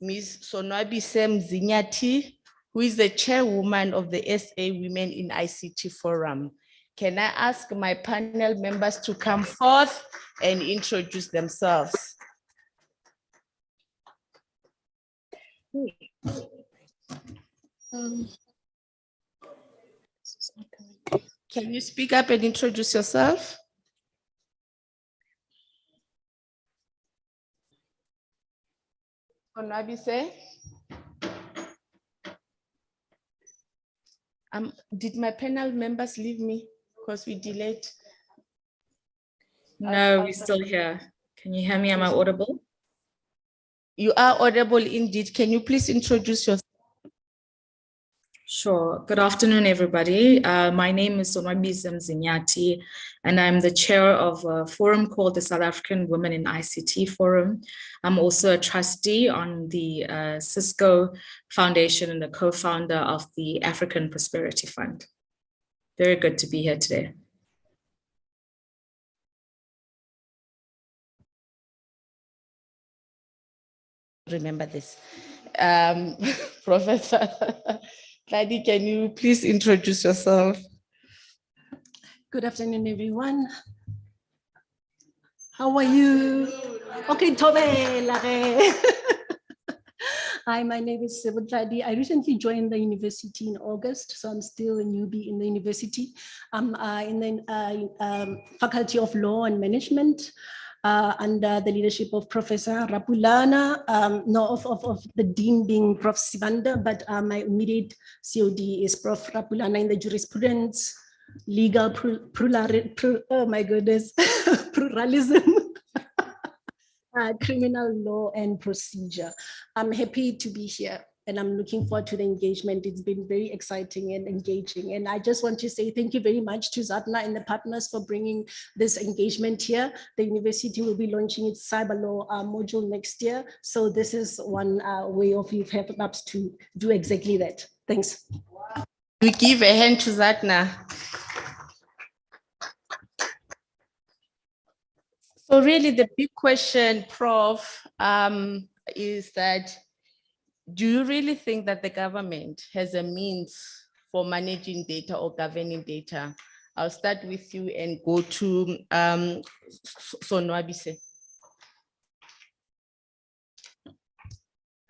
Ms. Sonwabi Sem Zinyati, who is the chairwoman of the SA Women in ICT Forum. Can I ask my panel members to come forth and introduce themselves? Can you speak up and introduce yourself? Onabise? Did my panel members leave me because we delayed? No, we're still here. Can you hear me? Am I audible? You are audible indeed. Can you please introduce yourself? Sure. Good afternoon, everybody. My name is Sonwabi Zinyati, and I'm the chair of a forum called the South African Women in ICT Forum. I'm also a trustee on the Cisco Foundation and the co-founder of the African Prosperity Fund. Very good to be here today. Remember this. Professor Ladi, can you please introduce yourself? Good afternoon, everyone. How are you? Okay, Tobe. Hi, my name is Sibula Wetladi. I recently joined the university in August, so I'm still a newbie in the university. I'm in the Faculty of Law and Management. Under the leadership of Professor Rapulana, of the dean being Prof. Sibanda, but my immediate COD is Prof. Rapulana in the jurisprudence, legal, oh my goodness, pluralism, criminal law and procedure. I'm happy to be here. And I'm looking forward to the engagement. It's been very exciting and engaging. And I just want to say thank you very much to Zatna and the partners for bringing this engagement here. The university will be launching its cyber law module next year. So this is one way of you helping us to do exactly that. Thanks. We give a hand to Zatna. So really the big question, Prof, is that, do you really think that the government has a means for managing data or governing data? I'll start with you and go to Sonwabise.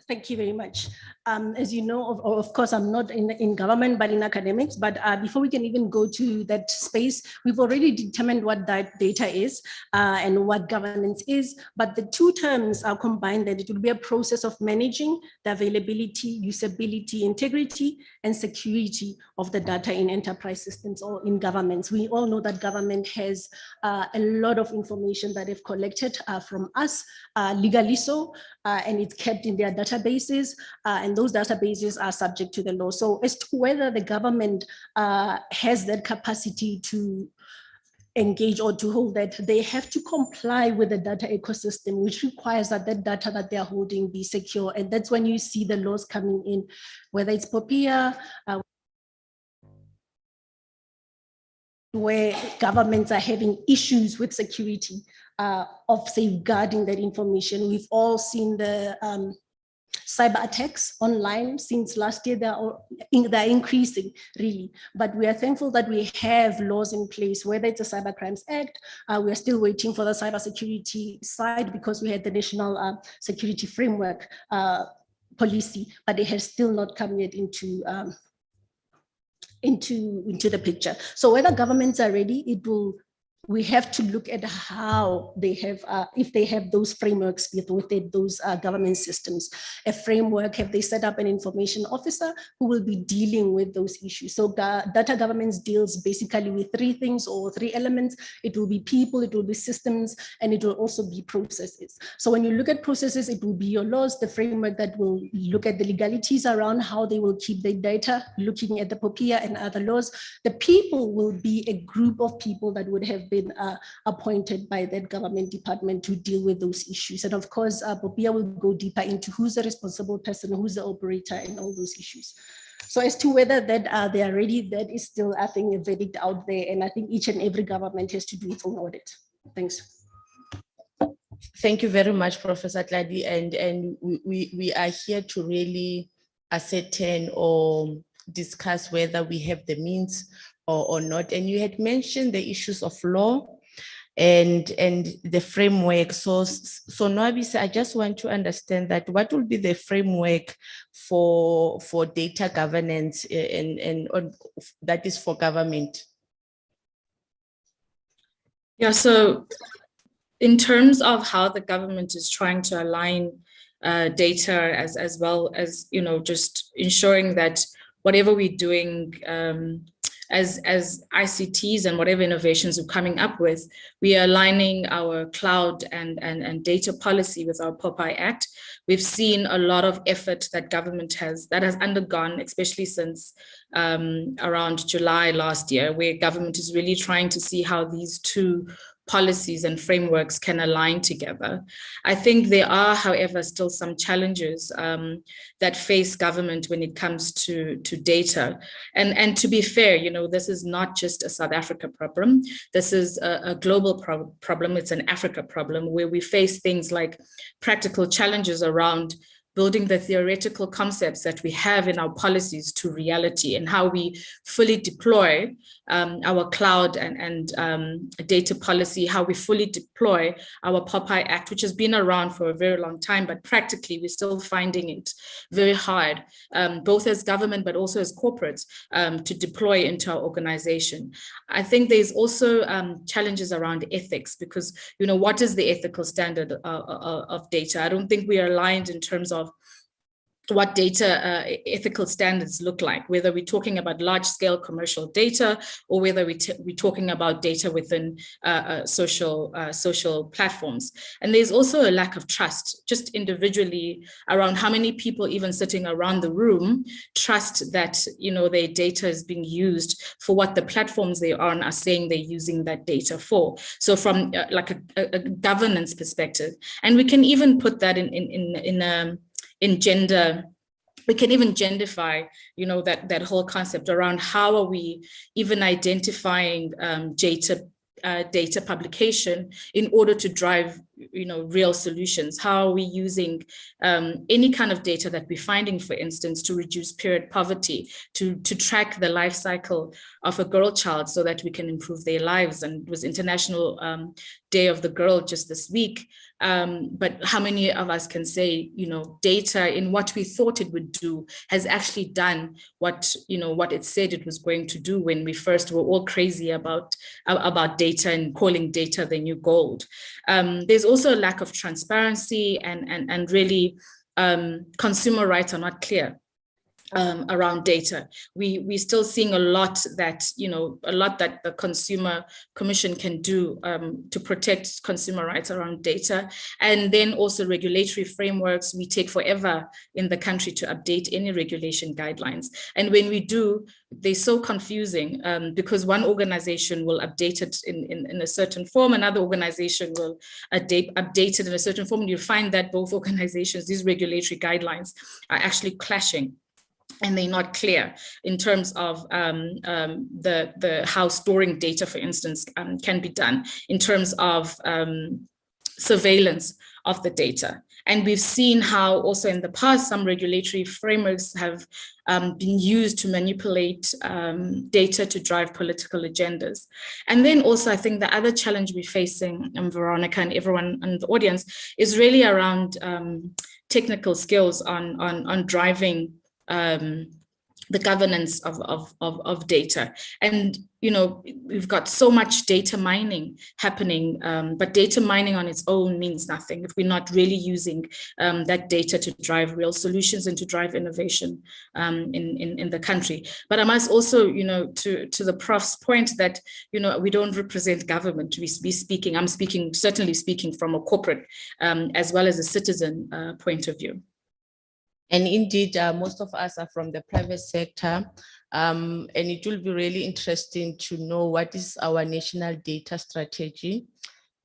Thank you very much. As you know, of course, I'm not in government, but in academics. But before we can even go to that space, we've already determined what that data is and what governance is. But the two terms are combined, that it will be a process of managing the availability, usability, integrity, and security of the data in enterprise systems or in governments. We all know that government has a lot of information that they've collected from us, legally so, and it's kept in their databases, and those databases are subject to the law. So as to whether the government has that capacity to engage or to hold that, they have to comply with the data ecosystem, which requires that the data that they're holding be secure. And that's when you see the laws coming in, whether it's POPIA, where governments are having issues with security of safeguarding that information. We've all seen the cyber attacks online since last year. They're increasing, really. But we are thankful that we have laws in place, whether it's a Cyber Crimes Act. We are still waiting for the cybersecurity side because we had the National Security Framework policy, but it has still not come yet into the picture. So whether governments are ready, we have to look at how they have, if they have those frameworks within those government systems. A framework, have they set up an information officer who will be dealing with those issues? So data governance deals basically with three things or three elements. It will be people, it will be systems, and it will also be processes. So when you look at processes, it will be your laws, the framework that will look at the legalities around how they will keep the data, looking at the POPIA and other laws. The people will be a group of people that would have been appointed by that government department to deal with those issues. And of course, POPIA will go deeper into who's the responsible person, who's the operator, and all those issues. So as to whether that they are ready, that is still, I think, a verdict out there. And I think each and every government has to do its own audit. Thanks. Thank you very much, Professor Tladi. And we are here to really ascertain or discuss whether we have the means or not. And you had mentioned the issues of law and the framework. So Nwabise, I just want to understand that what will be the framework for data governance and that is for government? Yeah, so in terms of how the government is trying to align data as well as, just ensuring that whatever we're doing as ICTs and whatever innovations we're coming up with, we are aligning our cloud and data policy with our POPI Act. We've seen a lot of effort that government has undergone, especially since around July last year, where government is really trying to see how these two policies and frameworks can align together. I think there are, however, still some challenges that face government when it comes to data. And to be fair, this is not just a South Africa problem. This is a global problem. It's an Africa problem where we face things like practical challenges around building the theoretical concepts that we have in our policies to reality and how we fully deploy our cloud and data policy, how we fully deploy our POPI Act, which has been around for a very long time, but practically we're still finding it very hard, both as government, but also as corporates, to deploy into our organization. I think there's also challenges around ethics because, what is the ethical standard of data? I don't think we are aligned in terms of what data ethical standards look like, whether we're talking about large-scale commercial data or whether we're talking about data within social platforms. And there's also a lack of trust, just individually, around how many people even sitting around the room trust that their data is being used for what the platforms they're on are saying they're using that data for. So from like a governance perspective, and we can even put that in gender, we can even genderify, that whole concept around how are we even identifying data publication in order to drive real solutions? How are we using any kind of data that we're finding, for instance, to reduce period poverty, to track the life cycle of a girl child so that we can improve their lives? And it was International Day of the Girl just this week. But how many of us can say, data in what we thought it would do has actually done what it said it was going to do when we first were all crazy about data and calling data the new gold? There's also a lack of transparency and really consumer rights are not clear around data. We're still seeing a lot that the Consumer Commission can do to protect consumer rights around data. And then also regulatory frameworks, we take forever in the country to update any regulation guidelines. And when we do, they're so confusing because one organization will update it in a certain form, another organization will update it in a certain form, and you find that both organizations, these regulatory guidelines are actually clashing. And they're not clear in terms of how storing data, for instance, can be done in terms of surveillance of the data. And we've seen how also in the past, some regulatory frameworks have been used to manipulate data to drive political agendas. And then also, I think the other challenge we're facing, Veronica and everyone in the audience, is really around technical skills on driving the governance of data. And we've got so much data mining happening, but data mining on its own means nothing if we're not really using that data to drive real solutions and to drive innovation in the country. But I must also, to the Prof's point that, we don't represent government. I'm certainly speaking from a corporate as well as a citizen point of view. And indeed, most of us are from the private sector, and it will be really interesting to know what is our national data strategy.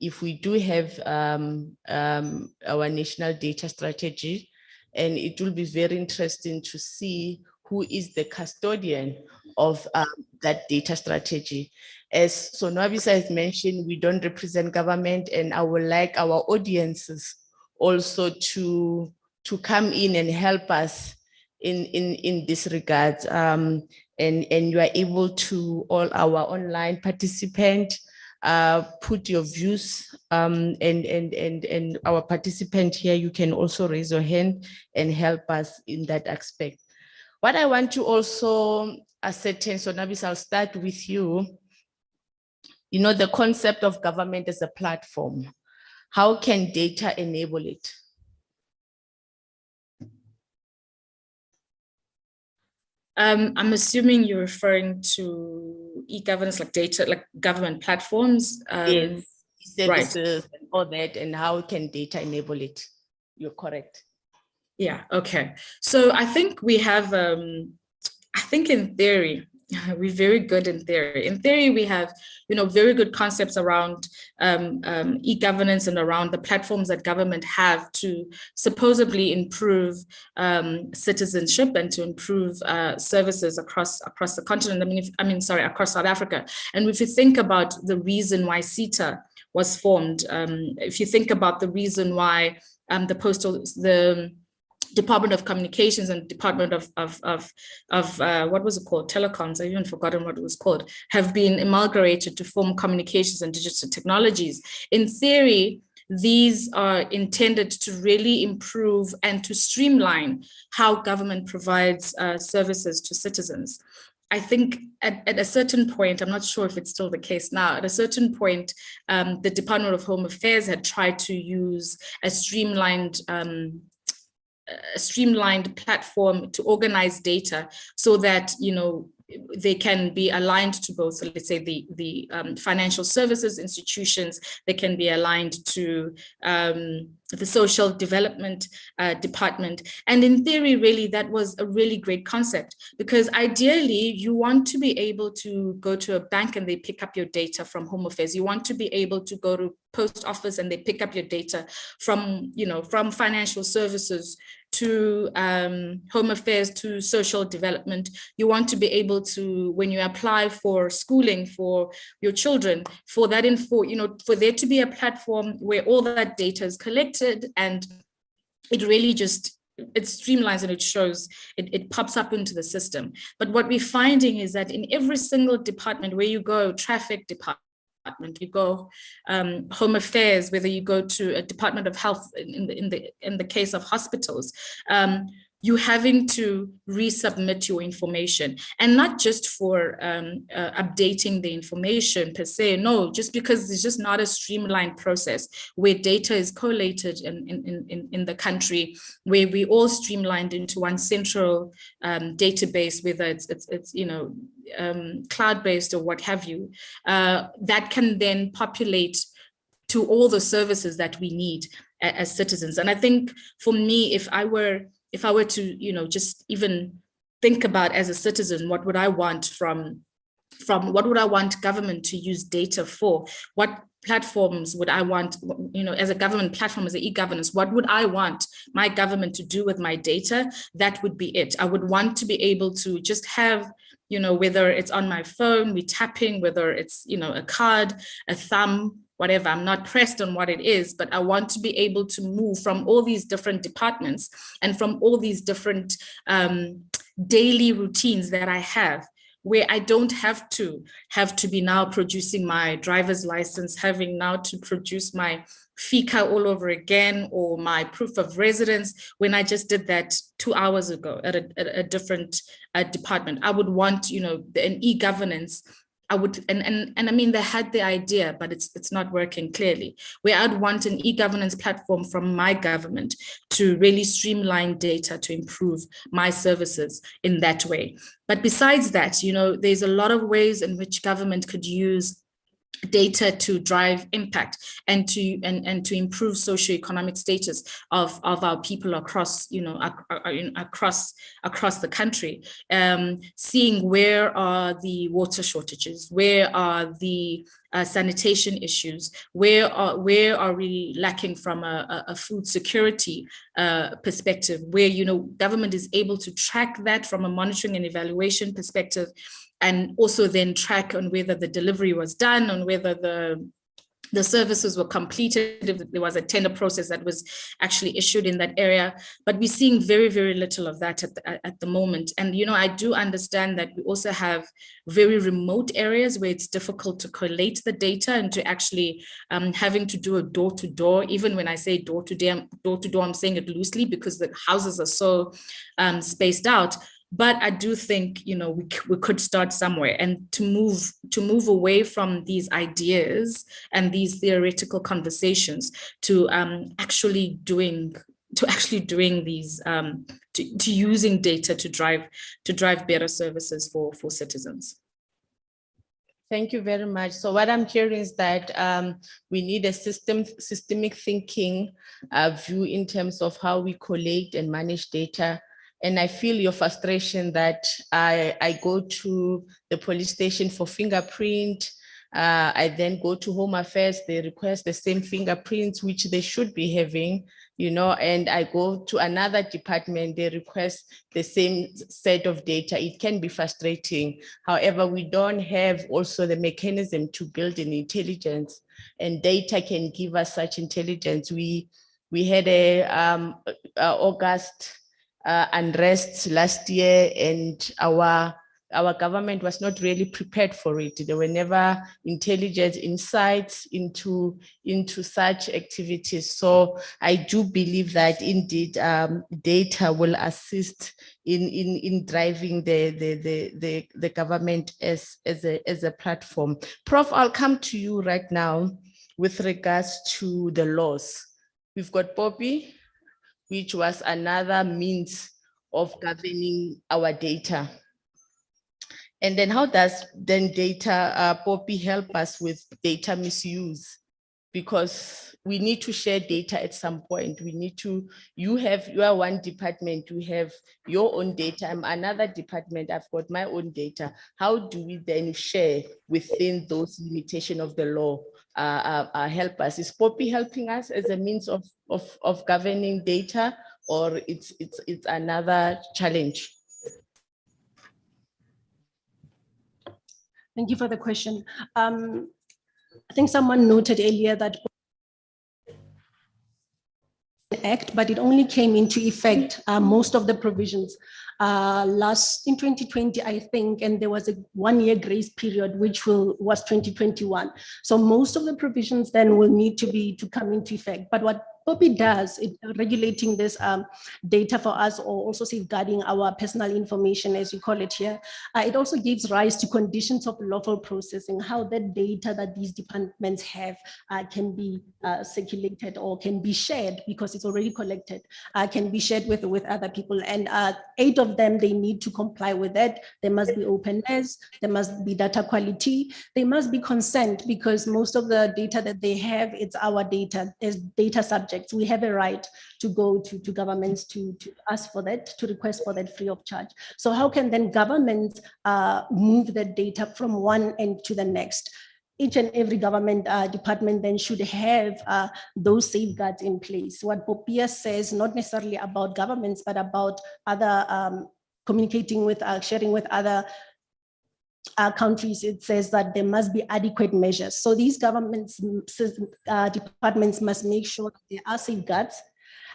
If we do have our national data strategy, and it will be very interesting to see who is the custodian of that data strategy. As Sonwabisa has mentioned, we don't represent government, and I would like our audiences also to come in and help us in this regard. And you are able to, all our online participants, put your views, and our participant here, you can also raise your hand and help us in that aspect. What I want to also ascertain, so Nabis, I'll start with you. The concept of government as a platform. How can data enable it? I'm assuming you're referring to e-governance, like data, like government platforms. Yes, services, right. And all that, and how can data enable it? You're correct. Yeah, okay. So I think we have, I think in theory, we're very good in theory. In theory, we have, very good concepts around e-governance and around the platforms that government have to supposedly improve citizenship and to improve services across the continent. Across South Africa. And if you think about the reason why CETA was formed, if you think about the reason why the Department of Communications and Department of what was it called? Telecoms, I've even forgotten what it was called, have been amalgamated to form Communications and Digital Technologies. In theory, these are intended to really improve and to streamline how government provides services to citizens. I think at a certain point, I'm not sure if it's still the case now, at a certain point, the Department of Home Affairs had tried to use a streamlined platform to organize data so that, they can be aligned to both, let's say, the financial services institutions. They can be aligned to the social development department. And in theory, really, that was a really great concept, because ideally you want to be able to go to a bank and they pick up your data from Home Affairs. You want to be able to go to post office and they pick up your data from, from financial services to home affairs, to social development. You want to be able to, when you apply for schooling for your children, for that info, for there to be a platform where all that data is collected, and it really just, it streamlines and it shows, it pops up into the system. But what we're finding is that in every single department where you go, traffic department, you go home affairs, whether you go to a department of health in the case of hospitals, you having to resubmit your information, and not just for updating the information per se, no, just because it's just not a streamlined process where data is collated in the country, where we all streamlined into one central database, whether it's cloud-based or what have you, that can then populate to all the services that we need as citizens. And I think for me, if I were to, just even think about as a citizen, what would I want from what would I want government to use data for? What platforms would I want, as a government platform, as an e-governance, what would I want my government to do with my data? That would be it. I would want to be able to just have, whether it's on my phone, we tapping, whether it's, a card, a thumb, whatever, I'm not pressed on what it is, but I want to be able to move from all these different departments and from all these different daily routines that I have, where I don't have to be now producing my driver's license, having now to produce my FICA all over again, or my proof of residence, when I just did that 2 hours ago at a different department. I would want, an e-governance. I would, and I mean, they had the idea, but it's not working clearly, where I'd want an e-governance platform from my government to really streamline data to improve my services in that way. But besides that, there's a lot of ways in which government could use data to drive impact and to improve socioeconomic status of our people across across the country, seeing where are the water shortages, where are the sanitation issues, where are we lacking from a food security perspective, where government is able to track that from a monitoring and evaluation perspective, and also then track on whether the delivery was done, on whether the services were completed, if there was a tender process that was actually issued in that area. But we're seeing very, very little of that at the moment. And, I do understand that we also have very remote areas where it's difficult to collate the data and to actually having to do a door-to-door. Even when I say door-to-door, I'm saying it loosely because the houses are so spaced out. But I do think, we could start somewhere, and to move away from these ideas and these theoretical conversations to actually doing these, to using data to drive better services for citizens. Thank you very much. So what I'm hearing is that we need a systemic thinking view in terms of how we collect and manage data. And I feel your frustration that I go to the police station for fingerprint. I then go to Home Affairs, they request the same fingerprints, which they should be having, and I go to another department, they request the same set of data. It can be frustrating. However, we don't have also the mechanism to build an intelligence, and data can give us such intelligence. We had a August unrest last year, and our government was not really prepared for it. There were never intelligent insights into such activities. So I do believe that indeed data will assist in driving the government as a platform. Prof, I'll come to you right now with regards to the laws. We've got Poppy, which was another means of governing our data. And then how does then data, Poppy, help us with data misuse? Because we need to share data at some point. We need to, you are one department, you have your own data, I'm another department, I've got my own data. How do we then share within those limitations of the law? Help us? Is Poppy helping us as a means of governing data, or it's another challenge? Thank you for the question. I think someone noted earlier that Act, but it only came into effect, most of the provisions in 2020, I think, and there was a 1-year grace period, which was 2021. So most of the provisions then will need to come into effect. But what POPI does, regulating this data for us, or also safeguarding our personal information, as you call it here, it also gives rise to conditions of lawful processing, how that data that these departments have can be circulated or can be shared, because it's already collected, can be shared with other people. And 8 of them, they need to comply with that. There must be openness, there must be data quality, there must be consent, because most of the data that they have, it's our data as data subjects. We have a right to go to governments to ask for that, to request for that free of charge. So how can then governments move that data from one end to the next? Each and every government department then should have those safeguards in place. What POPIA says, not necessarily about governments, but about other communicating with, sharing with other countries, it says that there must be adequate measures. So these governments, departments must make sure that there are safeguards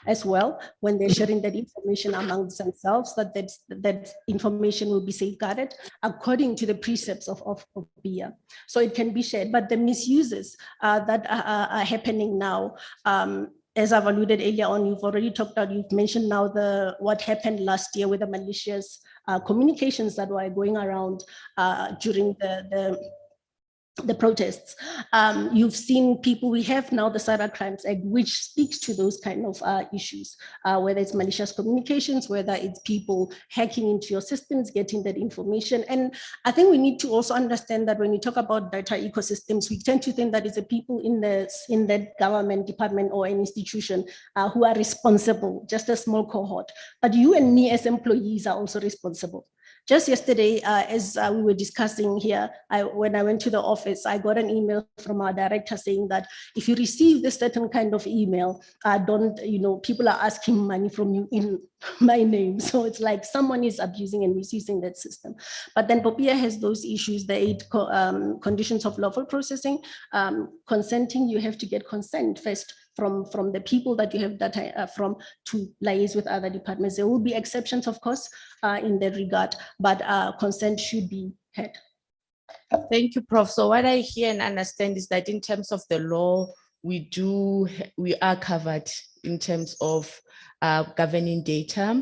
as well when they're sharing that information amongst themselves, that information will be safeguarded according to the precepts of POPIA. So it can be shared, but the misuses that are happening now, as I've alluded earlier on, you've already talked about, you've mentioned now what happened last year with the malicious communications that were going around during the protests. You've seen people, we have now the Cyber Crimes Act, which speaks to those kind of issues, whether it's malicious communications, whether it's people hacking into your systems, getting that information. And I think we need to also understand that when we talk about data ecosystems, we tend to think that it's the people in that government department or an institution who are responsible, just a small cohort. But you and me as employees are also responsible. Just yesterday, as we were discussing here, when I went to the office, I got an email from our director saying that if you receive this certain kind of email, people are asking money from you in my name. So it's like someone is abusing and misusing that system. But then POPIA has those issues, the 8 conditions of lawful processing. Consenting, you have to get consent first from the people that you have data from to liaise with other departments. There will be exceptions, of course, in that regard, but consent should be had. Thank you, Prof. So what I hear and understand is that in terms of the law, we are covered in terms of governing data.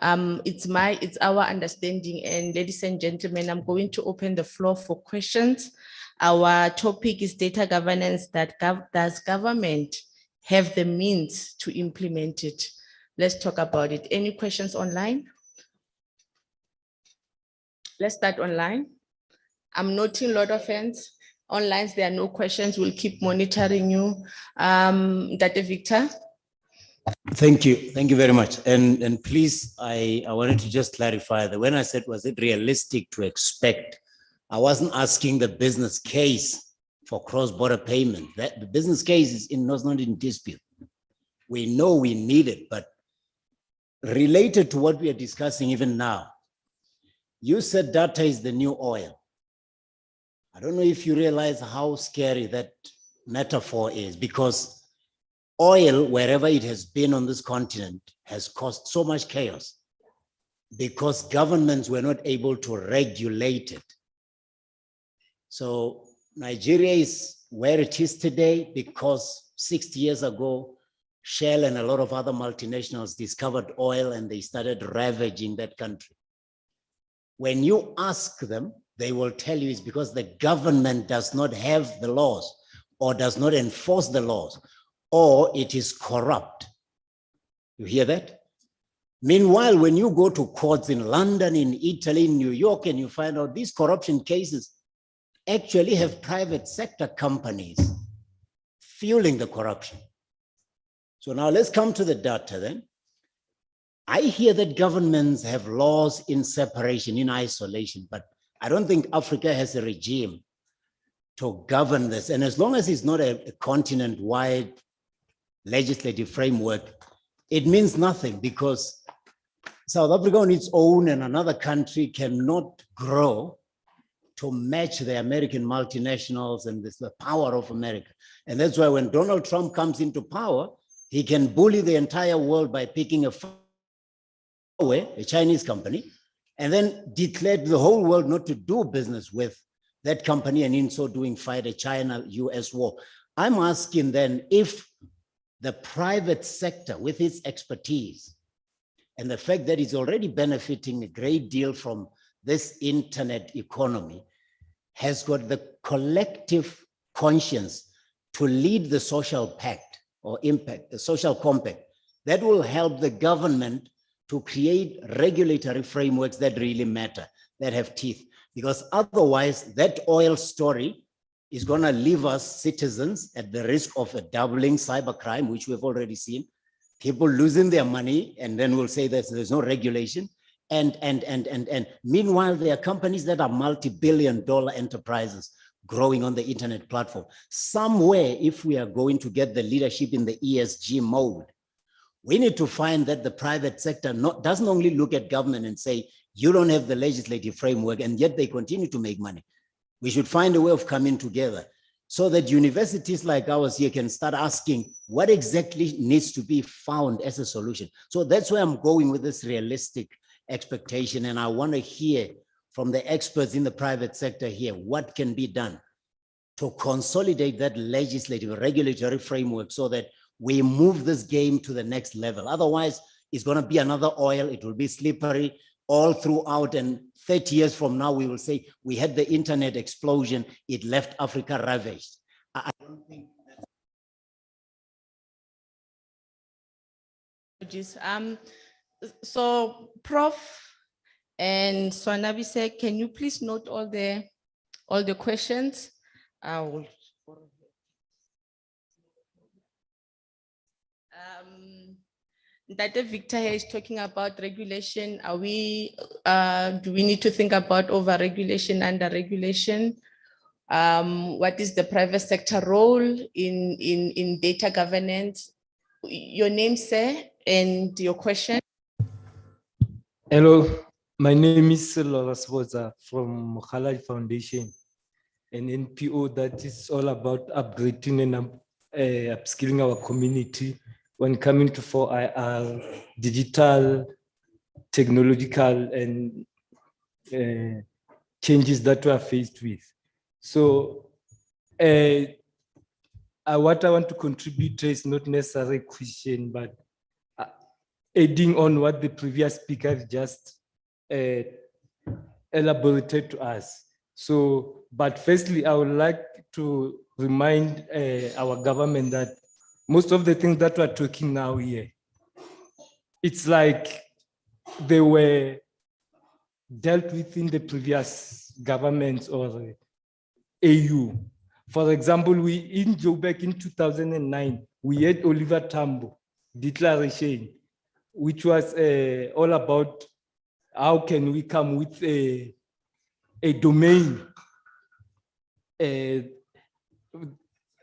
It's our understanding, and ladies and gentlemen, I'm going to open the floor for questions. Our topic is data governance. Does government have the means to implement it? Let's talk about it. Any questions online? Let's start online. I'm noting a lot of hands. Online, there are no questions. We'll keep monitoring you. Dr. Victor. Thank you. Thank you very much. And please, I wanted to just clarify that when I said, was it realistic to expect, I wasn't asking the business case for cross-border payment. That the business case is not in dispute. We know we need it, but related to what we are discussing even now, you said data is the new oil. I don't know if you realize how scary that metaphor is, because oil, wherever it has been on this continent, has caused so much chaos because governments were not able to regulate it. So Nigeria is where it is today because 60 years ago, Shell and a lot of other multinationals discovered oil and they started ravaging that country. When you ask them, they will tell you it's because the government does not have the laws or does not enforce the laws, or it is corrupt. You hear that? Meanwhile, when you go to courts in London, in Italy, in New York, and you find out these corruption cases actually have private sector companies fueling the corruption. So now let's come to the data then. I hear that governments have laws in separation, in isolation, but I don't think Africa has a regime to govern this. And as long as it's not a continent-wide legislative framework, it means nothing because South Africa on its own and another country cannot grow to match the American multinationals and the power of America. And that's why when Donald Trump comes into power, he can bully the entire world by picking a Chinese company, and then declare to the whole world not to do business with that company, and in so doing fight a China-US war. I'm asking then if the private sector with its expertise and the fact that it's already benefiting a great deal from this internet economy has got the collective conscience to lead the social pact or impact, the social compact that will help the government to create regulatory frameworks that really matter, that have teeth. Because otherwise that oil story is gonna leave us citizens at the risk of a doubling cybercrime, which we've already seen, people losing their money, and then we'll say that there's no regulation. And meanwhile, there are companies that are multi-billion-dollar enterprises growing on the internet platform. Somewhere, if we are going to get the leadership in the ESG mode, we need to find that the private sector doesn't only look at government and say, you don't have the legislative framework, and yet they continue to make money. We should find a way of coming together so that universities like ours here can start asking what exactly needs to be found as a solution. So that's where I'm going with this realistic expectation. And I want to hear from the experts in the private sector here, what can be done to consolidate that legislative regulatory framework so that we move this game to the next level. Otherwise, it's going to be another oil. It will be slippery all throughout. And 30 years from now, we will say we had the internet explosion. It left Africa ravaged. I don't think So, Prof. and Swanabise, can you please note all the questions? I will. That Victor here is talking about regulation. Are we? Do we need to think about over-regulation, under-regulation? What is the private sector role in data governance? Your name, sir, and your question. Hello, my name is Laura Spoza from Mokhalai Foundation, an NPO that is all about upgrading and upskilling our community when coming to 4IR, digital, technological, and changes that we are faced with. So what I want to contribute is not necessarily a question, but adding on what the previous speaker just elaborated to us. So, but firstly, I would like to remind our government that most of the things that we're talking now here, it's like they were dealt with in the previous governments or AU. For example, in Joburg in 2009, we had Oliver Tambo declaration, which was all about how can we come with a domain,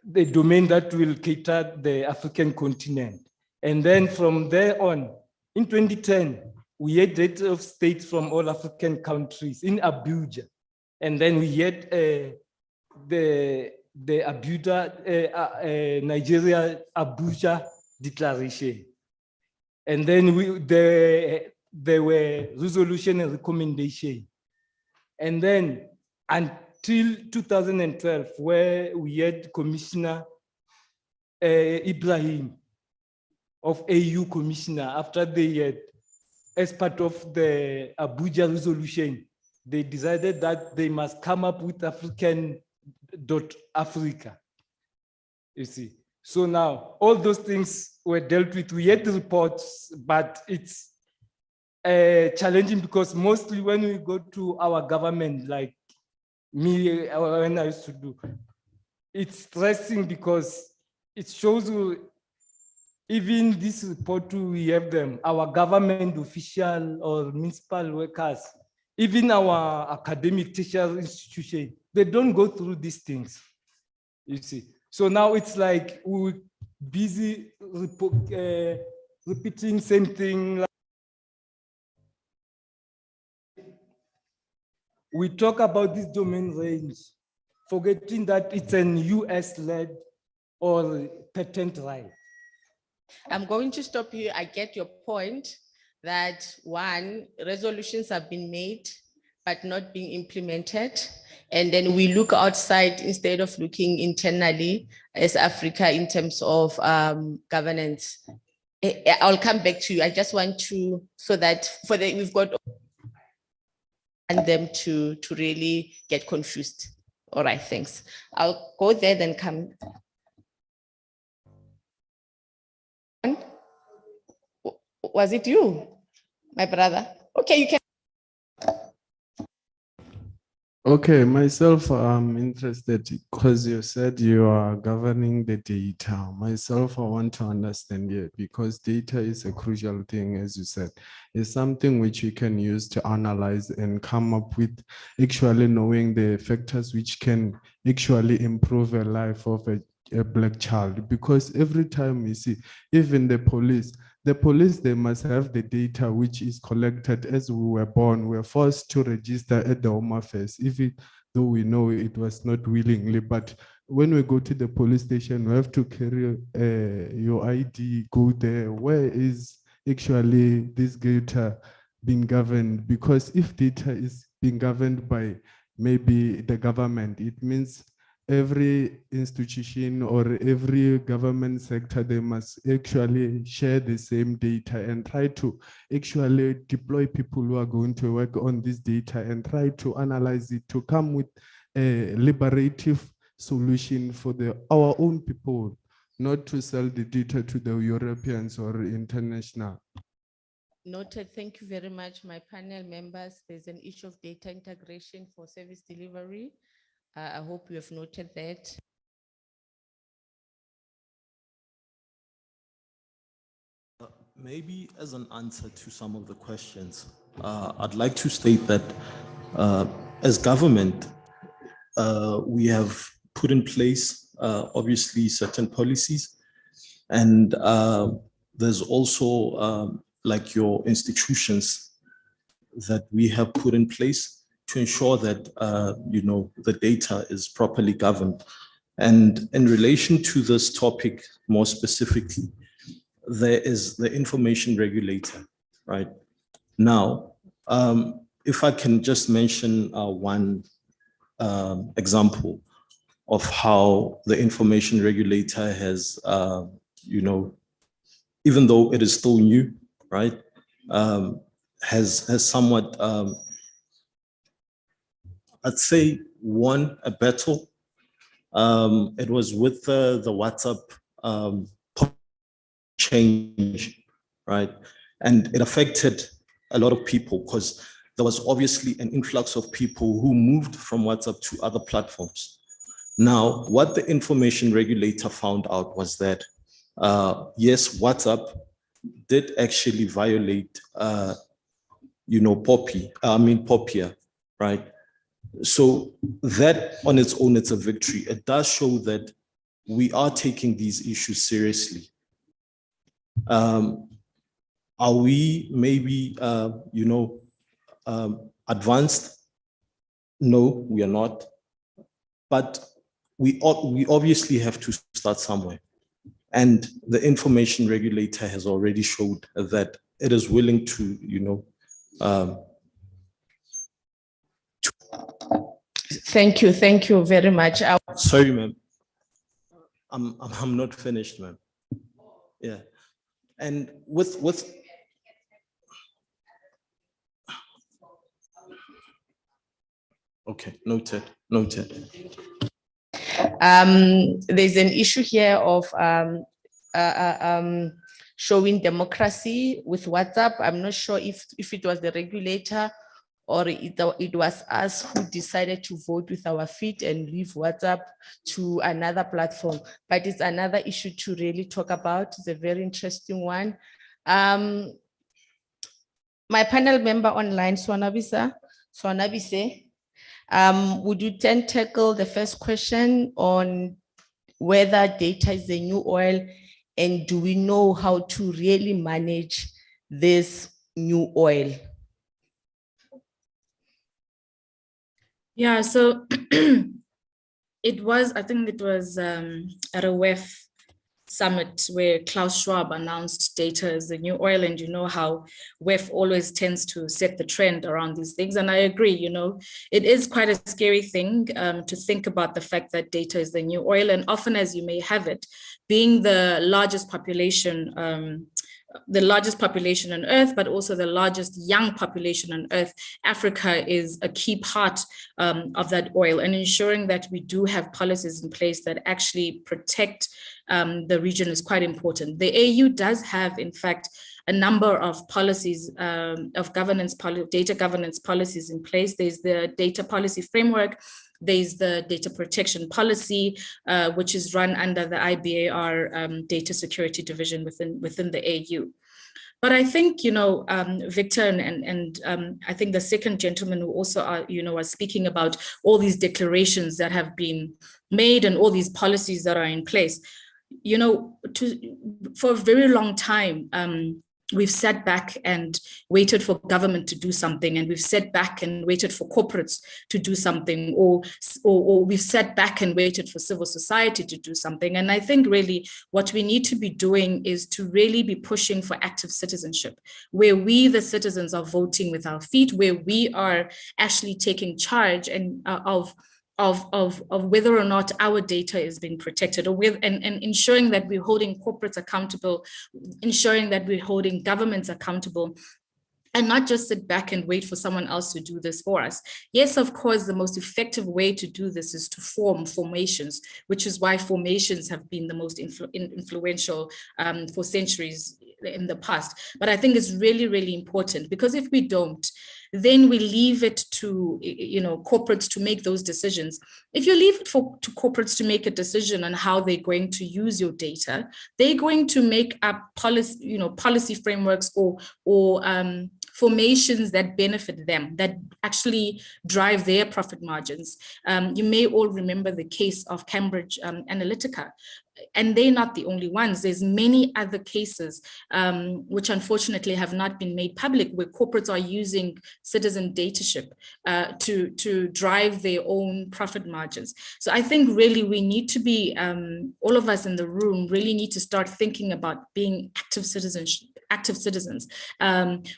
the domain that will cater the African continent. And then from there on, in 2010, we had data of states from all African countries in Abuja. And then we had the Abuja, Nigeria Abuja Declaration. And then there were resolution and recommendation. And then until 2012, where we had Commissioner Ibrahim of AU Commissioner, after they had, as part of the Abuja resolution, they decided that they must come up with Africa. You see. So now all those things were dealt with. We had the reports, but it's challenging because mostly when we go to our government, like me, when I used to do, it's stressing because it shows you, even this report too, we have them, our government official or municipal workers, even our academic teacher institution, they don't go through these things, you see. So now it's like we're busy repeating same thing. We talk about this domain range, forgetting that it's an US-led or patent right. I'm going to stop you. I get your point that one, resolutions have been made, but not being implemented. And then we look outside instead of looking internally as Africa in terms of governance. I'll come back to you. I just want to, so that we've got and them to really get confused. All right, thanks. I'll go there, then come. Was it you, my brother? Okay, you can. Okay, myself, I'm interested because you said you are governing the data. Myself, I want to understand it because data is a crucial thing, as you said. It's something which you can use to analyze and come up with actually knowing the factors which can actually improve the life of a Black child. Because every time we see, even the police, they must have the data which is collected as we were born. We were forced to register at the Home Affairs, even though we know it was not willingly. But when we go to the police station, we have to carry your ID, go there. Where is actually this data being governed? Because if data is being governed by maybe the government, it means every institution or every government sector, they must actually share the same data and try to actually deploy people who are going to work on this data and try to analyze it to come with a liberative solution for our own people, not to sell the data to the Europeans or international. Noted. Thank you very much, my panel members. There's an issue of data integration for service delivery. I hope you have noted that. Maybe as an answer to some of the questions, I'd like to state that as government, we have put in place, obviously, certain policies. And there's also like your institutions that we have put in place to ensure that, the data is properly governed. And in relation to this topic, more specifically, there is the information regulator, right? Now, if I can just mention one example of how the information regulator has, even though it is still new, right, has somewhat, I'd say, won a battle. It was with the WhatsApp change, right? And it affected a lot of people because there was obviously an influx of people who moved from WhatsApp to other platforms. Now, what the information regulator found out was that, yes, WhatsApp did actually violate, POPIA, right? So that on its own, it's a victory. It does show that we are taking these issues seriously. Are we maybe, advanced? No, we are not. But we obviously have to start somewhere. And the information regulator has already showed that it is willing to, Thank you very much. Sorry, ma'am. I'm not finished, ma'am. Yeah. And with okay, noted. There's an issue here of showing democracy with WhatsApp. I'm not sure if it was the regulator or it was us who decided to vote with our feet and leave WhatsApp to another platform. But it's another issue to really talk about. It's a very interesting one. My panel member online, Swanabise, would you then tackle the first question on whether data is the new oil And do we know how to really manage this new oil? Yeah, so I think it was at a WEF summit where Klaus Schwab announced data as the new oil, and you know how WEF always tends to set the trend around these things. And I agree, you know, it is quite a scary thing to think about the fact that data is the new oil, and often as you may have it, being the largest population on Earth, but also the largest young population on Earth, Africa is a key part of that oil, and ensuring that we do have policies in place that actually protect the region is quite important. The AU does have, in fact, a number of policies of data governance policies in place. There's the data policy framework. There's the data protection policy, which is run under the IBAR data security division within the AU. But I think, you know, Victor and I think the second gentleman who also are, you know, are speaking about all these declarations that have been made and all these policies that are in place. You know, for a very long time, we've sat back and waited for government to do something, and we've sat back and waited for corporates to do something, or we've sat back and waited for civil society to do something. And I think really what we need to be doing is to really be pushing for active citizenship, where we, the citizens, are voting with our feet, where we are actually taking charge and of whether or not our data is being protected, or and ensuring that we're holding corporates accountable, ensuring that we're holding governments accountable, and not just sit back and wait for someone else to do this for us. Yes, of course, the most effective way to do this is to form formations, which is why formations have been the most influential for centuries in the past. But I think it's really, really important, because if we don't, then we leave it to, you know, corporates to make those decisions. If you leave it to corporates to make a decision on how they're going to use your data, they're going to make up policy frameworks or formations that benefit them, that actually drive their profit margins. You may all remember the case of Cambridge Analytica, and they're not the only ones. There's many other cases which unfortunately have not been made public, where corporates are using citizen dataship to drive their own profit margins. So I think really we need to be, all of us in the room really need to start thinking about being active citizens,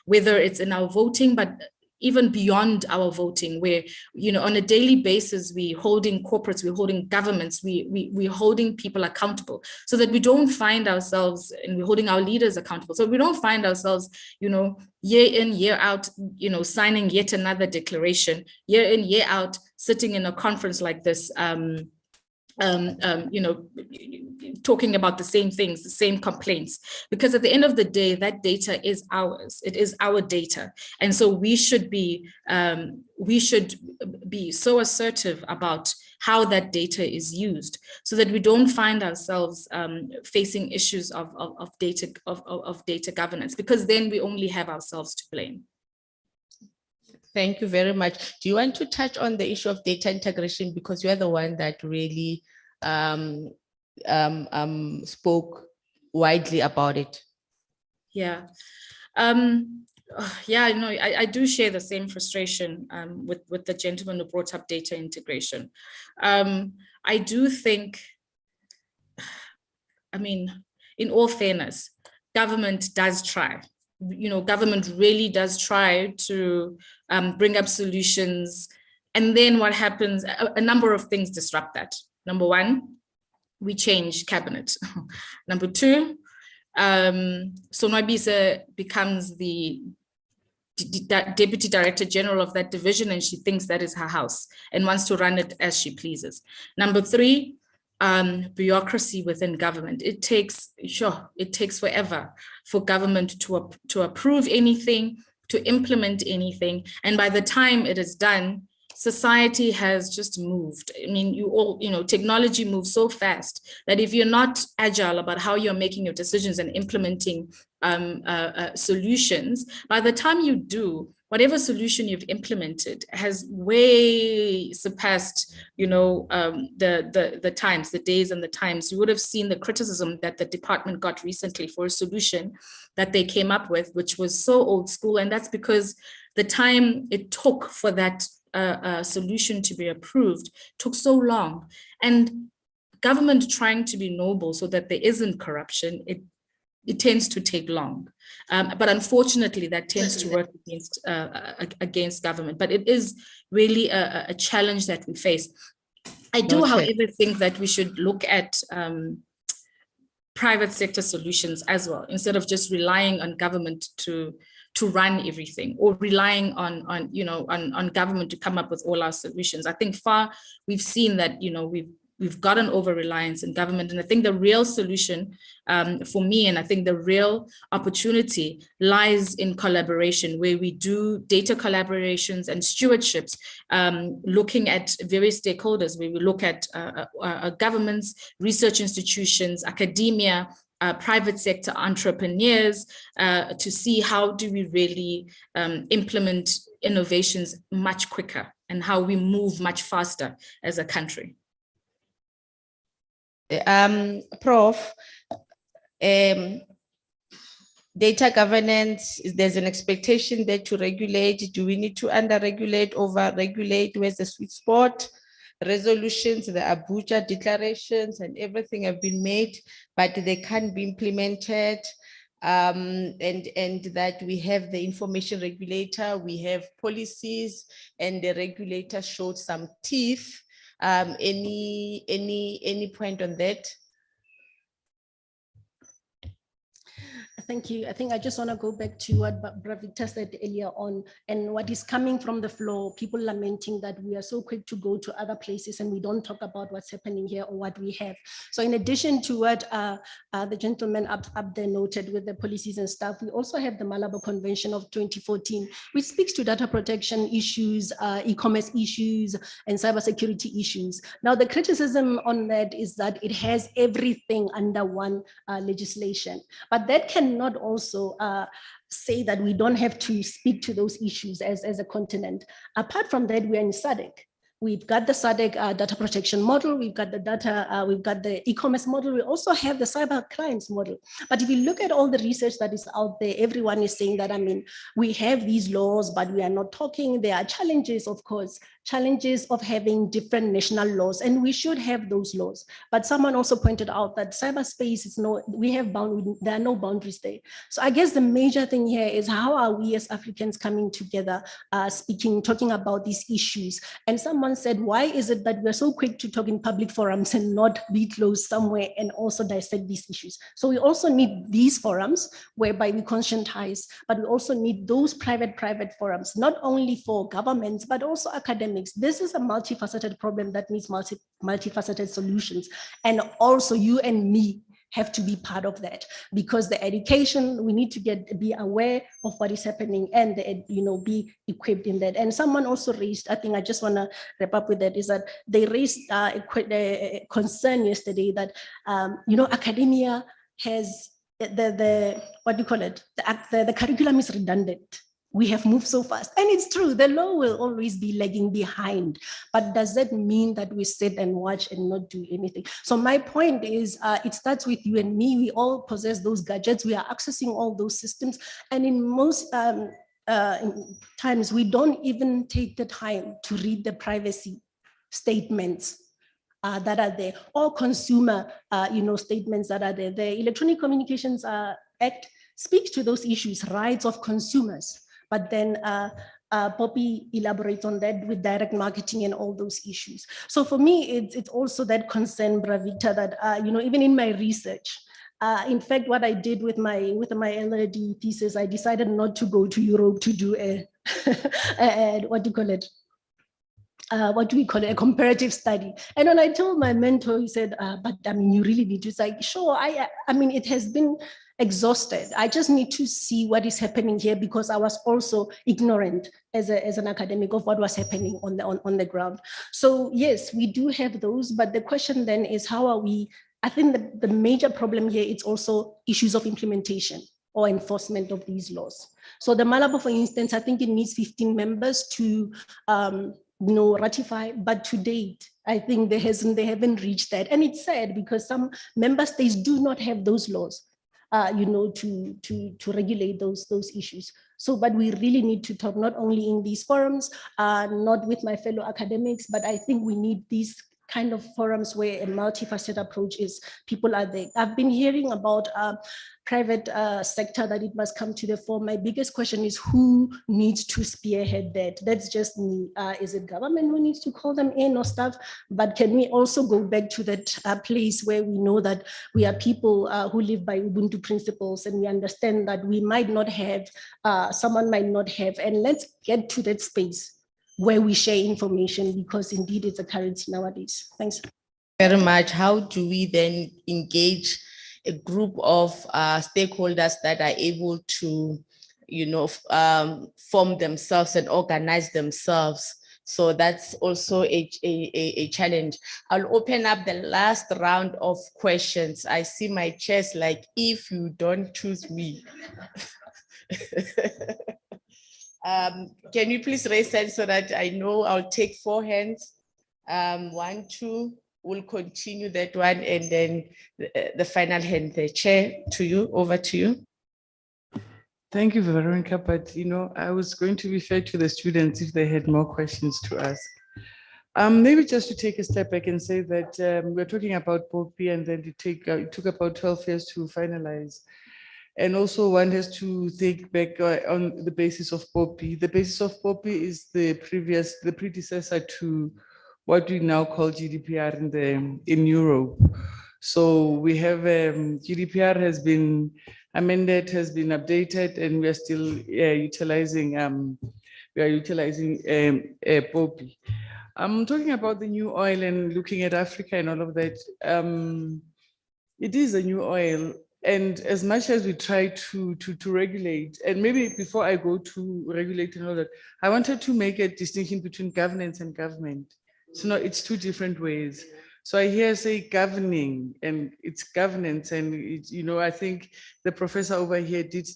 whether it's in our voting, but even beyond our voting, where, you know, on a daily basis, we're holding corporates, we're holding governments, we're holding people accountable, so that we don't find ourselves, and we're holding our leaders accountable, so we don't find ourselves, you know, year in, year out, you know, signing yet another declaration, year in, year out, sitting in a conference like this, you know, talking about the same things, the same complaints, because at the end of the day, that data is ours. It is our data. And so we should be so assertive about how that data is used, so that we don't find ourselves facing issues of data governance, because then we only have ourselves to blame. Thank you very much. Do you want to touch on the issue of data integration, because you are the one that really spoke widely about it? Yeah. Yeah, no, I do share the same frustration with the gentleman who brought up data integration. I do think, I mean, in all fairness, government does try. You know, government really does try to bring up solutions. And then what happens, a number of things disrupt that. Number one, we change cabinet. Number two, Sonwabise becomes the Deputy Director General of that division, and she thinks that is her house and wants to run it as she pleases. Number three, bureaucracy within government. It takes forever for government to approve anything, to implement anything. And by the time it is done, society has just moved. I mean, technology moves so fast that if you're not agile about how you're making your decisions and implementing solutions, by the time you do, whatever solution you've implemented has way surpassed, the times, the days and the times. You would have seen the criticism that the department got recently for a solution that they came up with, which was so old school. And that's because the time it took for that solution to be approved took so long. And government trying to be noble so that there isn't corruption, it tends to take long. But unfortunately, that tends to work against government. But it is really a challenge that we face. I do, however, think that we should look at private sector solutions as well, instead of just relying on government to run everything, or relying on government to come up with all our solutions. I think we've seen that we've got an over-reliance in government. And I think the real solution for me, and I think the real opportunity lies in collaboration, where we do data collaborations and stewardships, looking at various stakeholders, where we look at governments, research institutions, academia, private sector entrepreneurs, to see how do we really implement innovations much quicker and how we move much faster as a country. Prof, data governance, there's an expectation there to regulate. Do we need to under-regulate, over-regulate? Where's the sweet spot? Resolutions, the Abuja declarations and everything have been made, but they can't be implemented. And that we have the information regulator, we have policies, and the regulator showed some teeth. Any point on that? Thank you. I think I just want to go back to what Bravita said earlier on, and what is coming from the floor, people lamenting that we are so quick to go to other places and we don't talk about what's happening here or what we have. So in addition to what the gentleman up there noted with the policies and stuff, we also have the Malabo Convention of 2014, which speaks to data protection issues, e-commerce issues, and cybersecurity issues. Now, the criticism on that is that it has everything under one legislation, but that cannot also say that we don't have to speak to those issues as a continent. Apart from that, we are in SADC. We've got the SADC data protection model. We've got the we've got the e-commerce model. We also have the cyber crimes model. But if you look at all the research that is out there, everyone is saying that, I mean, we have these laws, but we are not talking. There are challenges, of course, challenges of having different national laws, and we should have those laws. But someone also pointed out that cyberspace is there are no boundaries there. So I guess the major thing here is, how are we as Africans coming together, talking about these issues? And someone said, why is it that we're so quick to talk in public forums and not be close somewhere and also dissect these issues? So we also need these forums whereby we conscientize, but we also need those private forums, not only for governments, but also academics. This is a multifaceted problem that needs multifaceted solutions. And also you and me have to be part of that, because the education, we need to be aware of what is happening and be equipped in that. And someone also raised, I think I just want to wrap up with that, is that they raised a concern yesterday that academia has the curriculum is redundant. We have moved so fast, and it's true, the law will always be lagging behind, but does that mean that we sit and watch and not do anything? So my point is, it starts with you and me. We all possess those gadgets, we are accessing all those systems, and in most times we don't even take the time to read the privacy statements that are there, or consumer statements that are there. The Electronic Communications Act speaks to those issues, rights of consumers. But then Poppy elaborates on that with direct marketing and all those issues. So for me, it's also that concern, Bravita, that even in my research, in fact, what I did with my LLD thesis, I decided not to go to Europe to do a what do we call it, a comparative study. And when I told my mentor, he said, but I mean, you really need to. It's like, sure, I mean, it has been exhausted. I just need to see what is happening here, because I was also ignorant as an academic of what was happening on the ground. So yes, we do have those, but the question then is, how are we? I think the major problem here is also issues of implementation or enforcement of these laws. So the Malabo, for instance, I think it needs 15 members to ratify, but to date, I think they haven't reached that. And it's sad because some member states do not have those laws, to regulate those issues. So, but we really need to talk not only in these forums, not with my fellow academics, but I think we need these kind of forums where a multifaceted approach is, people are there. I've been hearing about private sector that it must come to the fore. My biggest question is who needs to spearhead that? That's just me. Is it government who needs to call them in or stuff? But can we also go back to that place where we know that we are people who live by Ubuntu principles, and we understand that we might not have, someone might not have, and let's get to that space where we share information, because indeed it's a currency nowadays. Thanks. Very much. How do we then engage a group of stakeholders that are able to, form themselves and organize themselves? So that's also a challenge. I'll open up the last round of questions. I see my chest like, if you don't choose me. Can you please raise hands so that I know? I'll take 4 hands. 1, 2, we'll continue that one, and then the final hand, the chair, to you, over to you. Thank you, Veronica, but I was going to refer to the students if they had more questions to ask. Maybe just to take a step back and say that we're talking about POPI, and then it took about 12 years to finalize. And also one has to think back on the basis of POPI. The basis of POPI is the predecessor to what we now call GDPR in Europe. So we have GDPR has been amended, has been updated, and we are still utilizing POPI. I'm talking about the new oil and looking at Africa and all of that. It is a new oil. And as much as we try to regulate, and maybe before I go to regulate and all that, I wanted to make a distinction between governance and government. So no, it's 2 different ways. So I hear say governing, and it's governance, and it's, I think the professor over here did,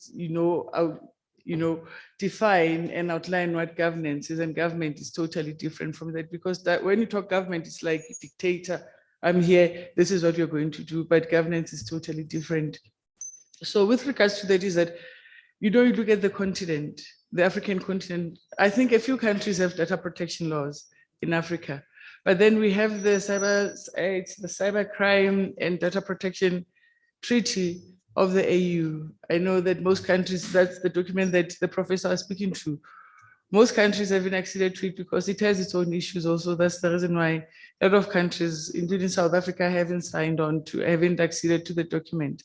define and outline what governance is, and government is totally different from that, because that when you talk government, it's like dictator. I'm here, this is what you're going to do, but governance is totally different. So with regards to that is that, you look at the continent, the African continent, I think a few countries have data protection laws in Africa, but then we have the cybercrime and data protection treaty of the AU. I know that most countries, that's the document that the professor was speaking to. Most countries haven't acceded to it because it has its own issues also. That's the reason why a lot of countries, including South Africa, haven't acceded to the document.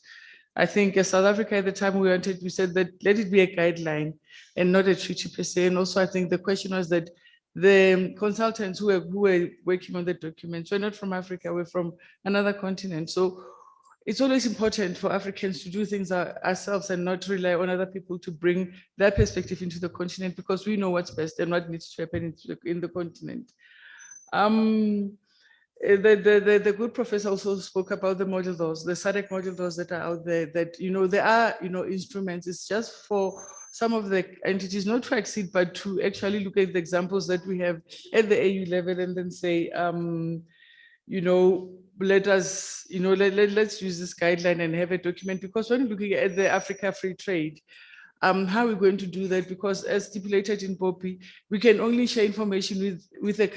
I think as South Africa at the time we said that let it be a guideline and not a treaty per se. And also I think the question was that the consultants who were working on the documents were not from Africa, we're from another continent. So it's always important for Africans to do things ourselves and not rely on other people to bring their perspective into the continent, because we know what's best and what needs to happen in the continent. The good professor also spoke about the model laws, the SADC model laws that are out there, that, there are, instruments. It's just for some of the entities not to exceed, but to actually look at the examples that we have at the AU level and then say, let us, let's use this guideline and have a document, because when looking at the Africa free trade, how are we going to do that? Because as stipulated in POPI, we can only share information with a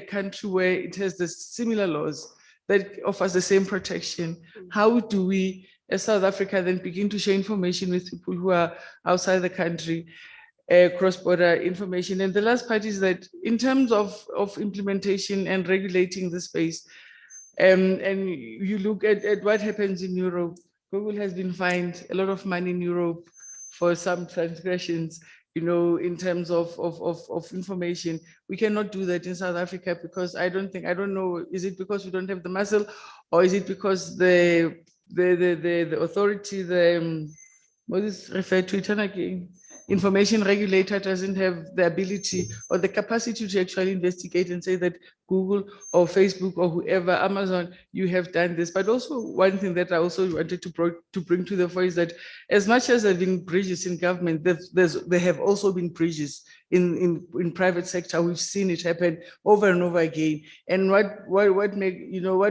country where it has the similar laws that offers the same protection. How do we, as South Africa, then begin to share information with people who are outside the country, cross-border information? And the last part is that in terms of implementation and regulating the space, and you look at what happens in Europe, Google has been fined a lot of money in Europe for some transgressions, in terms of information. We cannot do that in South Africa because I don't know, is it because we don't have the muscle, or is it because the authority, what is referred to it again? Information regulator doesn't have the ability or the capacity to actually investigate and say that Google or Facebook or whoever, Amazon, you have done this. But also one thing that I also wanted to bring to the fore is that as much as there have been bridges in government, there have also been bridges in private sector. We've seen it happen over and over again. And what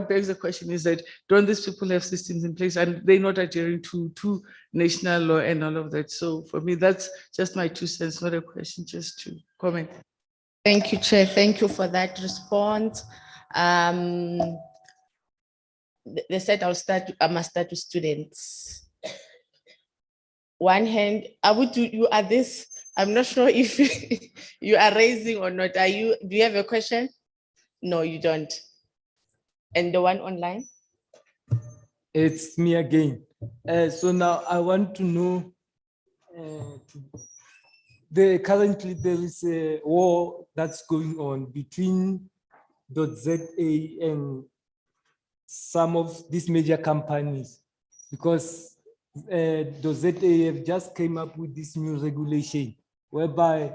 begs the question is that don't these people have systems in place and they're not adhering to national law and all of that? So for me, that's just my 2 cents, not a question, just to comment. Thank you, Chair. Thank you for that response. They said I must start with students. One hand, you are this. I'm not sure if you are raising or not. Do you have a question? No, you don't. And the one online? It's me again. So now I want to know, currently there is a war that's going on between .za and some of these major companies, because .za have just came up with this new regulation whereby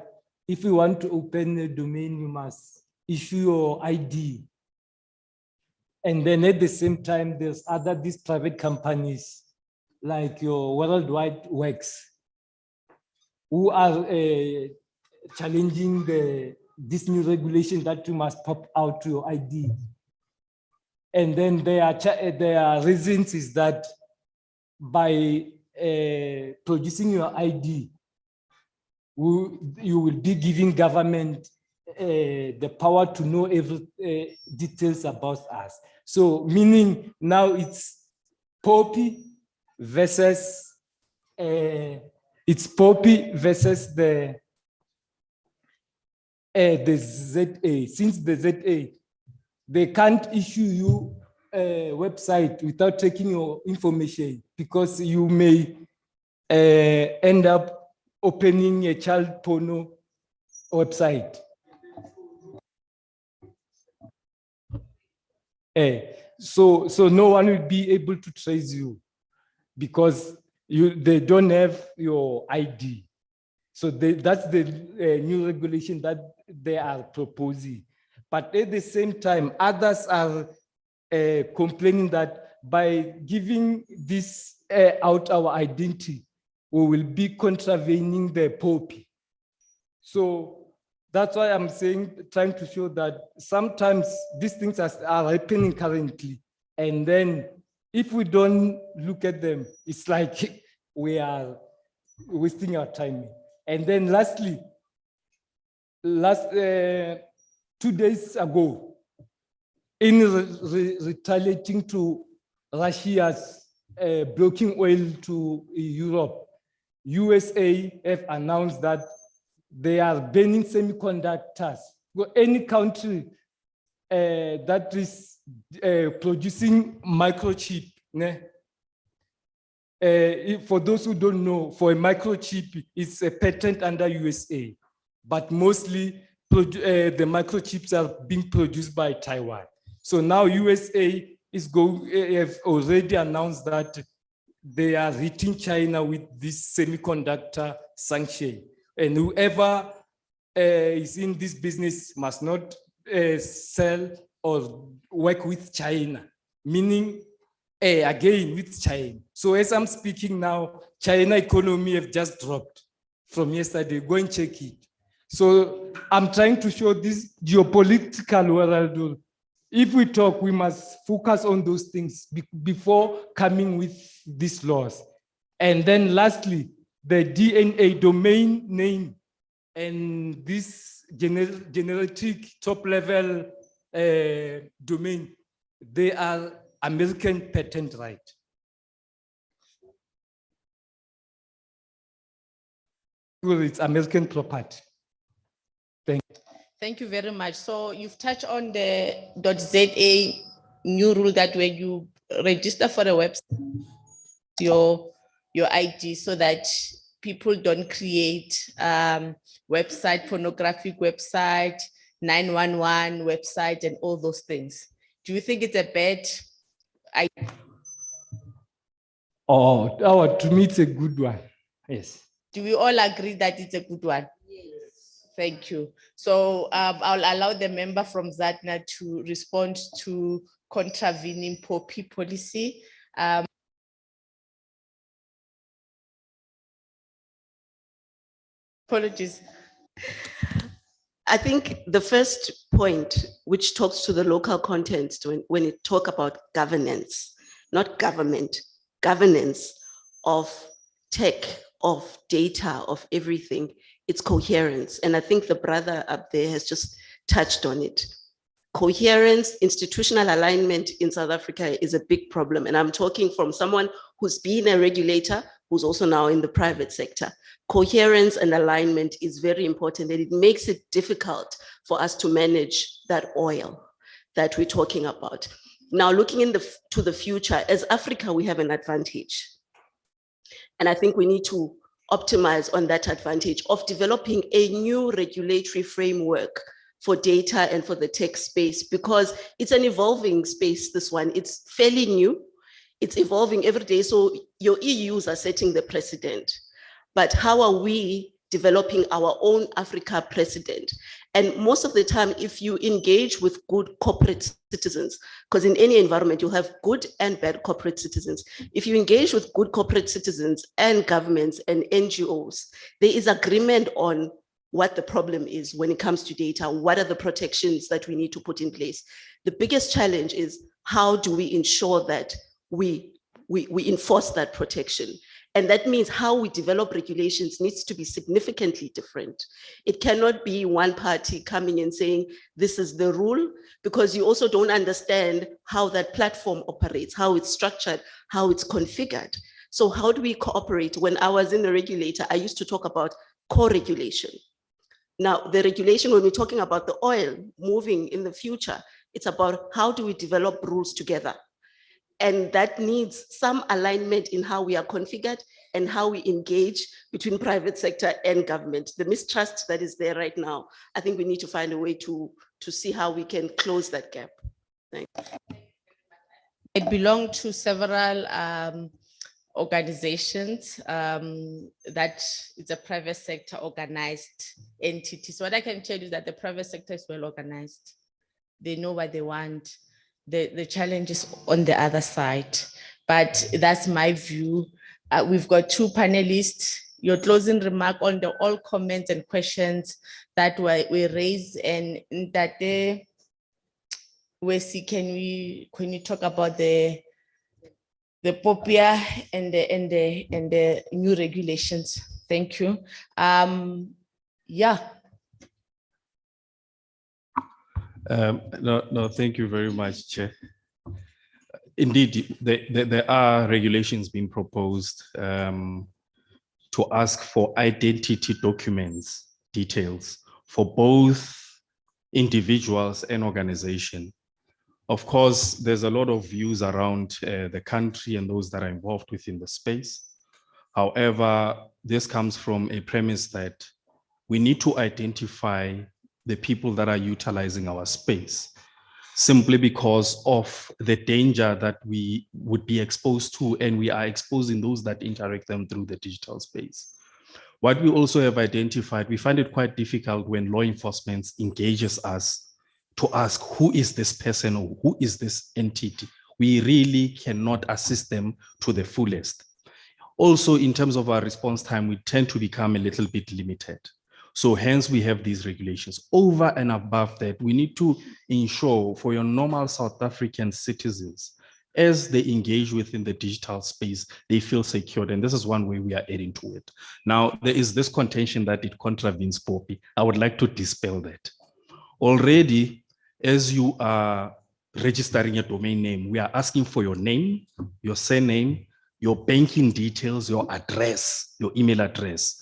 if you want to open a domain, you must issue your ID. And then at the same time, there's these private companies like your Worldwide Works who are challenging this new regulation that you must pop out your ID. And then their reasons is that by producing your ID, you will be giving government the power to know every details about us. So meaning now it's Poppy versus the ZA. Since the ZA, they can't issue you a website without taking your information, because you may end up opening a child porno website. So no one will be able to trace you because they don't have your ID. So that's the new regulation that they are proposing. But at the same time, others are complaining that by giving this out our identity, we will be contravening the POPI. So that's why I'm trying to show that sometimes these things are happening currently. And then if we don't look at them, it's like we are wasting our time. And then lastly, 2 days ago, in retaliating to Russia's blocking oil to Europe, USA have announced that they are banning semiconductors. Any country that is producing microchip, for those who don't know, for a microchip, it's a patent under USA, but mostly the microchips are being produced by Taiwan. So now USA have already announced that they are hitting China with this semiconductor sanction. And whoever is in this business must not sell or work with China, meaning again with China. So as I'm speaking now, China economy have just dropped from yesterday. Go and check it. So I'm trying to show this geopolitical world. If we talk, we must focus on those things before coming with these laws. And then lastly, the DNA domain name and this generic top-level domain, they are American patent right. Well, it's American property. Thank you very much. So you've touched on the .za new rule that when you register for a website, your ID, so that people don't create pornographic website, 911 website, and all those things. Do you think it's a bad idea? To me, it's a good one. Yes. Do we all agree that it's a good one? Yes. Thank you. So I'll allow the member from Zatna to respond to contravening POPI policy. Apologies. I think the first point, which talks to the local context when it talk about governance, not government, governance of tech, of data, of everything, it's coherence. And I think the brother up there has just touched on it. Coherence, institutional alignment in South Africa is a big problem. And I'm talking from someone who's been a regulator, who's also now in the private sector. Coherence and alignment is very important, and it makes it difficult for us to manage that oil that we're talking about. Now, looking to the future, as Africa, we have an advantage. And I think we need to optimize on that advantage of developing a new regulatory framework for data and for the tech space, because it's an evolving space, this one. It's fairly new. It's evolving every day. So your EUs are setting the precedent. But how are we developing our own Africa precedent? And most of the time, if you engage with good corporate citizens, because in any environment, you'll have good and bad corporate citizens. If you engage with good corporate citizens and governments and NGOs, there is agreement on what the problem is when it comes to data. What are the protections that we need to put in place? The biggest challenge is, how do we ensure that we enforce that protection? And that means how we develop regulations needs to be significantly different. It cannot be one party coming and saying, this is the rule, because you also don't understand how that platform operates, how it's structured, how it's configured. So how do we cooperate? When I was in the regulator, I used to talk about co-regulation. Now, the regulation, when we're talking about the oil moving in the future, it's about how do we develop rules together? And that needs some alignment in how we are configured and how we engage between private sector and government. The mistrust that is there right now, I think we need to find a way to see how we can close that gap. Thank you. I belong to several organizations that is a private sector organized entity. So what I can tell you is that the private sector is well organized. They know what they want. The challenge is on the other side, but that's my view. We've got two panelists. Your closing remark on all comments and questions that we raised, and that can you talk about the POPIA and the new regulations? Thank you. Yeah. No, thank you very much, Chair. Indeed, there are regulations being proposed to ask for identity documents, details for both individuals and organization. Of course, there's a lot of views around the country and those that are involved within the space. However, this comes from a premise that we need to identify the people that are utilizing our space, simply because of the danger that we would be exposed to, and we are exposing those that interact them through the digital space. What we also have identified, we find it quite difficult when law enforcement engages us to ask, who is this person or who is this entity? We really cannot assist them to the fullest. Also, in terms of our response time, we tend to become a little bit limited. So hence we have these regulations. Over and above that, we need to ensure for your normal South African citizens, as they engage within the digital space, they feel secured. And this is one way we are adding to it. Now, there is this contention that it contravenes POPI. I would like to dispel that. Already, as you are registering a domain name, we are asking for your name, your surname, your banking details, your address, your email address.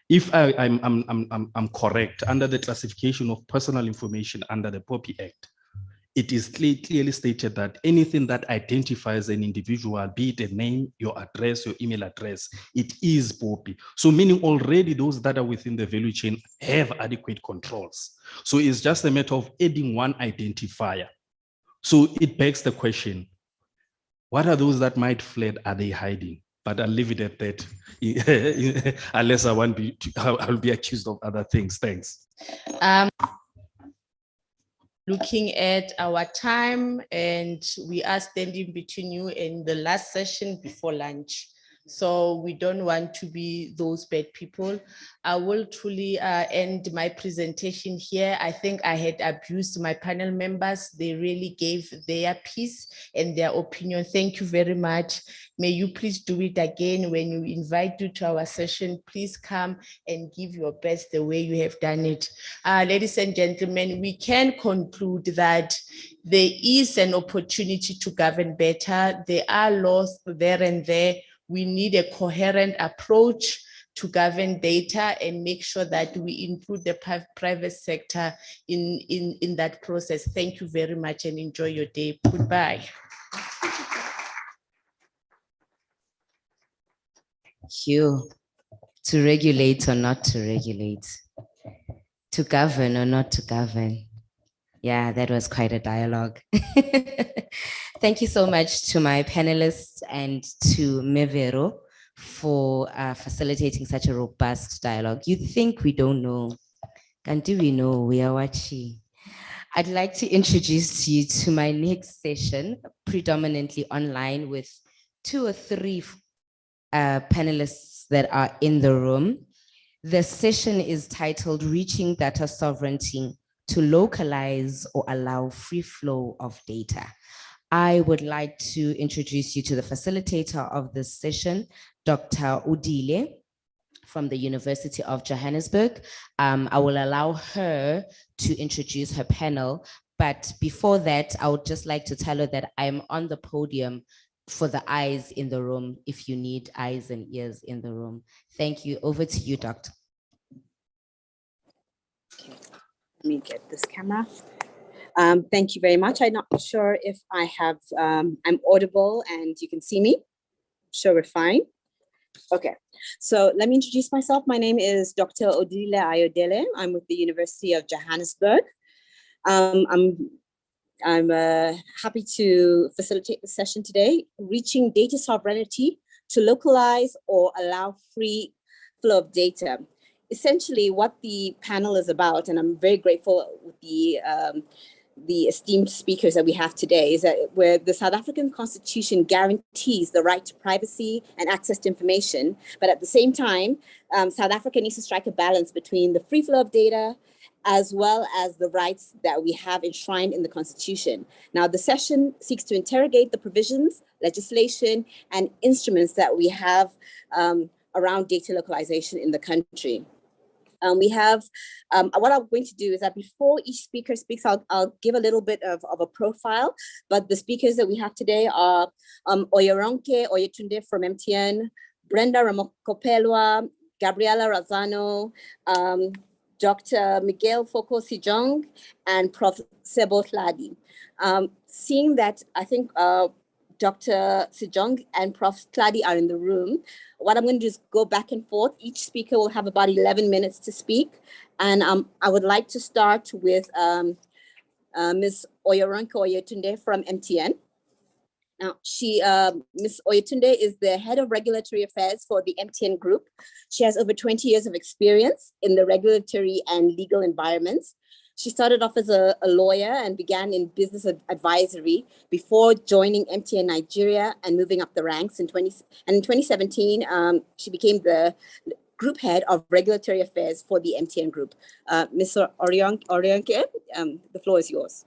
If I'm correct, under the classification of personal information under the POPI Act, it is clearly stated that anything that identifies an individual, be it a name, your address, your email address, it is POPI. So meaning already those that are within the value chain have adequate controls. So it's just a matter of adding one identifier. So it begs the question, what are those that might fled? Are they hiding? but I'll leave it at that. Unless I'll be accused of other things. Thanks. Looking at our time, and we are standing between you and the last session before lunch. So we don't want to be those bad people. I will truly end my presentation here. I think I had abused my panel members. They really gave their piece and their opinion. Thank you very much. May you please do it again. When we invite you to our session, please come and give your best the way you have done it. Ladies and gentlemen, we can conclude that there is an opportunity to govern better. There are laws there and there. We need a coherent approach to govern data and make sure that we include the private sector in that process. Thank you very much and enjoy your day. Goodbye. Thank you. To regulate or not to regulate, to govern or not to govern. Yeah, that was quite a dialogue. Thank you so much to my panelists and to Mevero for facilitating such a robust dialogue. You think we don't know, and do we know we are watching? I'd like to introduce you to my next session, predominantly online with 2 or 3 panelists that are in the room. The session is titled Reaching Data Sovereignty to Localize or Allow Free Flow of Data. I would like to introduce you to the facilitator of this session, Dr. Odile from the University of Johannesburg. I will allow her to introduce her panel, but before that, I would just like to tell her that I'm on the podium for the eyes in the room if you need eyes and ears in the room. Thank you. Over to you, Doctor. Okay. Let me get this camera. Thank you very much. I'm not sure if I have, I'm audible and you can see me. Sure, we're fine. Okay, so let me introduce myself. My name is Dr. Odile Ayodele. I'm with the University of Johannesburg. I'm happy to facilitate the session today, Reaching Data Sovereignty to Localize or Allow Free Flow of Data. Essentially what the panel is about, and I'm very grateful with the esteemed speakers that we have today, is that where the South African Constitution guarantees the right to privacy and access to information, but at the same time, South Africa needs to strike a balance between the free flow of data as well as the rights that we have enshrined in the Constitution. Now, the session seeks to interrogate the provisions, legislation, and instruments that we have around data localization in the country. We have, what I'm going to do is that before each speaker speaks, I'll give a little bit of a profile, but the speakers that we have today are Oyoronke Oyetunde from MTN, Brenda Ramokopelwa, Gabriela Razano, Dr. Miguel Foko Sijong, and Prof. Sebo Tladi. Seeing that, I think Dr. Sijong and Prof. Tladi are in the room, what I'm going to do is go back and forth. Each speaker will have about 11 minutes to speak. And I would like to start with Ms. Oyoronke Oyetunde from MTN. Now, Ms. Oyetunde is the head of regulatory affairs for the MTN Group. She has over 20 years of experience in the regulatory and legal environments. She started off as a lawyer and began in business advisory before joining MTN Nigeria and moving up the ranks. In 2017, she became the group head of regulatory affairs for the MTN Group. Ms. Oyoronke, the floor is yours.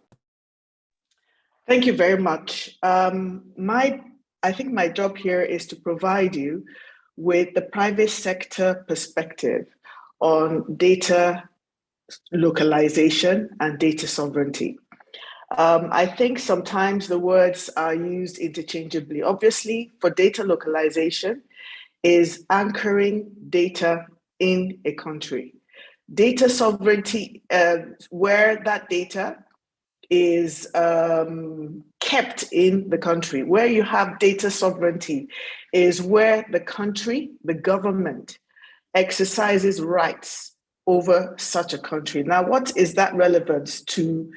Thank you very much. I think my job here is to provide you with the private sector perspective on data localization and data sovereignty. I think sometimes the words are used interchangeably. Obviously, for data localization is anchoring data in a country. Data sovereignty, where that data is kept in the country. Where you have data sovereignty is where the country, the government, exercises rights over such a country. Now, what is that relevance to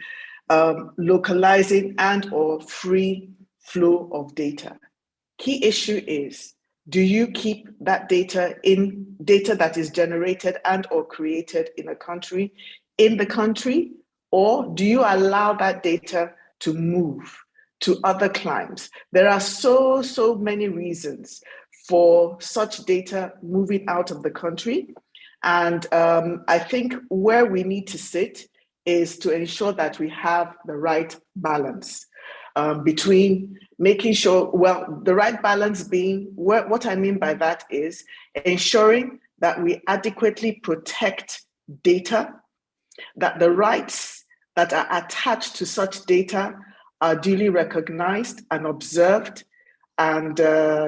localizing and or free flow of data? Key issue is Do you keep that data in data that is generated and or created in a country, in the country, or do you allow that data to move to other climes? There are so many reasons for such data moving out of the country. And I think where we need to sit is to ensure that we have the right balance between making sure, well, the right balance being, what I mean by that is ensuring that we adequately protect data, that the rights that are attached to such data are duly recognized and observed, and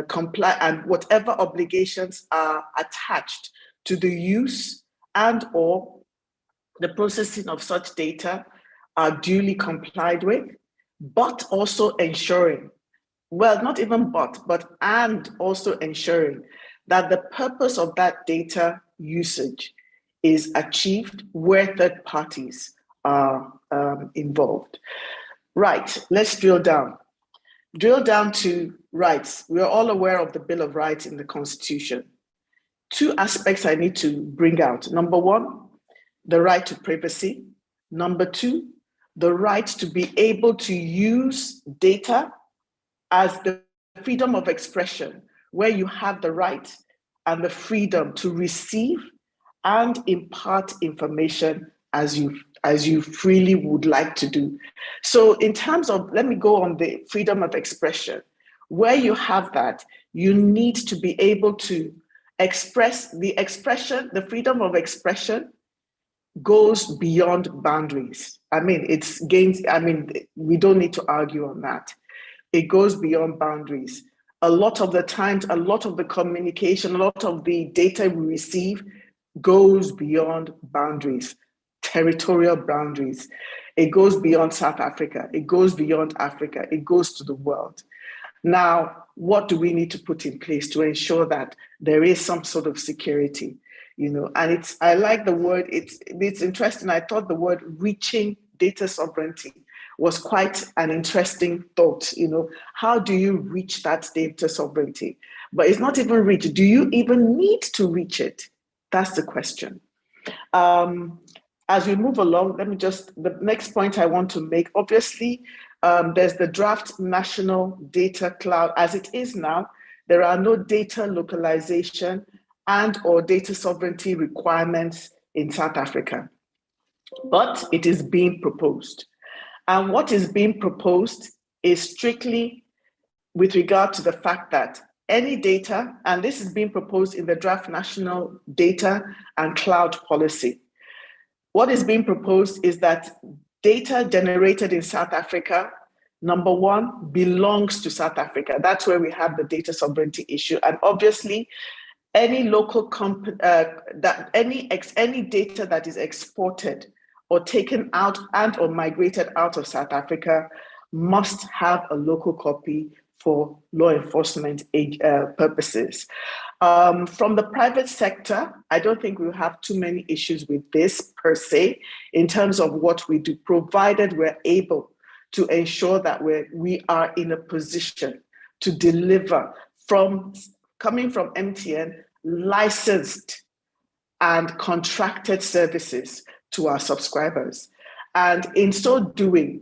comply, and whatever obligations are attached to the use and or the processing of such data are duly complied with, but also ensuring, well, not even but and also ensuring that the purpose of that data usage is achieved where third parties are involved. Right, let's drill down. Drill down to rights. We are all aware of the Bill of Rights in the Constitution. Two aspects I need to bring out. Number one, the right to privacy. Number two, the right to be able to use data as the freedom of expression, where you have the right and the freedom to receive and impart information as you freely would like to do. So in terms of, let me go on the freedom of expression, where you have that, you need to be able to express the expression, the freedom of expression goes beyond boundaries. I mean, we don't need to argue on that. It goes beyond boundaries. A lot of the times, a lot of the communication, a lot of the data we receive goes beyond boundaries, territorial boundaries. It goes beyond South Africa. It goes beyond Africa. It goes to the world. Now, what do we need to put in place to ensure that there is some sort of security? And I like the word, it's interesting. I thought the word reaching data sovereignty was quite an interesting thought. How do you reach that data sovereignty? But it's not even reach. Do you even need to reach it? That's the question. As we move along, the next point I want to make, obviously, there's the draft national data cloud. As it is now, there are no data localization and or data sovereignty requirements in South Africa, but it is being proposed. And what is being proposed is strictly with regard to the fact that any data, and this is being proposed in the draft national data and cloud policy. What is being proposed is that data generated in South Africa, number one, belongs to South Africa. That's where we have the data sovereignty issue. And obviously, any local any data that is exported or taken out and or migrated out of South Africa must have a local copy for law enforcement purposes. From the private sector, I don't think we'll have too many issues with this per se, in terms of what we do, provided we're able to ensure that we are in a position to deliver coming from MTN, licensed and contracted services to our subscribers. And in so doing,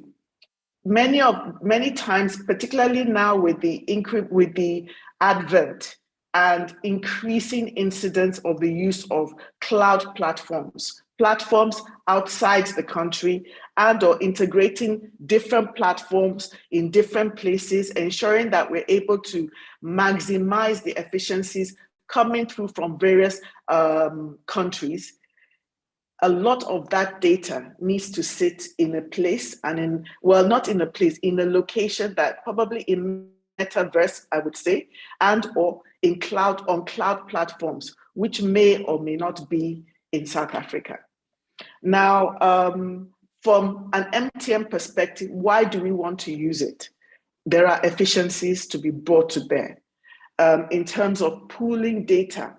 many times, particularly now with the advent and increasing incidence of the use of cloud platforms outside the country, and or integrating different platforms in different places, ensuring that we're able to maximize the efficiencies coming through from various countries. A lot of that data needs to sit in a place and not in a place, in a location that probably in metaverse, I would say, and or on cloud platforms, which may or may not be in South Africa. Now, from an MTN perspective, why do we want to use it? There are efficiencies to be brought to bear in terms of pooling data.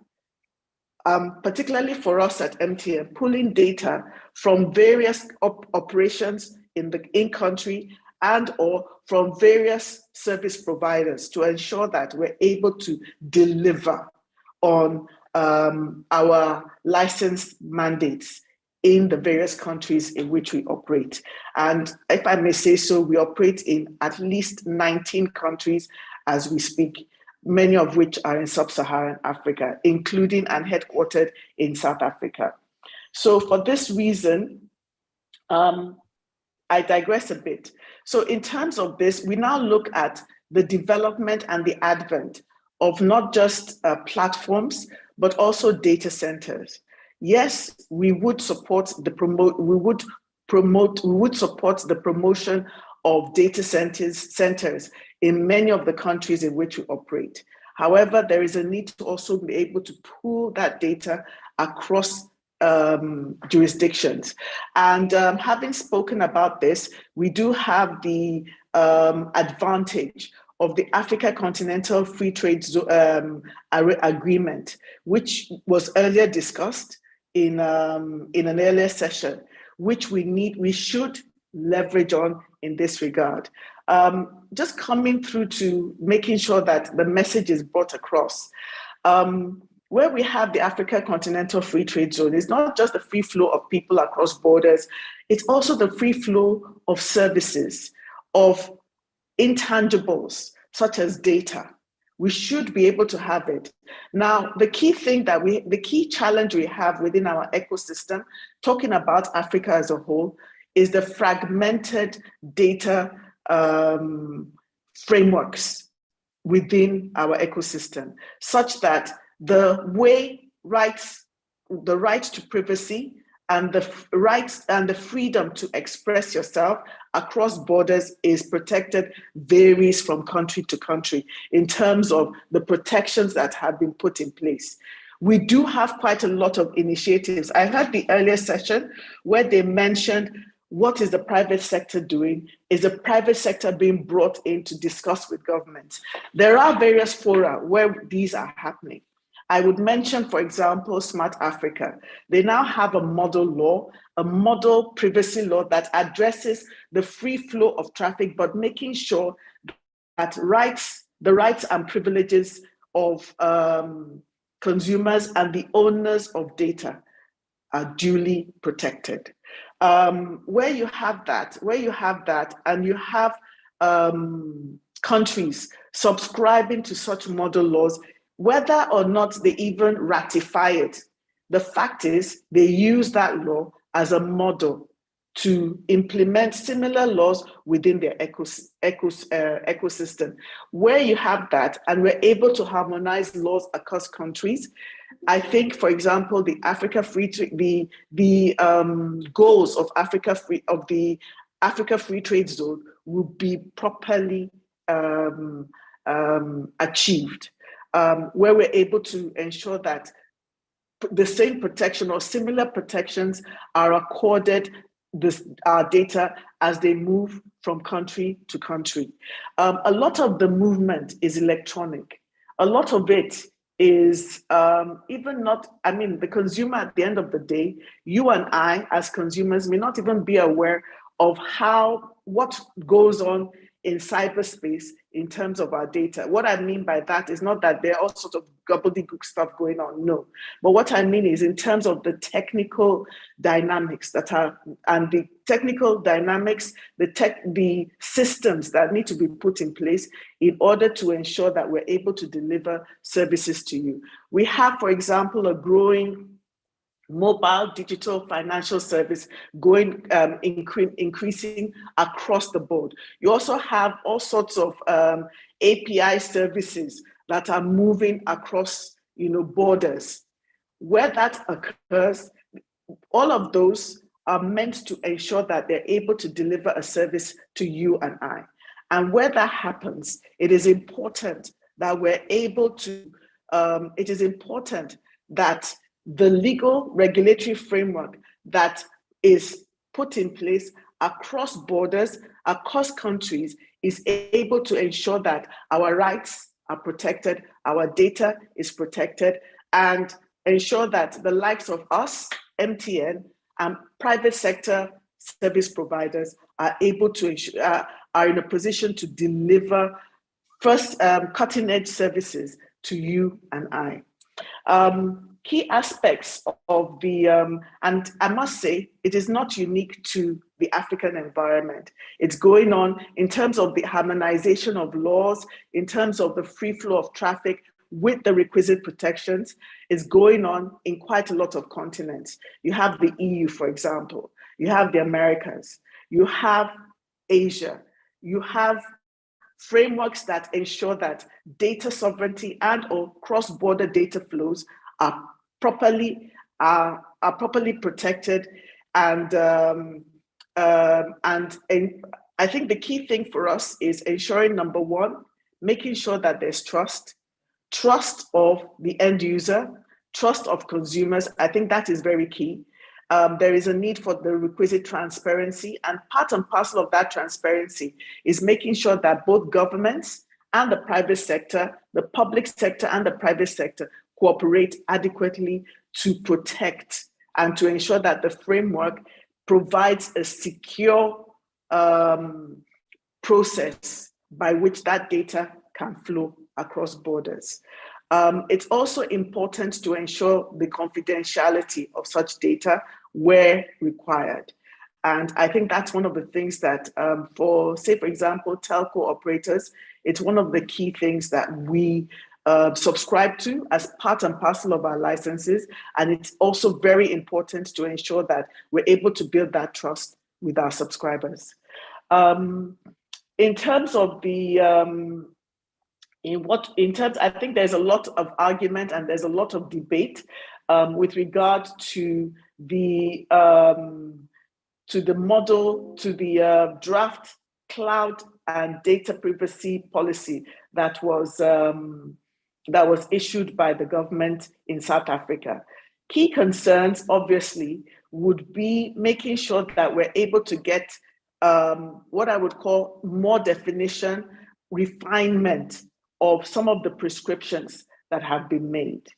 Particularly for us at MTN, pulling data from various operations in country and or from various service providers to ensure that we're able to deliver on our licensed mandates in the various countries in which we operate. And if I may say so, we operate in at least 19 countries as we speak, many of which are in sub-Saharan Africa, including and headquartered in South Africa. So for this reason, I digress a bit. So in terms of this, we now look at the development and the advent of not just platforms, but also data centers. Yes, we would support the support the promotion of data centers in many of the countries in which we operate. However, there is a need to also be able to pool that data across jurisdictions. And having spoken about this, we do have the advantage of the Africa Continental Free Trade Agreement, which was earlier discussed in an earlier session, which we should leverage on in this regard. Just coming through to making sure that the message is brought across. Where we have the Africa Continental Free Trade Zone, it's not just the free flow of people across borders, it's also the free flow of services, of intangibles, such as data. We should be able to have it. Now, the key challenge we have within our ecosystem, talking about Africa as a whole, is the fragmented data frameworks within our ecosystem, such that the right to privacy and the rights and the freedom to express yourself across borders is protected varies from country to country in terms of the protections that have been put in place. We do have quite a lot of initiatives. I heard the earlier session where they mentioned what is the private sector doing? Is the private sector being brought in to discuss with governments? There are various fora where these are happening. I would mention, for example, Smart Africa. They now have a model law, a model privacy law that addresses the free flow of traffic, but making sure that the rights and privileges of consumers and the owners of data are duly protected. Where you have that, and you have countries subscribing to such model laws, whether or not they even ratify it, the fact is they use that law as a model to implement similar laws within their ecosystem. Where you have that, and we're able to harmonize laws across countries, I think, for example, the Africa Free Trade, the goals of the Africa Free Trade Zone will be properly achieved. Where we're able to ensure that the same protection or similar protections are accorded our data as they move from country to country. A lot of the movement is electronic. A lot of it is the consumer at the end of the day, you and I as consumers may not even be aware of what goes on in cyberspace in terms of our data. What I mean by that is not that there are all sorts of gobbledygook stuff going on, no. But what I mean is in terms of the technical dynamics the systems that need to be put in place in order to ensure that we're able to deliver services to you. We have, for example, a growing mobile digital financial service increasing across the board. You also have all sorts of API services that are moving across borders. Where that occurs, all of those are meant to ensure that they're able to deliver a service to you and I. And where that happens, it is important that we're able to, the legal regulatory framework that is put in place across borders, across countries, is able to ensure that our rights are protected, our data is protected, and ensure that the likes of us, MTN, and private sector service providers are able to are in a position to deliver first cutting edge services to you and I. Key aspects of the, and I must say, it is not unique to the African environment. It's going on in terms of the harmonization of laws, in terms of the free flow of traffic with the requisite protections, is going on in quite a lot of continents. You have the EU, for example, you have the Americas, you have Asia, you have frameworks that ensure that data sovereignty and or cross-border data flows are properly protected, and I think the key thing for us is ensuring, number one, making sure that there's trust of the end user, trust of consumers. I think that is very key. There is a need for the requisite transparency, and part and parcel of that transparency is making sure that both governments and the private sector, the public sector and the private sector, cooperate adequately to protect and to ensure that the framework provides a secure process by which that data can flow across borders. It's also important to ensure the confidentiality of such data where required. And I think that's one of the things that for, say, for example, telco operators, it's one of the key things that we subscribe to as part and parcel of our licenses. And it's also very important to ensure that we're able to build that trust with our subscribers. In terms of the, I think there's a lot of argument and there's a lot of debate with regard to the model, to the draft cloud and data privacy policy that was issued by the government in South Africa. Key concerns, obviously, would be making sure that we're able to get what I would call more definition, refinement of some of the prescriptions that have been made.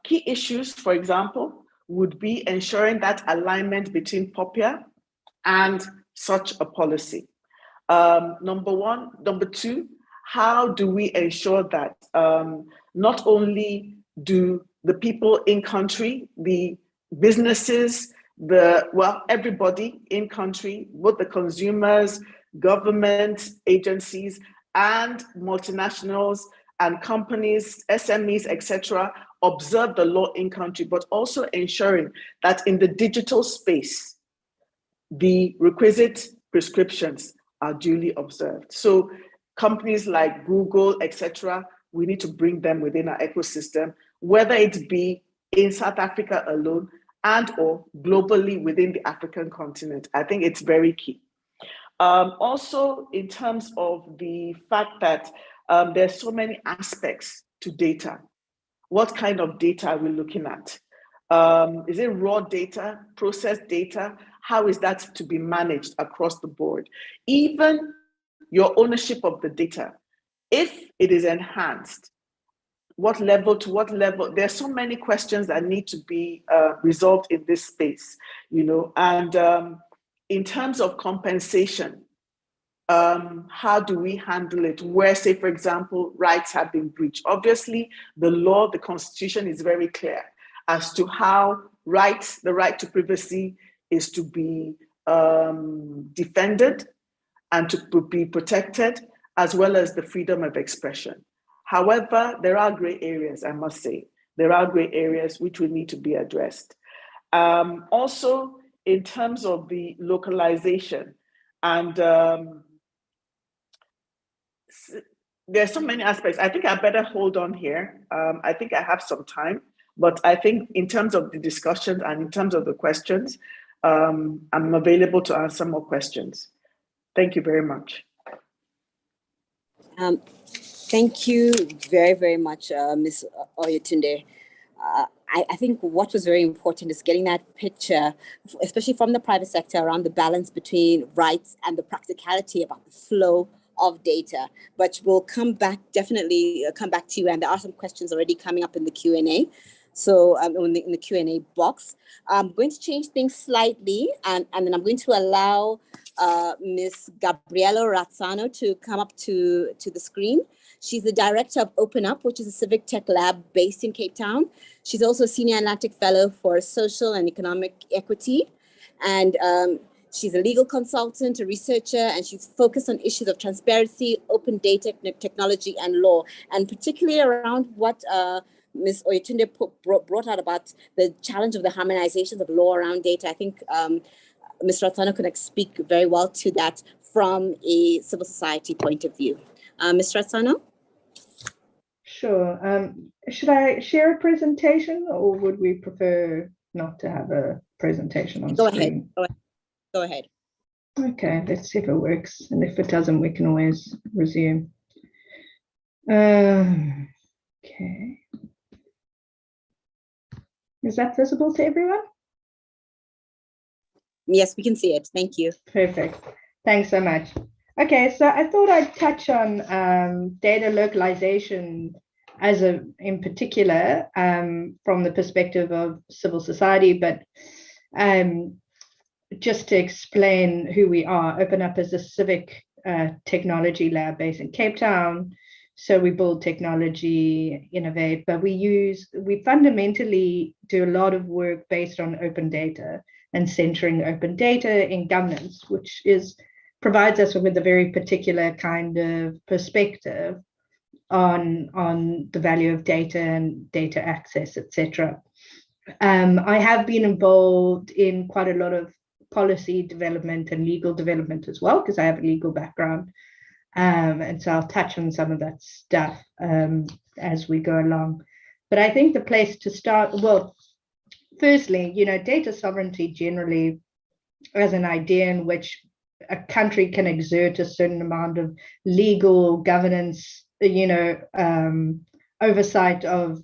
Key issues, for example, would be ensuring that alignment between POPIA and such a policy. Number one. Number two, how do we ensure that not only do the people in country, the businesses, everybody in country, both the consumers, government agencies, and multinationals and companies, SMEs, etc., observe the law in country, but also ensuring that in the digital space, the requisite prescriptions are duly observed. So companies like Google, etc., we need to bring them within our ecosystem, whether it be in South Africa alone and or globally within the African continent. I think it's very key. Also, in terms of the fact that there's so many aspects to data. What kind of data are we looking at? Is it raw data, processed data? How is that to be managed across the board? Even your ownership of the data, if it is enhanced, what level to what level? There are so many questions that need to be resolved in this space, and in terms of compensation, how do we handle it? Where, say, for example, rights have been breached. Obviously, the law, the Constitution is very clear as to how the right to privacy is to be defended and to be protected, as well as the freedom of expression. However, there are gray areas, I must say. There are gray areas which will need to be addressed. Also, in terms of the localization, and there's so many aspects. I think I better hold on here. I think I have some time, but I think in terms of the discussion and in terms of the questions, I'm available to answer more questions. Thank you very much. Thank you very, very much, Ms. Oyetunde. I think what was very important is getting that picture, especially from the private sector, around the balance between rights and the practicality about the flow of data. But we'll definitely come back to you, and there are some questions already coming up in the Q&A. So in the Q&A box. I'm going to change things slightly, and then I'm going to allow Ms. Gabriela Razzano to come up to the screen. She's the director of Open Up, which is a civic tech lab based in Cape Town. She's also a senior Atlantic fellow for social and economic equity. And she's a legal consultant, a researcher, and she's focused on issues of transparency, open data, technology, and law, and particularly around what Ms. Oyetunde brought out about the challenge of the harmonizations of law around data. I think Ms. Razzano can speak very well to that from a civil society point of view. Ms. Razzano? Sure. Should I share a presentation, or would we prefer not to have a presentation on screen? Go ahead. Okay, let's see if it works. And if it doesn't, we can always resume. Okay. Is that visible to everyone? Yes, we can see it. Thank you. Perfect. Thanks so much. Okay, so I thought I'd touch on data localization in particular from the perspective of civil society, but just to explain who we are. Open Up is a civic technology lab based in Cape Town. So we build technology, innovate, but we fundamentally do a lot of work based on open data and centering open data in governance, which provides us with a very particular kind of perspective on the value of data and data access, etc. I have been involved in quite a lot of policy development and legal development as well, because I have a legal background. And so I'll touch on some of that stuff as we go along. But I think the place to start, well, firstly, data sovereignty generally as an idea in which a country can exert a certain amount of legal governance, oversight of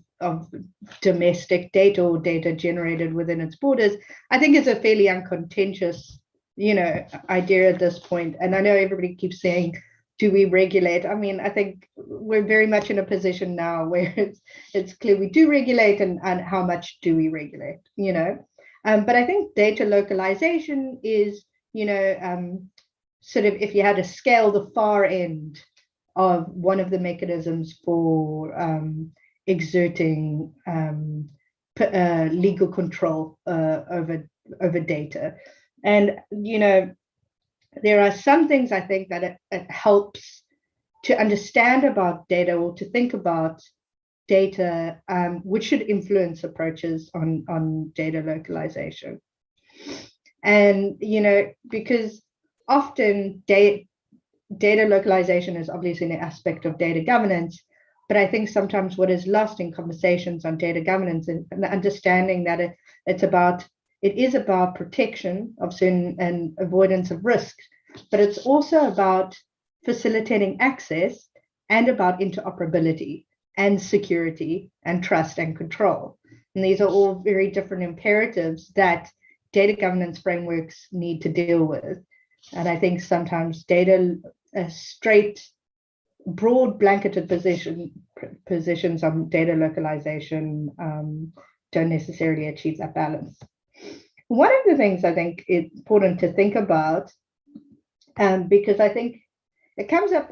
domestic data or data generated within its borders, I think is a fairly uncontentious, idea at this point. And I know everybody keeps saying, do we regulate? I mean, I think we're very much in a position now where it's clear we do regulate, and how much do we regulate, But I think data localization is, sort of, if you had to scale the far end of one of the mechanisms for exerting legal control over data. And, there are some things I think that it helps to understand about data, or to think about data, which should influence approaches on data localization. And, because often data localization is obviously an aspect of data governance, but I think sometimes what is lost in conversations on data governance and the understanding that it is about protection of certain and avoidance of risks, but it's also about facilitating access and about interoperability and security and trust and control. And these are all very different imperatives that data governance frameworks need to deal with. And I think sometimes straight, broad blanketed positions on data localization don't necessarily achieve that balance. One of the things I think is important to think about, because I think it comes up,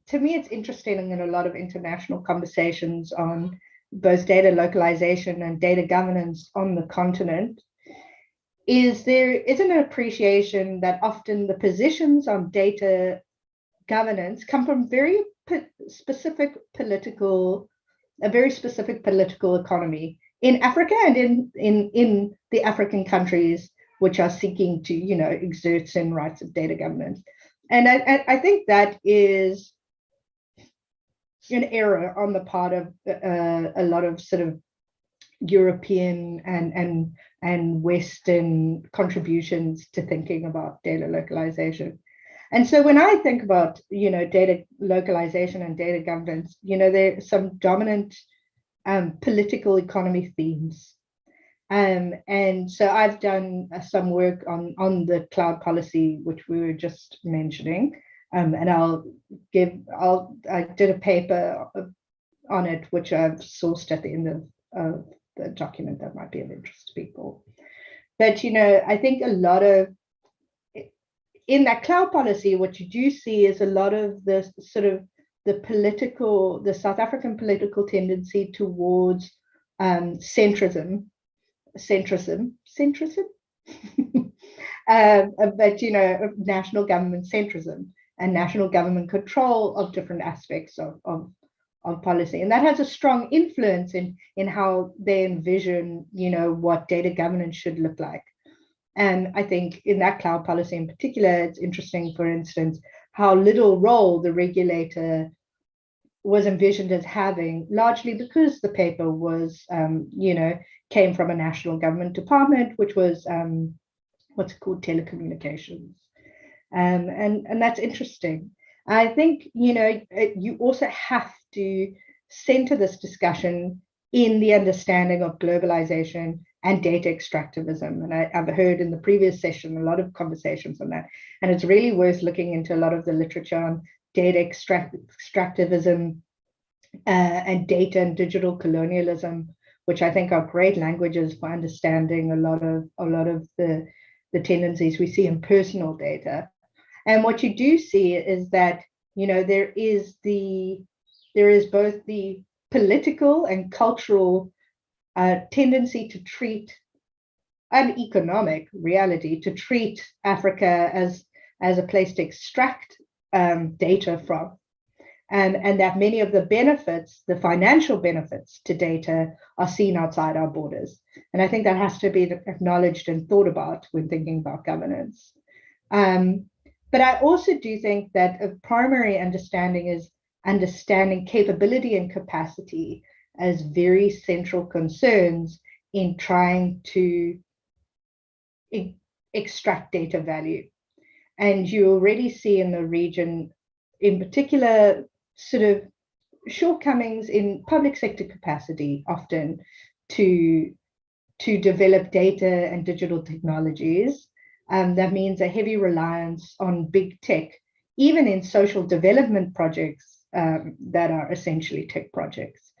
to me, it's interesting in a lot of international conversations on both data localization and data governance on the continent, is there isn't an appreciation that often the positions on data governance come from very specific political economy in Africa and in the African countries which are seeking to, exert certain rights of data governance. And I think that is an error on the part of a lot of sort of European and Western contributions to thinking about data localization. And so when I think about, data localization and data governance, there are some dominant political economy themes. And so I've done some work on the cloud policy, which we were just mentioning, and I did a paper on it, which I've sourced at the end of the document that might be of interest to people. But, you know, I think a lot of, in that cloud policy, what you do see is a lot of the sort of the South African political tendency towards centrism, but, you know, national government centrism and national government control of different aspects of policy. And that has a strong influence in how they envision, you know, what data governance should look like. And I think in that cloud policy in particular, it's interesting, for instance, how little role the regulator was envisioned as having, largely because the paper was, you know, came from a national government department, which was what's called telecommunications. And that's interesting. I think, you know, you also have to center this discussion in the understanding of globalization and data extractivism. And I've heard in the previous session a lot of conversations on that. And it's really worth looking into a lot of the literature on data extractivism and data and digital colonialism, which I think are great languages for understanding a lot of the tendencies we see in personal data. And what you do see is that, you know, there is both the political and cultural tendency to treat an economic reality, to treat Africa as a place to extract data from. And that many of the benefits, the financial benefits to data, are seen outside our borders. And I think that has to be acknowledged and thought about when thinking about governance. But I also do think that a primary understanding is understanding capability and capacity as very central concerns in trying to extract data value. And you already see in the region, in particular, sort of shortcomings in public sector capacity often to develop data and digital technologies. That means a heavy reliance on big tech, even in social development projects that are essentially tech projects.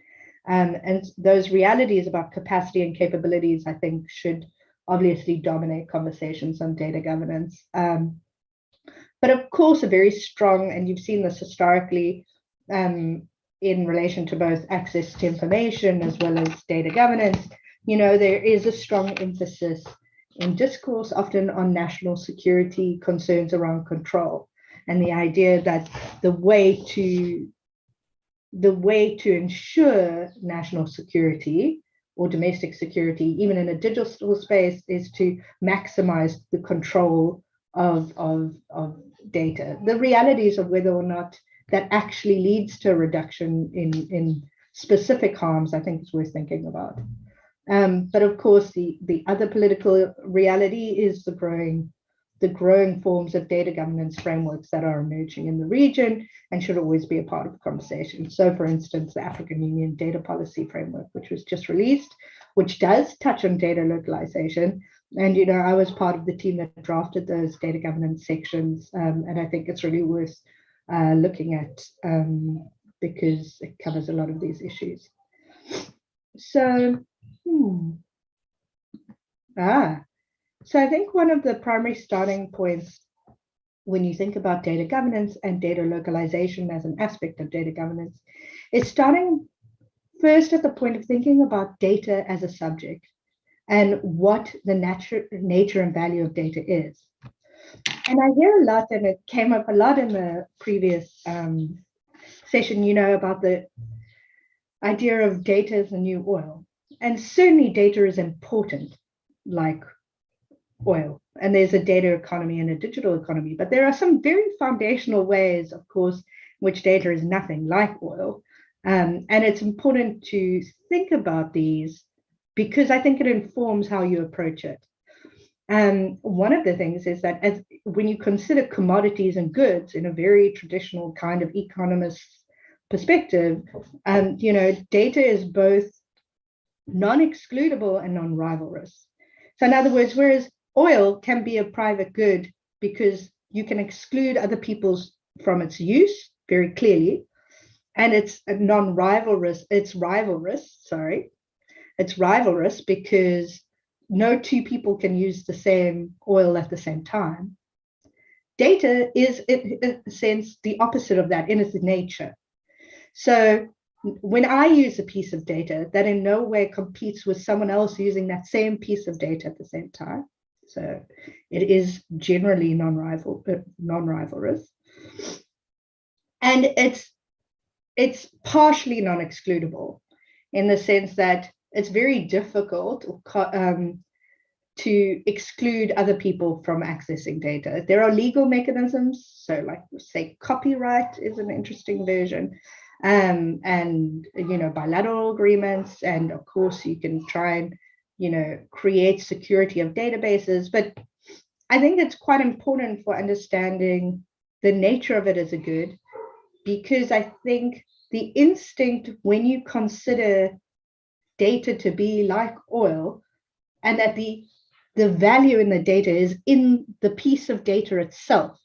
And those realities about capacity and capabilities, I think, should obviously dominate conversations on data governance. But of course, a very strong, and you've seen this historically in relation to both access to information as well as data governance, you know, there is a strong emphasis in discourse, often on national security concerns around control, and the idea that the way to ensure national security or domestic security, even in a digital space, is to maximize the control of data. The realities of whether or not that actually leads to a reduction in specific harms, I think is worth thinking about. But of course, the other political reality is the growing forms of data governance frameworks that are emerging in the region and should always be a part of the conversation. So for instance, the African Union Data Policy Framework, which was just released, which does touch on data localization. And, you know, I was part of the team that drafted those data governance sections. And I think it's really worth looking at because it covers a lot of these issues. So, So I think one of the primary starting points when you think about data governance and data localization as an aspect of data governance is starting first at the point of thinking about data as a subject and what the nature and value of data is. And I hear a lot, and it came up a lot in the previous session, you know, about the idea of data as the new oil. And certainly data is important, like oil. And there's a data economy and a digital economy. But there are some very foundational ways, of course, which data is nothing like oil. And it's important to think about these because I think it informs how you approach it. One of the things is that when you consider commodities and goods in a very traditional kind of economist perspective, you know, data is both non-excludable and non-rivalrous. So in other words, whereas oil can be a private good because you can exclude other people's from its use very clearly, and it's non-rivalrous, it's rivalrous, sorry. It's rivalrous because no two people can use the same oil at the same time. Data is, in a sense, the opposite of that in its nature. So when I use a piece of data, that in no way competes with someone else using that same piece of data at the same time. So it is generally non-rivalrous. And it's partially non-excludable in the sense that it's very difficult to exclude other people from accessing data. There are legal mechanisms, so like say copyright is an interesting version, and bilateral agreements, and of course you can try and create security of databases. But I think it's quite important for understanding the nature of it as a good, because I think the instinct when you consider data to be like oil, and that the value in the data is in the piece of data itself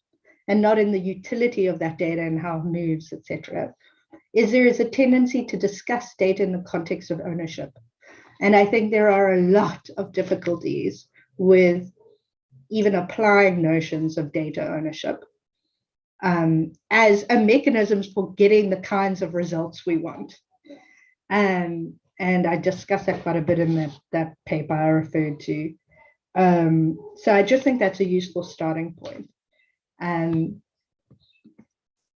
and not in the utility of that data and how it moves, etc., is there is a tendency to discuss data in the context of ownership. And I think there are a lot of difficulties with even applying notions of data ownership as a mechanism for getting the kinds of results we want. And I discussed that quite a bit in that paper I referred to. So I just think that's a useful starting point.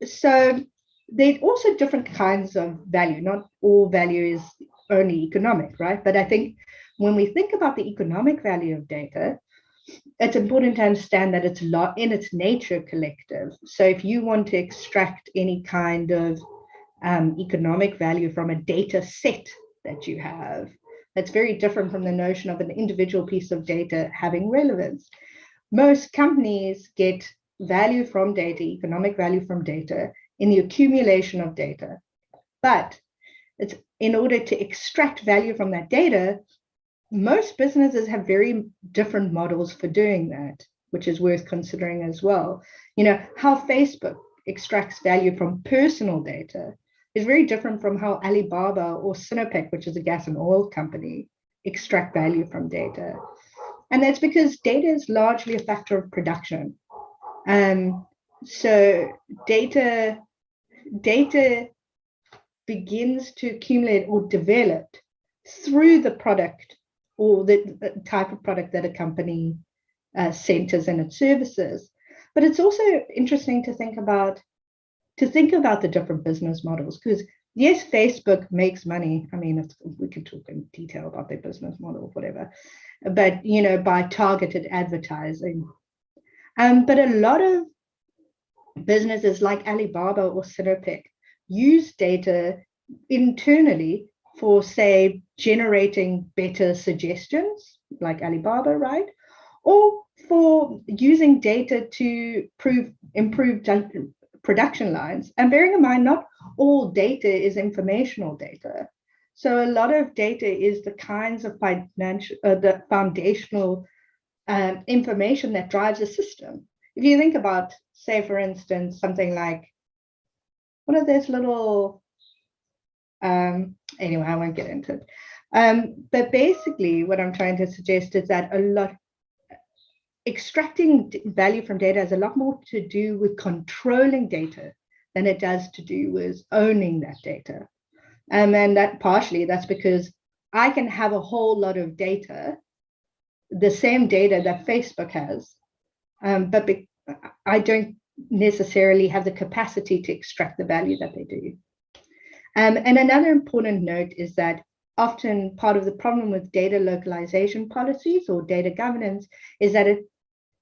So there are also different kinds of value. Not all value is only economic, right? But I think when we think about the economic value of data, it's important to understand that it's in its nature collective. So if you want to extract any kind of economic value from a data set that you have, that's very different from the notion of an individual piece of data having relevance. Most companies get value from data, economic value from data, in the accumulation of data. But it's in order to extract value from that data, most businesses have very different models for doing that, which is worth considering as well. How Facebook extracts value from personal data is very different from how Alibaba or Sinopec, which is a gas and oil company, extract value from data. And that's because data is largely a factor of production. So data begins to accumulate or develop through the product or the type of product that a company centers in its services. But it's also interesting to think about the different business models, because yes, Facebook makes money. I mean, we could talk in detail about their business model, whatever, but by targeted advertising. But a lot of businesses like Alibaba or Sinopec use data internally for, say, generating better suggestions, like Alibaba, right? Or for using data to improve production lines. And bearing in mind, not all data is informational data. So a lot of data is the kinds of the foundational information that drives a system. If you think about, say, for instance, something like, what are those little, anyway, I won't get into it. But basically what I'm trying to suggest is that extracting value from data has a lot more to do with controlling data than it does to do with owning that data. And that partially, that's because I can have a whole lot of data, the same data that Facebook has, but I don't necessarily have the capacity to extract the value that they do. And another important note is that often part of the problem with data localization policies or data governance is that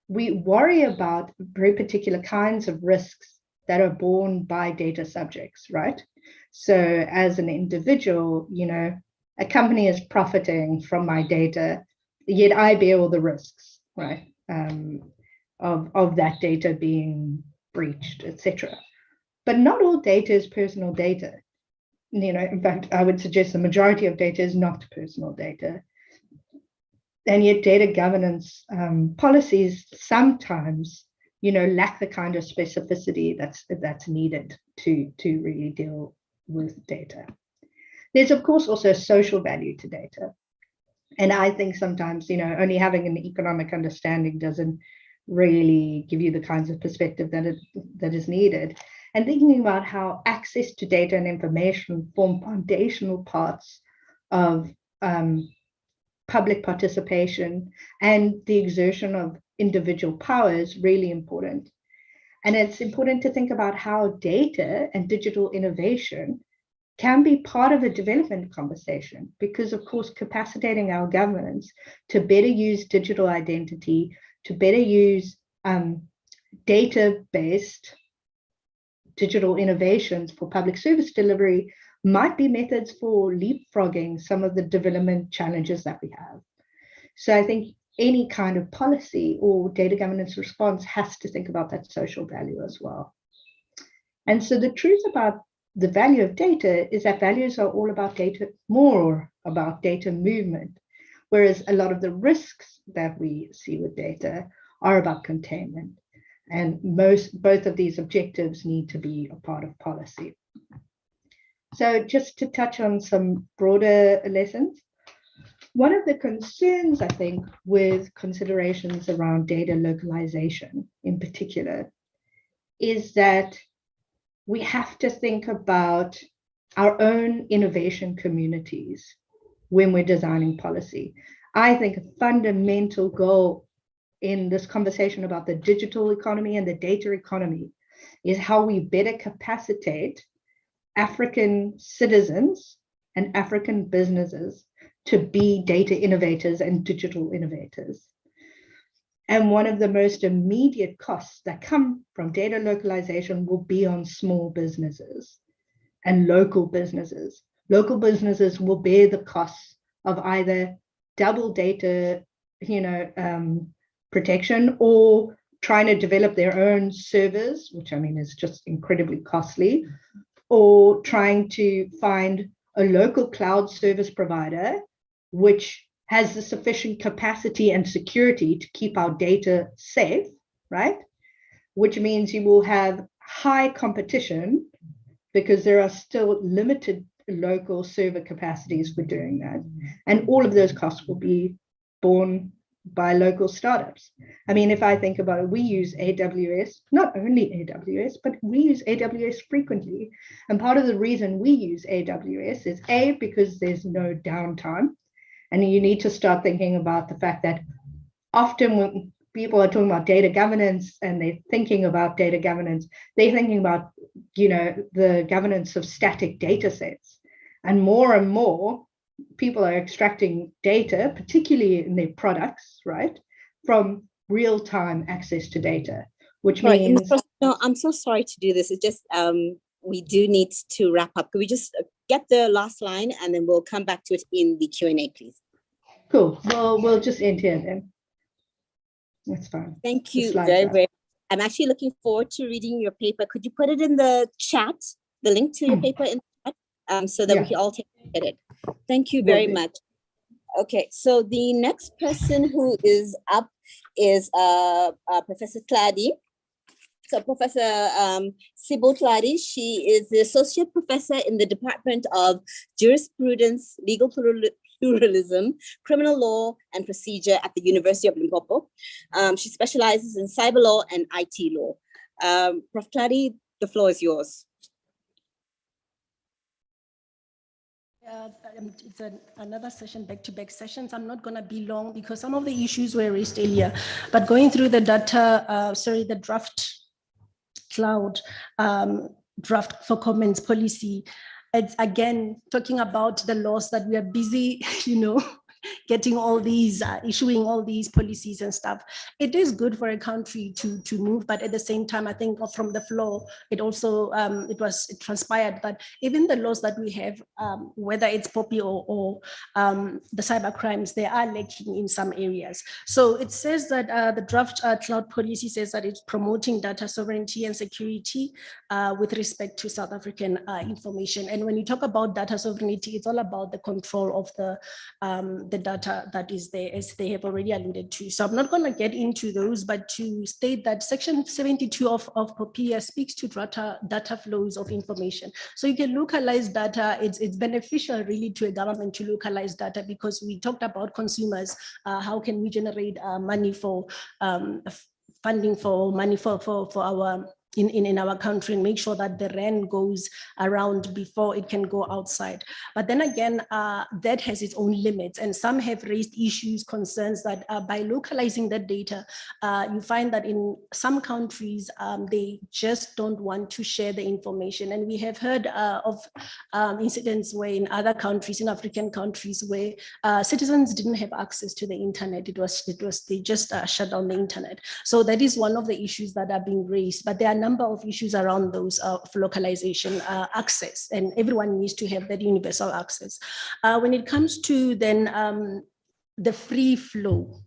we worry about very particular kinds of risks that are borne by data subjects, right? So as an individual, a company is profiting from my data, yet I bear all the risks, right? Of that data being breached, etc. But not all data is personal data. In fact, I would suggest the majority of data is not personal data. And yet data governance policies sometimes, lack the kind of specificity that's needed to really deal with data. There's of course also social value to data. And I think sometimes, only having an economic understanding doesn't really give you the kinds of perspective that is needed. And thinking about how access to data and information form foundational parts of public participation and the exertion of individual power is really important. And it's important to think about how data and digital innovation can be part of a development conversation, because of course, capacitating our governments to better use digital identity, to better use data-based digital innovations for public service delivery might be methods for leapfrogging some of the development challenges that we have. So I think any kind of policy or data governance response has to think about that social value as well. And so the truth about the value of data is that values are all about data, more about data movement, whereas a lot of the risks that we see with data are about containment. And both of these objectives need to be a part of policy. So just to touch on some broader lessons, one of the concerns, I think, with considerations around data localization in particular, is that we have to think about our own innovation communities when we're designing policy. I think a fundamental goal in this conversation about the digital economy and the data economy is how we better capacitate African citizens and African businesses to be data innovators and digital innovators. And one of the most immediate costs that come from data localization will be on small businesses and local businesses. Local businesses will bear the costs of either double data, protection, or trying to develop their own servers, which I mean is just incredibly costly, or trying to find a local cloud service provider which has the sufficient capacity and security to keep our data safe, right? Which means you will have high competition because there are still limited local server capacities for doing that. And all of those costs will be borne by local startups. I mean, if I think about it, we use AWS, not only AWS, but we use AWS frequently. And part of the reason we use AWS is A, because there's no downtime. And you need to start thinking about the fact that often when people are talking about data governance and they're thinking about data governance, they're thinking about, the governance of static data sets. And more people are extracting data, particularly in their products, right, from real-time access to data, which means... No, I'm so sorry to do this. It's just we do need to wrap up. Could we just get the last line and then we'll come back to it in the Q&A, please? Cool. Well, we'll just end here then. That's fine. Thank you very much. I'm actually looking forward to reading your paper. Could you put it in the chat, the link to your paper in the chat, so that we can all take a look at it? Thank you very much. Okay, so the next person who is up is Professor Tladi. So Professor Sibo Tladi, she is the Associate Professor in the Department of Jurisprudence, Legal Pluralism, Criminal Law and Procedure at the University of Limpopo. She specializes in cyber law and IT law. Prof. Tladi, the floor is yours. It's another session, back-to-back sessions. I'm not going to be long because some of the issues were raised earlier, but going through the data, the draft cloud, draft for comments policy, it's again talking about the laws that we are busy, getting all these, issuing all these policies and stuff. It is good for a country to move, but at the same time, I think from the floor, it also, it transpired that even the laws that we have, whether it's POPI or the cyber crimes, they are lacking in some areas. So it says that the draft cloud policy says that it's promoting data sovereignty and security with respect to South African information. And when you talk about data sovereignty, it's all about the control of the data data that is there, as they have already alluded to. So I'm not going to get into those, but to state that Section 72 of POPIA speaks to data flows of information. So you can localize data. It's beneficial really to a government to localize data, because we talked about consumers. How can we generate money for funding for money for our in our country, and make sure that the rent goes around before it can go outside. But then again, that has its own limits, and some have raised issues, concerns that by localizing that data, you find that in some countries, they just don't want to share the information. And we have heard of incidents where in other countries, in African countries, where citizens didn't have access to the internet. They just shut down the internet. So that is one of the issues that are being raised, but there are number of issues around those of localization access, and everyone needs to have that universal access. When it comes to then the free flow,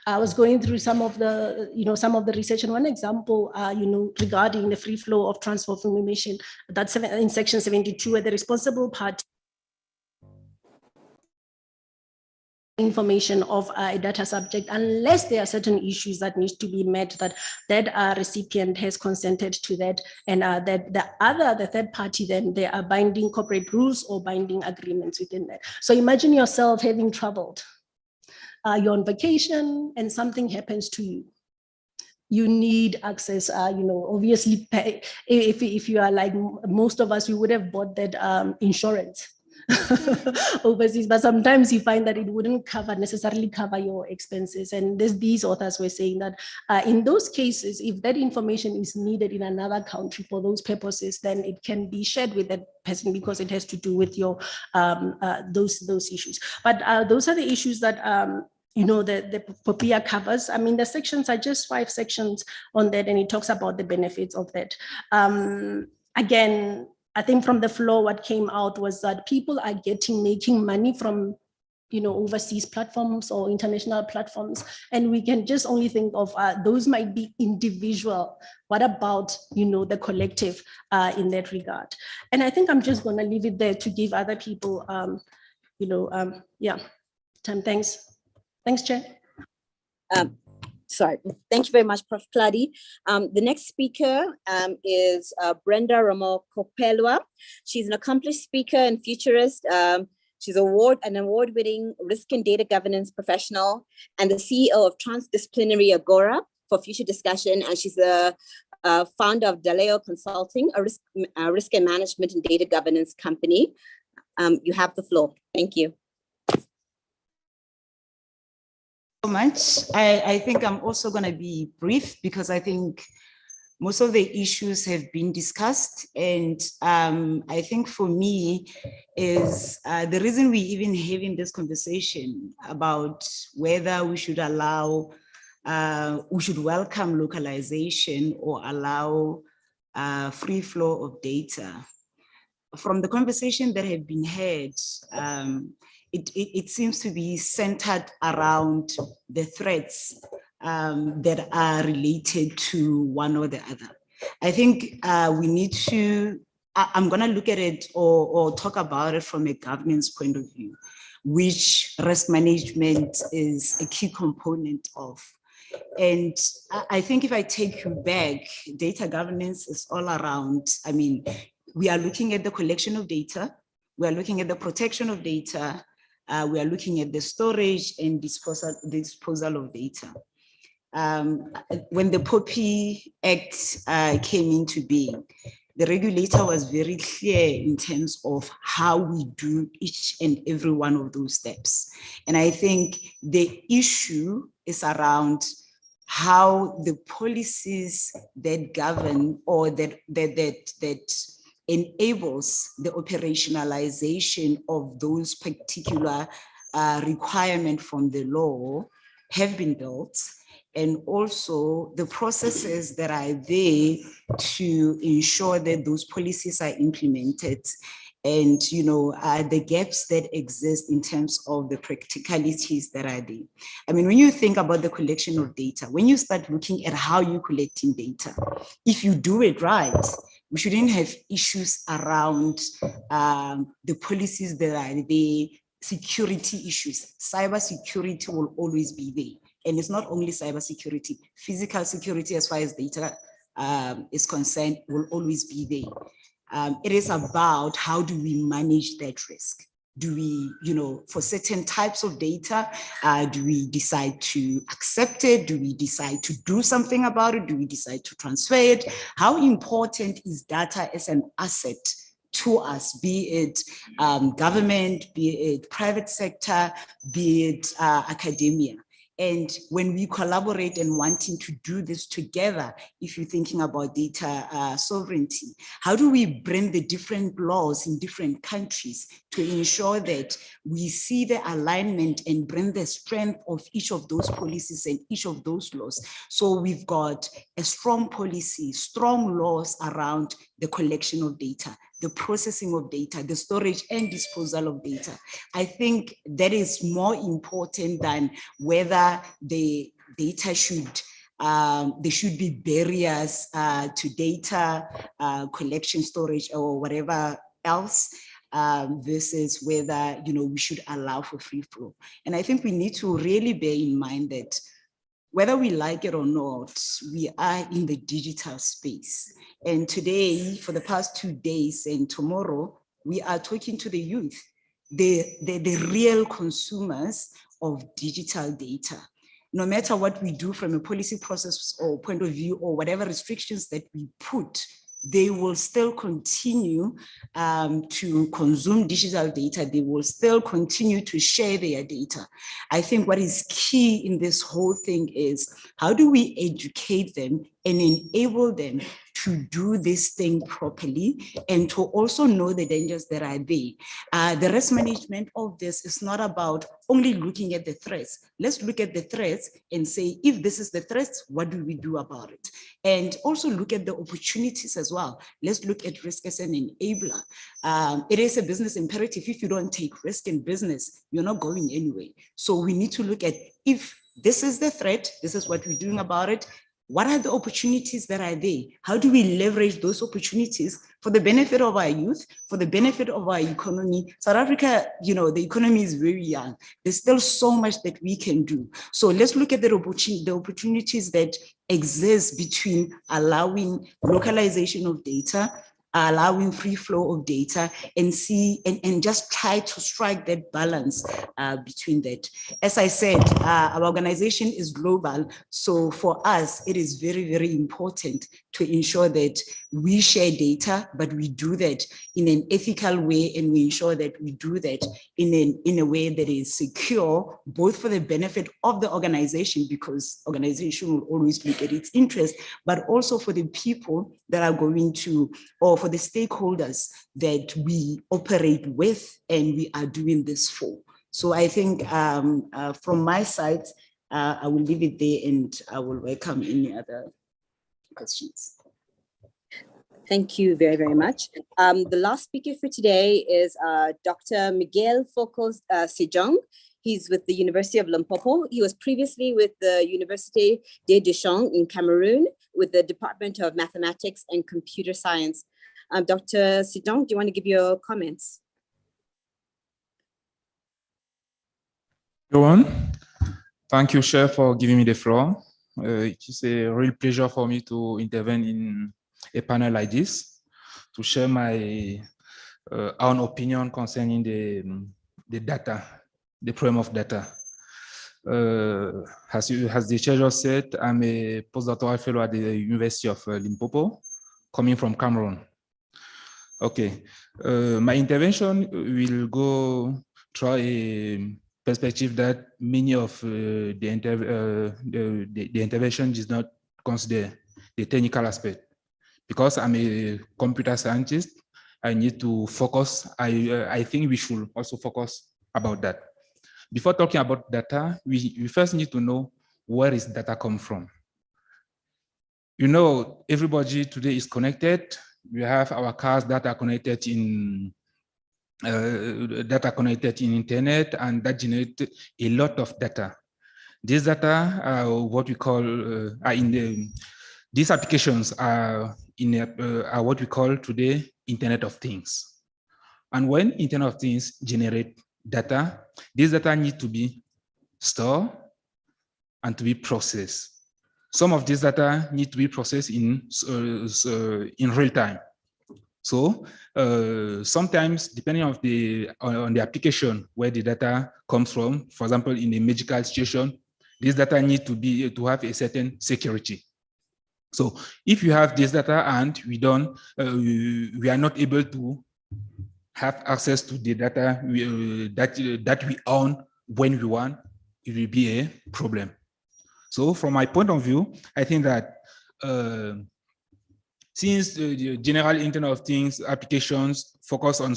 I was going through some of the research, and one example, regarding the free flow of transfer of information, that's in Section 72, where the responsible party information of a data subject, unless there are certain issues that needs to be met, that recipient has consented to that, and that the third party, then there are binding corporate rules or binding agreements within that. So imagine yourself having traveled, you're on vacation and something happens to you. You need access, obviously, if you are like most of us, we would have bought that insurance overseas, but sometimes you find that it wouldn't necessarily cover your expenses. And these authors were saying that in those cases, if that information is needed in another country for those purposes, then it can be shared with that person, because it has to do with your those issues. But those are the issues that the POPIA covers. I mean, the sections are just 5 sections on that, and it talks about the benefits of that. Again, I think from the floor, what came out was that people are making money from, overseas platforms or international platforms, and we can just only think of those might be individual. What about, the collective in that regard? And I think I'm just going to leave it there to give other people, time. Thanks, Chair. Sorry, thank you very much, Prof. Clady. The next speaker is Brenda Ramo Kopelwa. She's an accomplished speaker and futurist. She's an award-winning risk and data governance professional and the CEO of Transdisciplinary Agora for Future Discussion. And she's the founder of Daleo Consulting, a risk and management and data governance company. You have the floor. Thank you. So much. I think I'm also going to be brief, because I think most of the issues have been discussed. And I think for me is the reason we even having this conversation about whether we should we should welcome localization or allow free flow of data. From the conversation that have been had, it seems to be centered around the threats that are related to one or the other. I think we need to, I'm going to look at it or talk about it from a governance point of view, which risk management is a key component of. And I think if I take you back, data governance is all around, I mean, we are looking at the collection of data, we are looking at the protection of data, we are looking at the storage and disposal of data. When the POPI Act came into being, the regulator was very clear in terms of how we do each and every one of those steps. And I think the issue is around how the policies that govern or that enables the operationalization of those particular requirements from the law have been built, and also the processes that are there to ensure that those policies are implemented, and the gaps that exist in terms of the practicalities that are there. I mean, when you think about the collection of data, when you start looking at how you're collecting data, if you do it right, we shouldn't have issues around the policies that are there security issues. Cybersecurity will always be there. And it's not only cybersecurity, physical security as far as data is concerned will always be there. It is about how do we manage that risk? Do we, for certain types of data, do we decide to accept it? Do we decide to do something about it? Do we decide to transfer it? How important is data as an asset to us, be it government, be it private sector, be it academia? And when we collaborate and wanting to do this together, if you're thinking about data sovereignty, how do we bring the different laws in different countries to ensure that we see the alignment and bring the strength of each of those policies and each of those laws? So we've got a strong policy, strong laws around the collection of data, the processing of data, the storage and disposal of data. I think that is more important than whether the data should, there should be barriers to data collection, storage, or whatever else, versus whether, we should allow for free flow. And I think we need to really bear in mind that whether we like it or not, we are in the digital space. And today, for the past 2 days and tomorrow, we are talking to the youth, the real consumers of digital data. No matter what we do from a policy process or point of view or whatever restrictions that we put, they will still continue to consume digital data. They will still continue to share their data. I think what is key in this whole thing is how do we educate them and enable them to do this thing properly and to also know the dangers that are there. The risk management of this is not about only looking at the threats. Let's look at the threats and say, if this is the threats, what do we do about it? And also look at the opportunities as well. Let's look at risk as an enabler. It is a business imperative. If you don't take risk in business, you're not going anywhere. So we need to look at, if this is the threat, this is what we're doing about it. What are the opportunities that are there? How do we leverage those opportunities for the benefit of our youth, for the benefit of our economy? South Africa, the economy is very young. There's still so much that we can do. So let's look at the opportunities that exist between allowing localization of data, allowing free flow of data, and see and just try to strike that balance between that. As I said, our organization is global, so for us it is very, very important to ensure that we share data, but we do that in an ethical way, and we ensure that we do that in a way that is secure, both for the benefit of the organization, because organization will always look at its interest, but also for the people that are going to, or for the stakeholders that we operate with and we are doing this for. So I think from my side, I will leave it there and I will welcome any other questions. Thank you very, very much. The last speaker for today is Dr. Miguel Focos Sejong. He's with the University of Limpopo. He was previously with the Université de Duchamp in Cameroon with the Department of Mathematics and Computer Science. Dr. Sejong, do you want to give your comments? Everyone, thank you, Chair, for giving me the floor. It is a real pleasure for me to intervene in a panel like this, to share my own opinion concerning the data, the problem of data. As the Chair just said, I'm a postdoctoral fellow at the University of Limpopo, coming from Cameroon. Okay, my intervention will go through a perspective that many of the intervention is not consider the technical aspect. Because I'm a computer scientist, I need to focus. I think we should also focus about that. Before talking about data, we first need to know where is data come from. Everybody today is connected. We have our cars that are connected in internet, and that generate a lot of data. These data are what we call these applications are what we call today Internet of Things. And when Internet of Things generate data, these data need to be stored and to be processed. Some of these data need to be processed in real time. So sometimes, depending on the application where the data comes from, for example, in a medical situation, this data need to have a certain security. So if you have this data and we are not able to have access to the data that we own when we want, it will be a problem. So from my point of view, I think that since the general Internet of Things applications focus on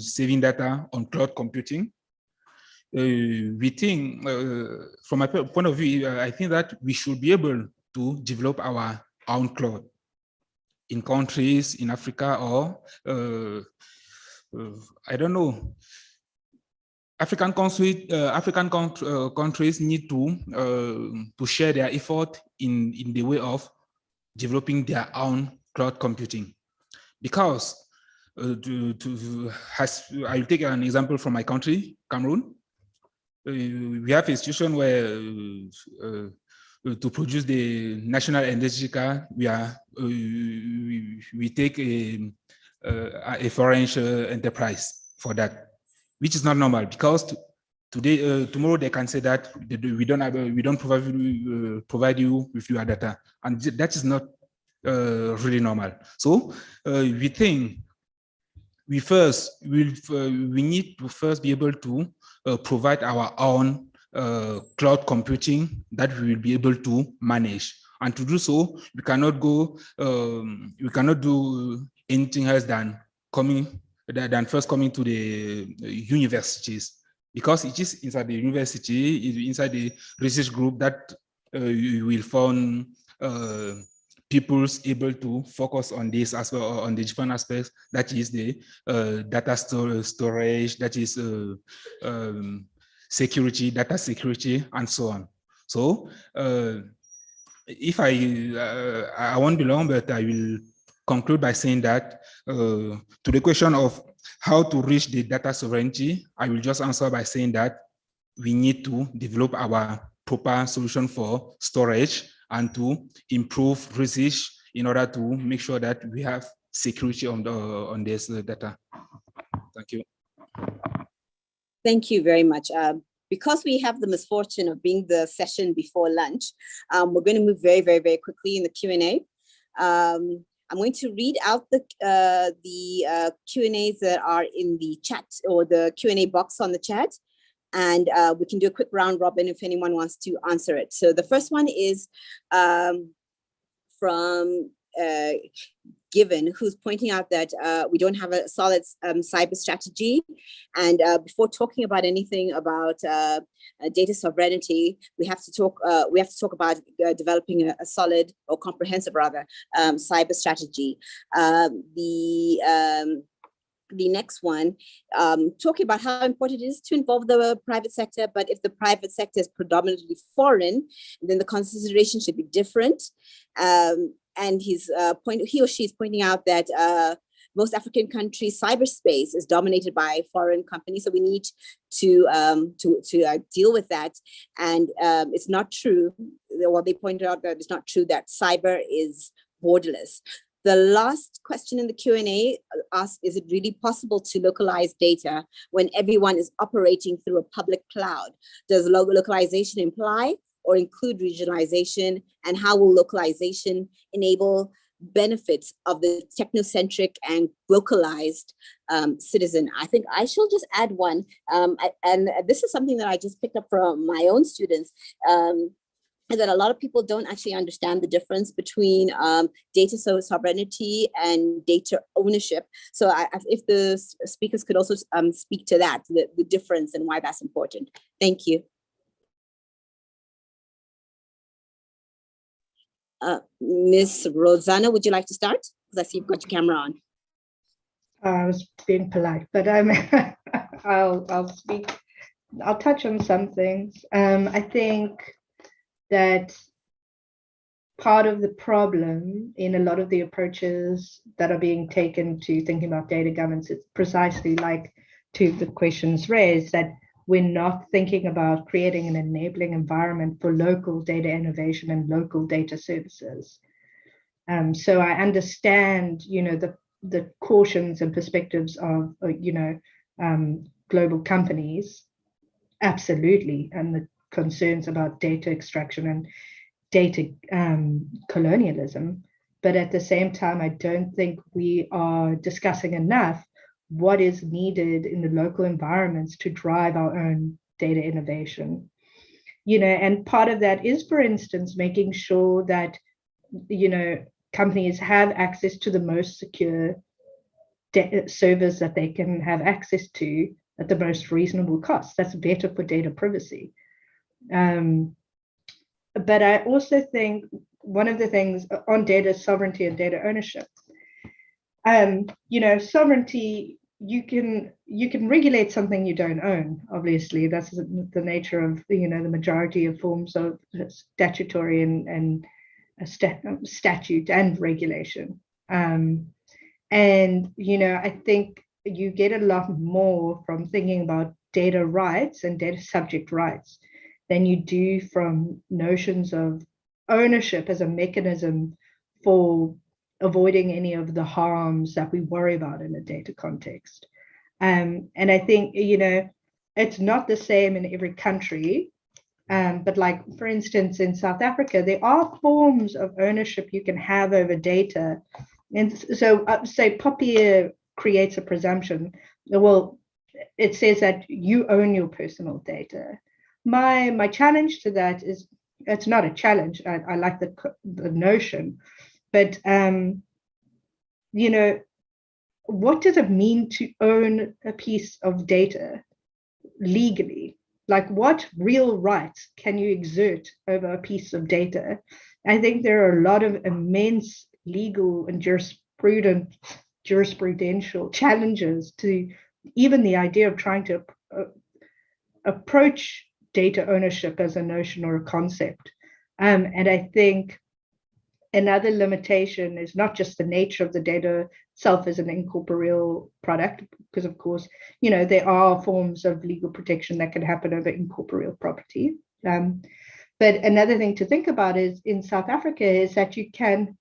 saving data on cloud computing, we think, from my point of view, I think that we should be able to develop our own cloud in countries in Africa or I don't know. African countries need to share their effort in the way of developing their own cloud computing, because I'll take an example from my country, Cameroon. We have a situation where to produce the national identity card, we take a foreign enterprise for that, which is not normal, because tomorrow they can say that we don't provide you with your data, and that is not really normal. So we think we need to first be able to provide our own cloud computing that we will be able to manage. And to do so, we cannot do anything else than first coming to the universities, because it is inside the university, inside the research group, that you will find people's able to focus on this as well, on the different aspects, that is the data storage, that is security, data security, and so on. So if I won't be long, but I will conclude by saying that to the question of how to reach the data sovereignty, I will just answer by saying that we need to develop our proper solution for storage and to improve research in order to make sure that we have security on this data. Thank you. Thank you very much. Because we have the misfortune of being the session before lunch, we're going to move very, very, very quickly in the Q&A. I'm going to read out the Q&As that are in the chat, or the Q&A box on the chat, and we can do a quick round robin if anyone wants to answer it. So the first one is from Given, who's pointing out that we don't have a solid cyber strategy, and before talking about anything about data sovereignty, we have to talk about developing a solid, or comprehensive rather, cyber strategy. The next one, talking about how important it is to involve the private sector, but if the private sector is predominantly foreign, then the consideration should be different. And he or she is pointing out that most African countries' cyberspace is dominated by foreign companies, so we need to deal with that. And it's not true. Well, they pointed out that it's not true that cyber is borderless. The last question in the Q&A asks, is it really possible to localize data when everyone is operating through a public cloud? Does localization imply or include regionalization, and how will localization enable benefits of the technocentric and localized citizen? I think I shall just add one, and this is something that I just picked up from my own students, is that a lot of people don't actually understand the difference between data sovereignty and data ownership. So if the speakers could also speak to that, the difference and why that's important. Thank you. Ms. Rosanna, would you like to start? Because I see you've got your camera on. I was being polite, but I'll speak. I'll touch on some things. I think that part of the problem in a lot of the approaches that are being taken to thinking about data governance is precisely like to the questions raised, that we're not thinking about creating an enabling environment for local data innovation and local data services. So I understand, the cautions and perspectives of, global companies, absolutely, and the concerns about data extraction and data colonialism. But at the same time, I don't think we are discussing enough what is needed in the local environments to drive our own data innovation. And part of that is, for instance, making sure that, companies have access to the most secure servers that they can have access to at the most reasonable cost. That's better for data privacy. But I also think one of the things on data sovereignty and data ownership, sovereignty, you can regulate something you don't own. Obviously, that's the nature of the majority of forms of statutory and statute and regulation. And I think you get a lot more from thinking about data rights and data subject rights than you do from notions of ownership as a mechanism for avoiding any of the harms that we worry about in a data context. And I think, it's not the same in every country, but like, for instance, in South Africa, there are forms of ownership you can have over data. And so say Papier creates a presumption. Well, it says that you own your personal data. My challenge to that is, it's not a challenge. I like the notion, but what does it mean to own a piece of data legally? Like, what real rights can you exert over a piece of data? I think there are a lot of immense legal and jurisprudential challenges to even the idea of trying to approach data ownership as a notion or a concept. And I think another limitation is not just the nature of the data itself as an incorporeal product, because of course, there are forms of legal protection that can happen over incorporeal property. But another thing to think about is in South Africa is that you can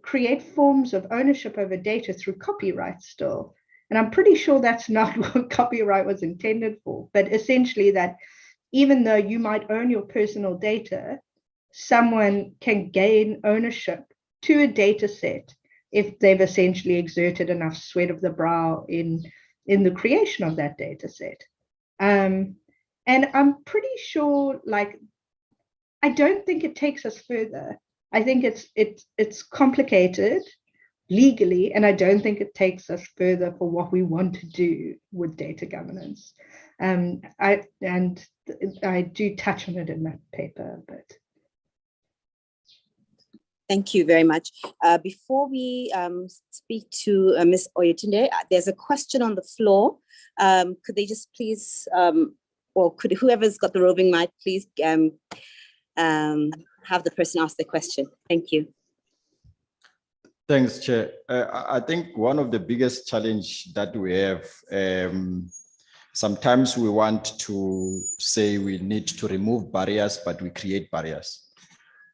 create forms of ownership over data through copyright still. And I'm pretty sure that's not what copyright was intended for, but essentially that even though you might own your personal data, someone can gain ownership to a data set if they've essentially exerted enough sweat of the brow in the creation of that data set. And I'm pretty sure, like, I don't think it takes us further. I think it's complicated legally, and I don't think it takes us further for what we want to do with data governance. I do touch on it in that paper, but. Thank you very much. Before we speak to Ms. Oyetunde, there's a question on the floor. Could they just please, or could whoever's got the roving mic, please have the person ask the question. Thank you. Thanks, Chair. I think one of the biggest challenge that we have, sometimes we want to say we need to remove barriers, but we create barriers.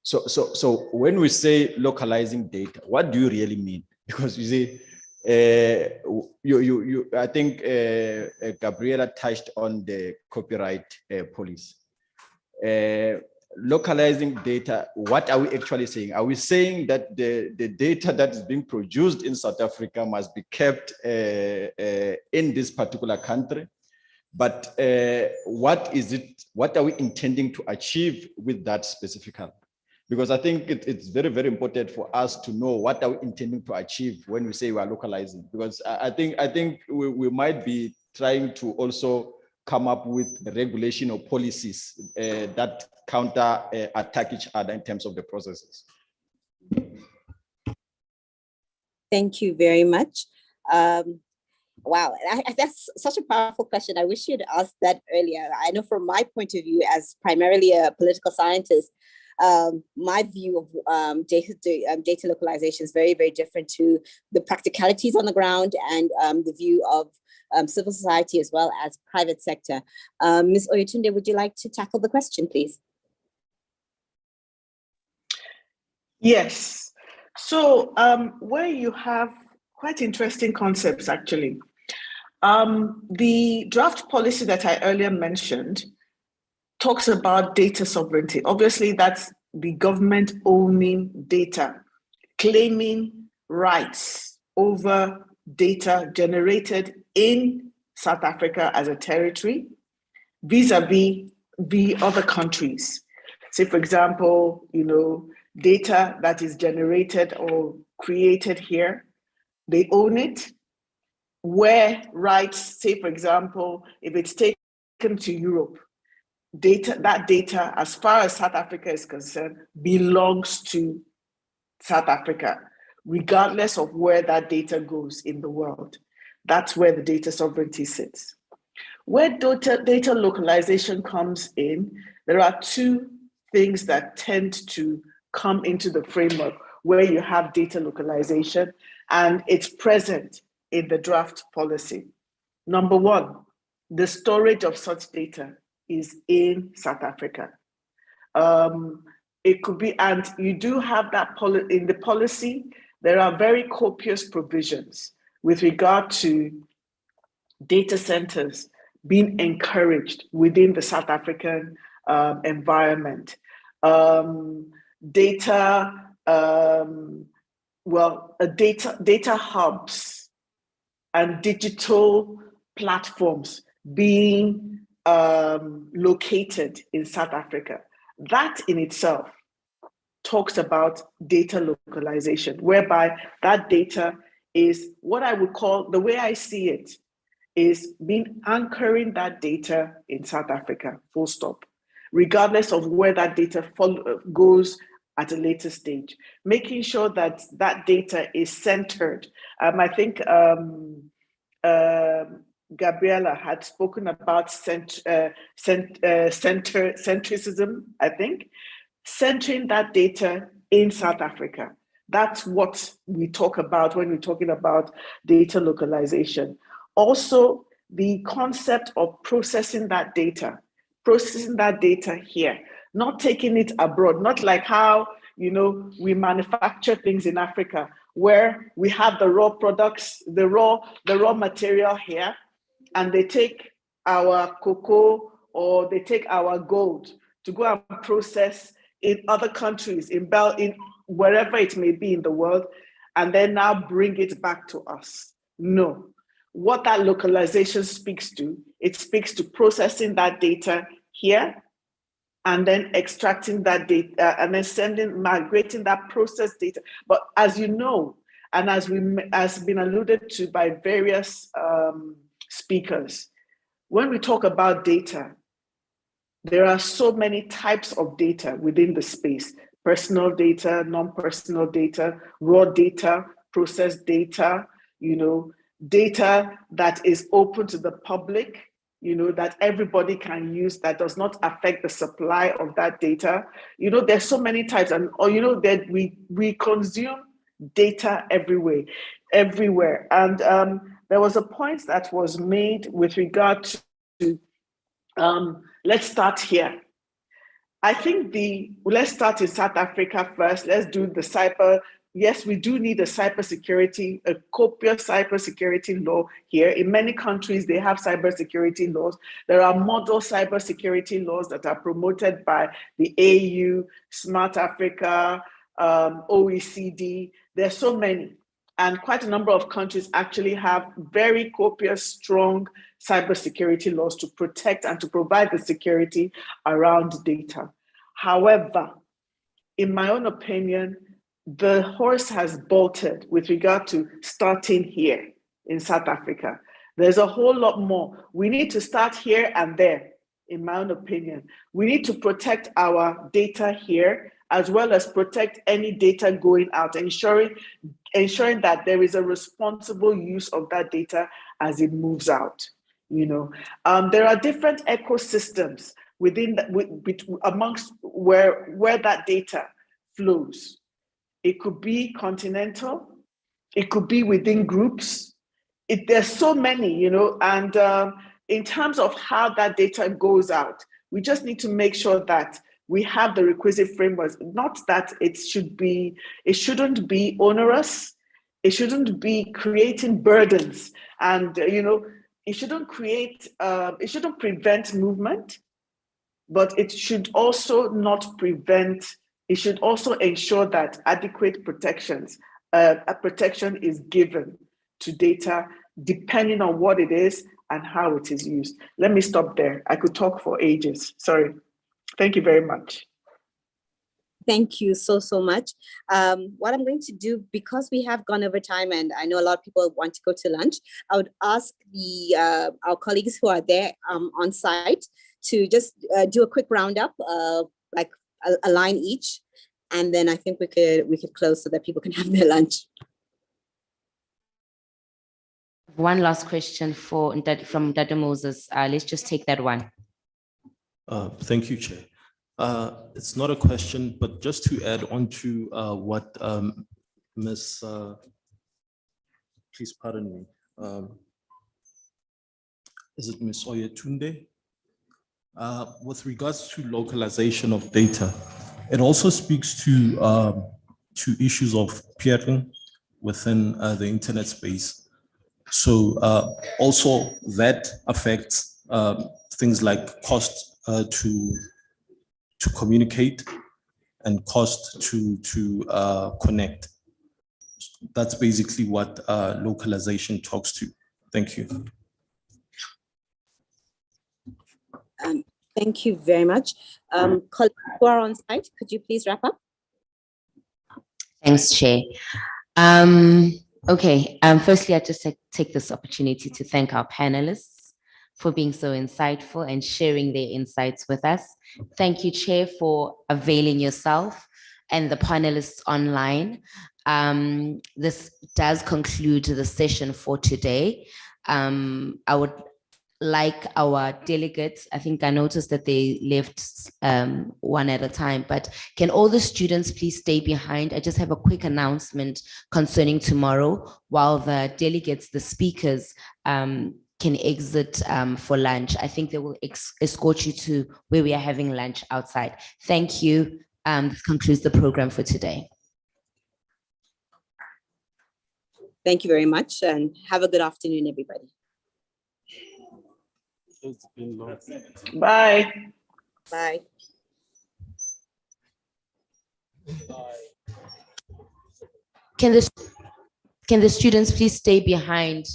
So when we say localizing data, what do you really mean? Because you see, I think Gabriela touched on the copyright policy. Localizing data, what are we actually saying? Are we saying that the data that is being produced in South Africa must be kept in this particular country? But what is it? What are we intending to achieve with that specifically? Because I think it's very, very important for us to know what are we intending to achieve when we say we are localizing. Because I think we might be trying to also come up with regulation or policies that counter attack each other in terms of the processes. Thank you very much. Wow, that's such a powerful question. I wish you'd asked that earlier. I know from my point of view as primarily a political scientist, my view of data localization is very, very different to the practicalities on the ground and the view of civil society as well as private sector. Ms. Oyetunde, would you like to tackle the question, please? Yes. So where you have quite interesting concepts, actually. The draft policy that I earlier mentioned talks about data sovereignty. Obviously, that's the government owning data, claiming rights over data generated in South Africa as a territory vis-a-vis the other countries. Say, for example, data that is generated or created here, they own it. Where rights, say, for example, if it's taken to Europe, that data, as far as South Africa is concerned, belongs to South Africa, regardless of where that data goes in the world. That's where the data sovereignty sits. Where data localization comes in, there are two things that tend to come into the framework where you have data localization, and it's present in the draft policy. Number one, the storage of such data is in South Africa. It could be, and you do have that in the policy, there are very copious provisions with regard to data centers being encouraged within the South African environment. Data hubs and digital platforms being located in South Africa. That in itself talks about data localization, whereby that data is what I would call, the way I see it, is anchoring that data in South Africa, full stop, regardless of where that data goes at a later stage, making sure that that data is centered. I think Gabriela had spoken about centricism, I think, centering that data in South Africa. That's what we talk about when we're talking about data localization. Also, the concept of processing that data here, not taking it abroad, not like how, we manufacture things in Africa, where we have the raw products, the raw material here, and they take our cocoa or they take our gold to go and process in other countries, in wherever it may be in the world, and then now bring it back to us. No. What that localization speaks to, it speaks to processing that data here, and then extracting that data, and then migrating that processed data. But as you know, and as been alluded to by various speakers, when we talk about data, there are so many types of data within the space: personal data, non-personal data, raw data, processed data, data that is open to the public, that everybody can use, that does not affect the supply of that data. There's so many types, and that we consume data everywhere. And there was a point that was made with regard to, let's start here. I think let's start in South Africa first. Let's do the cyber. Yes, we do need a copious cybersecurity law here. In many countries, they have cybersecurity laws. There are model cybersecurity laws that are promoted by the AU, Smart Africa, OECD. There's so many. And quite a number of countries actually have very copious, strong cybersecurity laws to protect and to provide the security around data. However, in my own opinion, the horse has bolted with regard to starting here in South Africa. There's a whole lot more. We need to start here and there, in my own opinion. We need to protect our data here, as well as protect any data going out, ensuring that there is a responsible use of that data as it moves out. There are different ecosystems amongst where that data flows. It could be continental, it could be within groups, there's so many, and in terms of how that data goes out, we just need to make sure that we have the requisite frameworks, not that it shouldn't be onerous, it shouldn't be creating burdens, and it shouldn't prevent movement, but it should also ensure that adequate protection is given to data depending on what it is and how it is used. Let me stop there. I could talk for ages. Sorry. Thank you very much. Thank you so much. What I'm going to do, because we have gone over time and I know a lot of people want to go to lunch, I would ask our colleagues who are there on site to just do a quick roundup, like a line each, and then I think we could close so that people can have their lunch. One last question from Dada Moses. Let's just take that one. Thank you, Chair. It's not a question, but just to add on to what Ms. Please pardon me. Is it Ms. Oyetunde? With regards to localization of data, it also speaks to issues of peering within the internet space. So also that affects things like cost to communicate and cost to connect. That's basically what localization talks to. Thank you. Thank you very much. Colleagues who are on site, could you please wrap up? Thanks, Chair. Okay, firstly, I just take this opportunity to thank our panelists for being so insightful and sharing their insights with us. Thank you, Chair, for availing yourself and the panelists online. This does conclude the session for today. I would like our delegates, I think I noticed that they left one at a time, but can all the students please stay behind? I just have a quick announcement concerning tomorrow while the delegates, the speakers, can exit for lunch. I think they will escort you to where we are having lunch outside. Thank you. This concludes the program for today. Thank you very much and have a good afternoon, everybody. Bye. Bye. Can the students please stay behind?